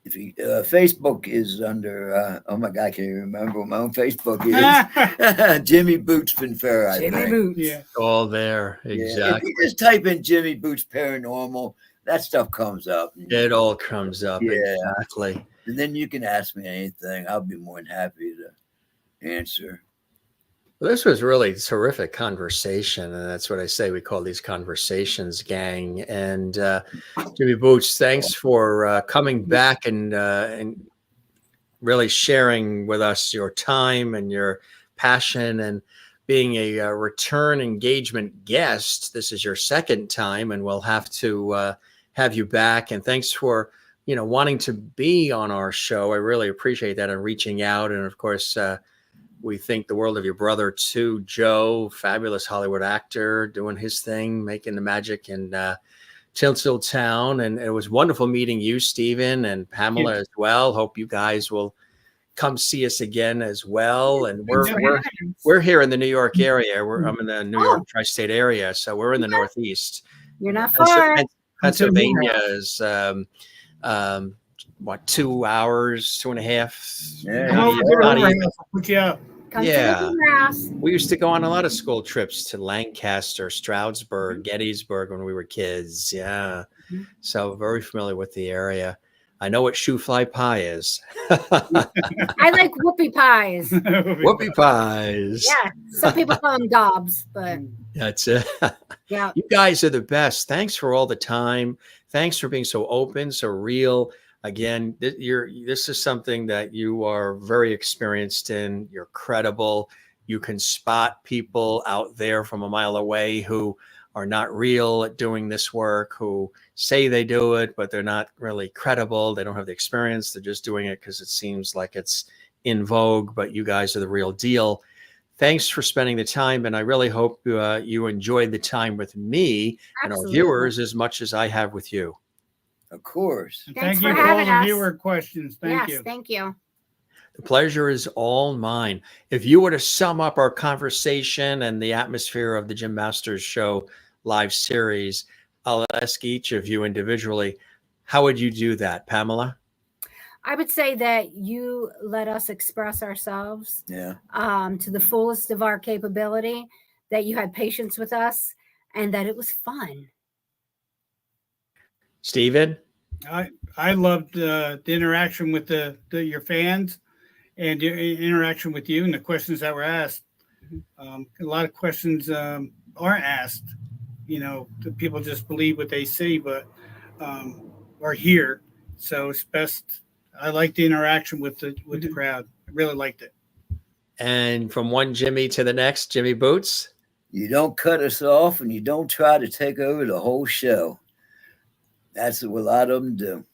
if you, Facebook is under, oh my God, I can't even remember what my own Facebook is. Jimmy Boots Finfera, I Jimmy think. Boots. Yeah. All there. Yeah, Exactly. if you just type in Jimmy Boots Paranormal, that stuff comes up. It all comes up. Yeah. Exactly. And then you can ask me anything. I'll be more than happy to answer. Well, this was really terrific conversation, and that's what I say. We call these conversations, gang. And Jimmy Boots, thanks for coming back and really sharing with us your time and your passion and being a return engagement guest. This is your second time, and we'll have to have you back. And thanks for wanting to be on our show. I really appreciate that and reaching out. And of course, we think the world of your brother too, Joe, fabulous Hollywood actor, doing his thing, making the magic in Tinseltown. And it was wonderful meeting you, Stephen, and Pamela as well. Hope you guys will come see us again as well. And Thanks for having us. we're here in the New York area. I'm in the New York Oh. tri-state area, so we're in the Northeast. You're not far. Pennsylvania is what, 2 hours, 2.5? Yeah. Come over to Not the even. house, I'll put you up. Come Yeah. to the house. We used to go on a lot of school trips to Lancaster, Stroudsburg, Gettysburg when we were kids. Yeah. Mhm. So very familiar with the area. I know what shoe fly pie is. I like whoopie pies. Whoopie pies. Yeah, some people call them gobs, but That's it. yeah. You guys are the best. Thanks for all the time. Thanks for being so open, so real. Again, this is something that you are very experienced in. You're credible. You can spot people out there from a mile away who are not real at doing this work, who say they do it, but they're not really credible. They don't have the experience. They're just doing it because it seems like it's in vogue, but you guys are the real deal. Thanks for spending the time, and I really hope you enjoyed the time with me and our Absolutely. viewers as much as I have with you. Of course. And Thanks thank for you for all having the us. viewer questions. Thank Yes, you. thank you. The pleasure is all mine. If you were to sum up our conversation and the atmosphere of the Jim Masters Show live series, I'll ask each of you individually, how would you do that, Pamela? I would say that you let us express ourselves Yeah. to the fullest of our capability, that you had patience with us, and that it was fun. Stephen? I loved the interaction with your fans and the interaction with you and the questions that were asked. A lot of questions aren't asked. You know, the people just believe what they see, but or hear. So it's best. I like the interaction with the crowd. I really liked it. And from one Jimmy to the next, Jimmy Boots? You don't cut us off and you don't try to take over the whole show. That's what a lot of them do.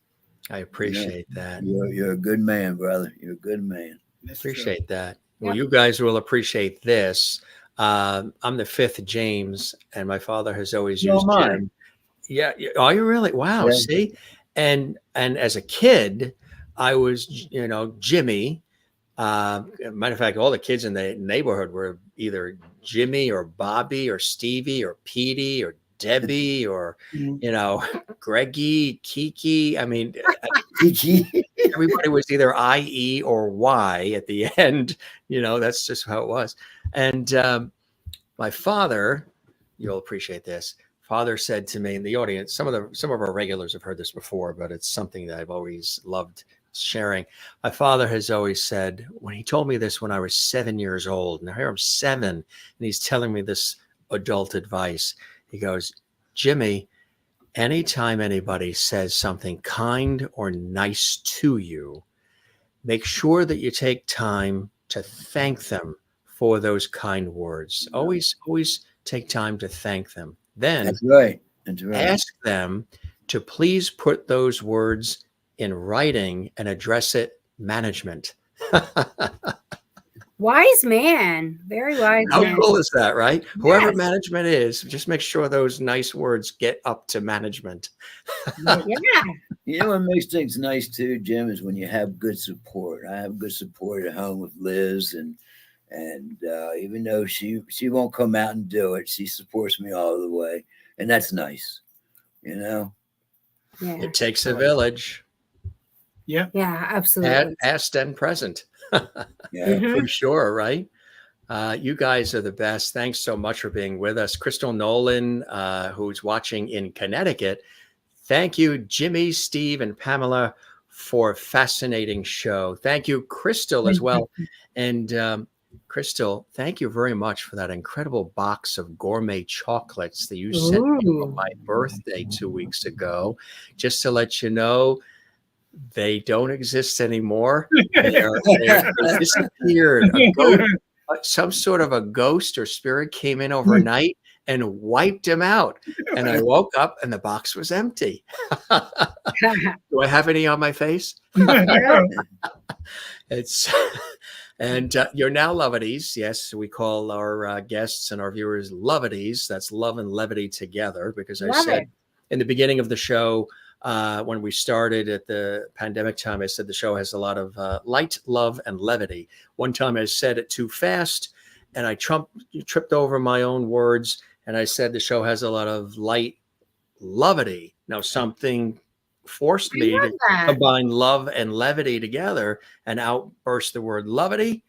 I appreciate that. You're a good man, brother. You're a good man. That's true. Appreciate that. Well, Yep. you guys will appreciate this. I'm the fifth James, and my father has always So used am I. Jim. Yeah. Are you really? Wow. Yeah. See? And as a kid, I was, Jimmy. Matter of fact, all the kids in the neighborhood were either Jimmy or Bobby or Stevie or Petey or Debbie or, Greggy, Kiki. I mean, Kiki. everybody was either IE or Y at the end. That's just how it was. And my father, you'll appreciate this. Father said to me in the audience, some of our regulars have heard this before, but it's something that I've always loved sharing. My father has always said, when he told me this when I was 7 years old, now here I'm 7, and he's telling me this adult advice. He goes, Jimmy, anytime anybody says something kind or nice to you, make sure that you take time to thank them for those kind words. Always take time to thank them. Then That's right. That's right. ask them to please put those words in writing and address it management. Wise man. Very wise How man. cool is that, right? Whoever Yes. management is, just make sure those nice words get up to management. Yeah. You know what makes things nice too, Jim, is when you have good support. I have good support at home with Liz, and even though she won't come out and do it, she supports me all the way, and that's nice. Yeah. It takes a village, Yeah. Yeah, absolutely. past and present. Yeah. Mhm. For sure, right? You guys are the best. Thanks so much for being with us. Crystal Nolan, who's watching in Connecticut. Thank you, Jimmy, Steve, and Pamela, for a fascinating show. Thank you, Crystal, as well. And Crystal, thank you very much for that incredible box of gourmet chocolates that you sent me for Ooh. my birthday 2 weeks ago. Just to let you know, they don't exist anymore. They disappeared. Some sort of a ghost or spirit came in overnight and wiped them out. And I woke up and the box was empty. Do I have any on my face? It's and you're now Lovities. Yes, we call our guests and our viewers Lovities. That's love and levity together, because I Love said it. in the beginning of the show, when we started at the pandemic time. I said the show has a lot of light, love, and levity. One time I said it too fast, and I tripped over my own words, and I said the show has a lot of light, levity. Now something forced me to combine love and levity together and outburst the word levity.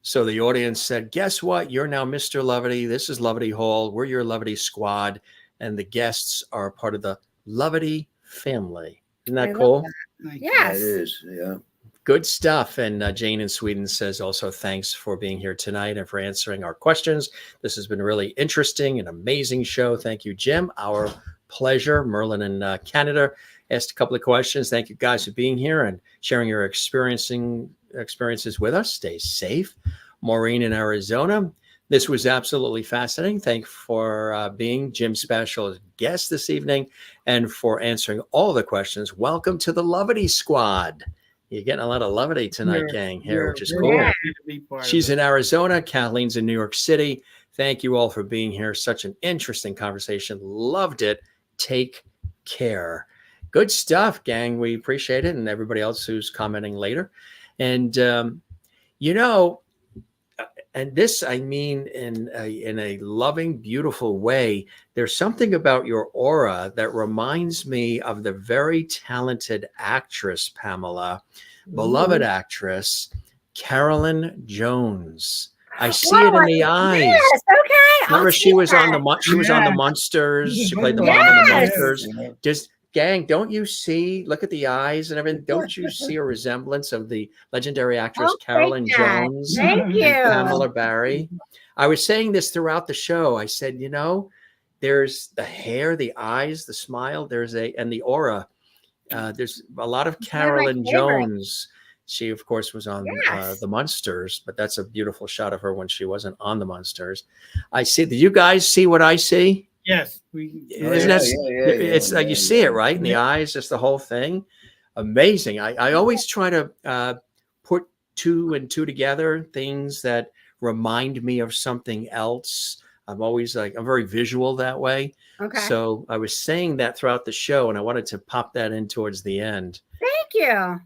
So the audience said, guess what? You're now Mr. Levity. This is Levity Hall. We're your Levity squad. And the guests are part of the Levity family. Isn't that cool? Yes. That is, yeah. Good stuff. And Jane in Sweden says also, thanks for being here tonight and for answering our questions. This has been a really interesting and amazing show. Thank you, Jim. Our pleasure. Merlin in Canada asked a couple of questions. Thank you guys for being here and sharing your experiences with us. Stay safe. Maureen in Arizona. This was absolutely fascinating. Thanks for being Jim's special guest this evening and for answering all the questions. Welcome to the Levity Squad. You're getting a lot of levity tonight, gang, here, which is cool. She's in Arizona. Kathleen's in New York City. Thank you all for being here. Such an interesting conversation. Loved it. Take care. Good stuff, gang. We appreciate it. And everybody else who's commenting later. And, and this, I mean, in a loving, beautiful way, there's something about your aura that reminds me of the very talented actress, Pamela, beloved actress, Carolyn Jones. I see it in the eyes. Yes, okay. Remember, she was on the Munsters. She played the mom in the Munsters. Just gang, don't you see? Look at the eyes and everything. Don't you see a resemblance of the legendary actress Carolyn Jones Thank you. and Pamela Barry? I was saying this throughout the show. I said, there's the hair, the eyes, the smile. And the aura. There's a lot of Carolyn Jones. She, of course, was on the Munsters, but that's a beautiful shot of her when she wasn't on the Munsters. I see. Do you guys see what I see? Yes. It's like you see it, right? In the eyes, just the whole thing. Amazing. I always try to put two and two together, things that remind me of something else. I'm very visual that way. Okay. So I was saying that throughout the show, and I wanted to pop that in towards the end. Thank you.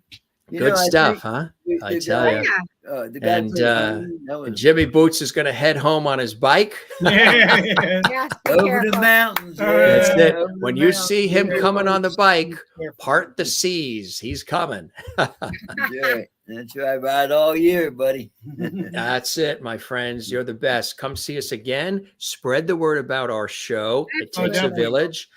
Good stuff, huh? I tell you. And Jimmy Boots is going to head home on his bike. Over the mountains. That's it. When you see him coming on the bike, part the seas. He's coming. That's right. Ride all year, buddy. That's it, my friends. You're the best. Come see us again. Spread the word about our show. It takes a village.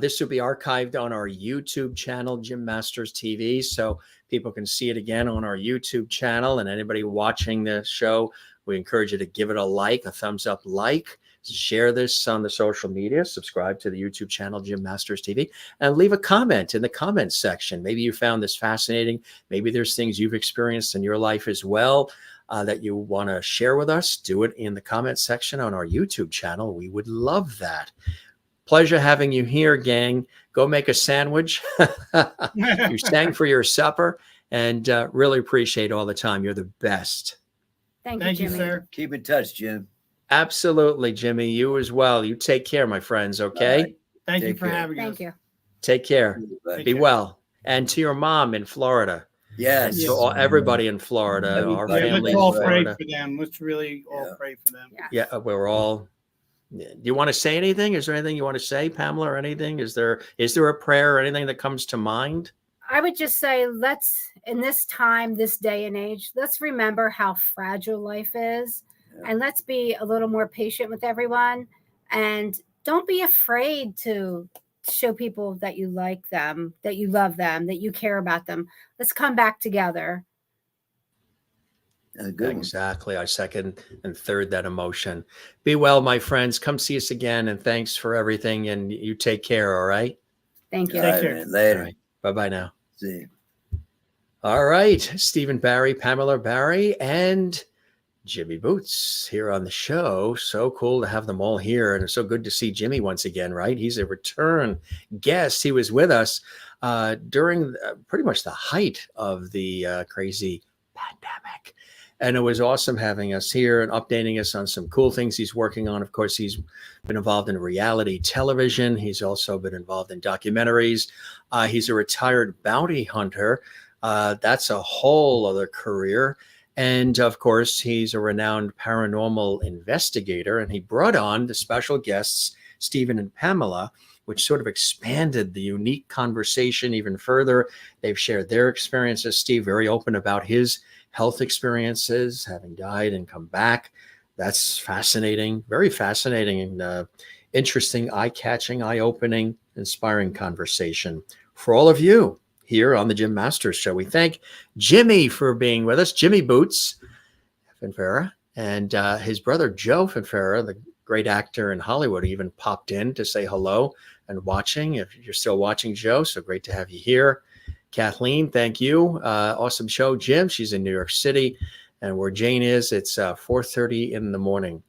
This will be archived on our YouTube channel, Jim Masters TV, so people can see it again on our YouTube channel. And anybody watching the show, we encourage you to give it a thumbs up, share this on the social media, subscribe to the YouTube channel, Jim Masters TV, and leave a comment in the comments section. Maybe you found this fascinating. Maybe there's things you've experienced in your life as well that you want to share with us. Do it in the comment section on our YouTube channel. We would love that. Pleasure having you here, gang. Go make a sandwich. You sang for your supper, and really appreciate all the time. You're the best. Thank you, sir. Keep in touch, Jim. Absolutely, Jimmy. You as well. You take care, my friends, okay? Right. Thank you for having us. Thank you. Take care. Be well. And to your mom in Florida. Yes. So everybody in Florida, our family. Let's all pray for them. Let's really all pray for them. Yeah, we're all. Do you want to say anything? Is there anything you want to say, Pamela, or anything? Is there a prayer or anything that comes to mind? I would just say, in this time, this day and age, let's remember how fragile life is. And let's be a little more patient with everyone. And don't be afraid to show people that you like them, that you love them, that you care about them. Let's come back together. Exactly. I second and third that emotion. Be well, my friends. Come see us again. And thanks for everything. And you take care. All right. Thank you. Take care. Later. Right. Bye-bye now. See you. All right. Stephen Barry, Pamela Barry, and Jimmy Boots here on the show. So cool to have them all here. And it's so good to see Jimmy once again, right? He's a return guest. He was with us during pretty much the height of the crazy pandemic. And it was awesome having us here and updating us on some cool things he's working on. Of course, he's been involved in reality television. He's also been involved in documentaries. He's a retired bounty hunter. That's a whole other career. And of course, he's a renowned paranormal investigator. And he brought on the special guests, Stephen and Pamela, which sort of expanded the unique conversation even further. They've shared their experiences. Steve, very open about his health experiences, having died and come back. That's fascinating, very fascinating and interesting, eye-catching, eye-opening, inspiring conversation for all of you here on the Jim Masters Show. We thank Jimmy for being with us, Jimmy Boots Finfera, and his brother Joe Finfera, the great actor in Hollywood, even popped in to say hello and watching. If you're still watching, Joe, so great to have you here. Kathleen, thank you. Awesome show. Jim, she's in New York City. And where Jane is, it's 4:30 in the morning.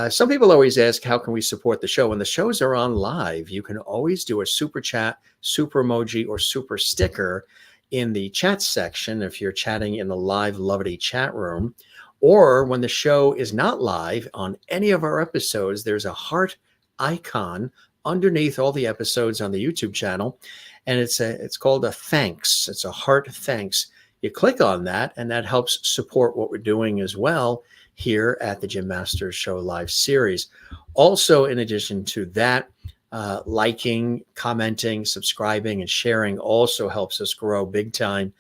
Some people always ask, how can we support the show? When the shows are on live, you can always do a super chat, super emoji, or super sticker in the chat section if you're chatting in the live Lovity chat room. Or when the show is not live on any of our episodes, there's a heart icon underneath all the episodes on the YouTube channel. And it's called a thanks. It's a heart thanks. You click on that, and that helps support what we're doing as well here at the Jim Masters Show live series. Also, in addition to that, liking, commenting, subscribing, and sharing also helps us grow big time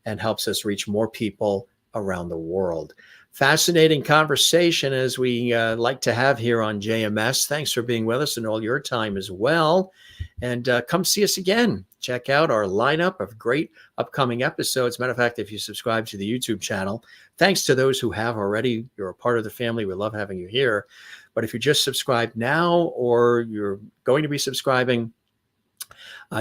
and helps us reach more people around the world. Fascinating conversation as we like to have here on JMS. Thanks for being with us and all your time as well. And come see us again. Check out our lineup of great upcoming episodes. Matter of fact, if you subscribe to the YouTube channel, thanks to those who have already. You're a part of the family. We love having you here. But if you just subscribe now or you're going to be subscribing,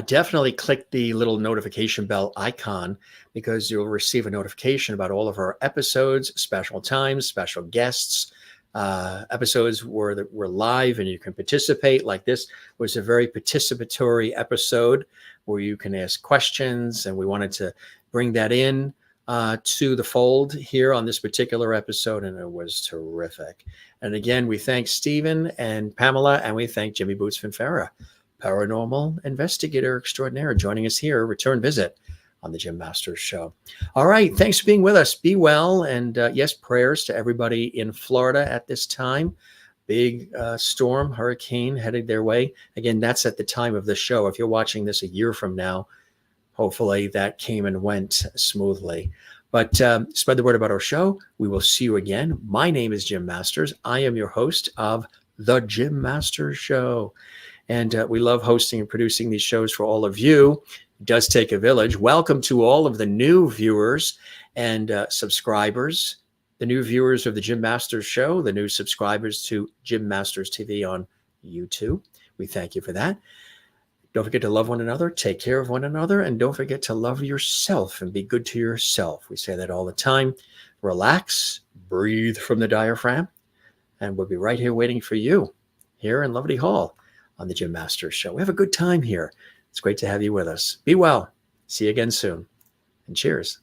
definitely click the little notification bell icon because you'll receive a notification about all of our episodes, special times, special guests, episodes where we're live and you can participate. Like this was a very participatory episode where you can ask questions, and we wanted to bring that in to the fold here on this particular episode, and it was terrific. And again, we thank Stephen and Pamela, and we thank Jimmy Boots Finfera, paranormal investigator extraordinaire, joining us here, return visit on the Jim Masters Show. All right, thanks for being with us. Be well, and yes, prayers to everybody in Florida at this time. Big storm, hurricane headed their way. Again, that's at the time of the show. If you're watching this a year from now, hopefully that came and went smoothly. But spread the word about our show. We will see you again. My name is Jim Masters. I am your host of the Jim Masters Show. And we love hosting and producing these shows for all of you. It does take a village. Welcome to all of the new viewers and subscribers, the new viewers of the Jim Masters Show, the new subscribers to Jim Masters TV on YouTube. We thank you for that. Don't forget to love one another, take care of one another, and don't forget to love yourself and be good to yourself. We say that all the time. Relax, breathe from the diaphragm, and we'll be right here waiting for you here in Lovely Hall on the Jim Masters Show. We have a good time here. It's great to have you with us. Be well. See you again soon. And cheers.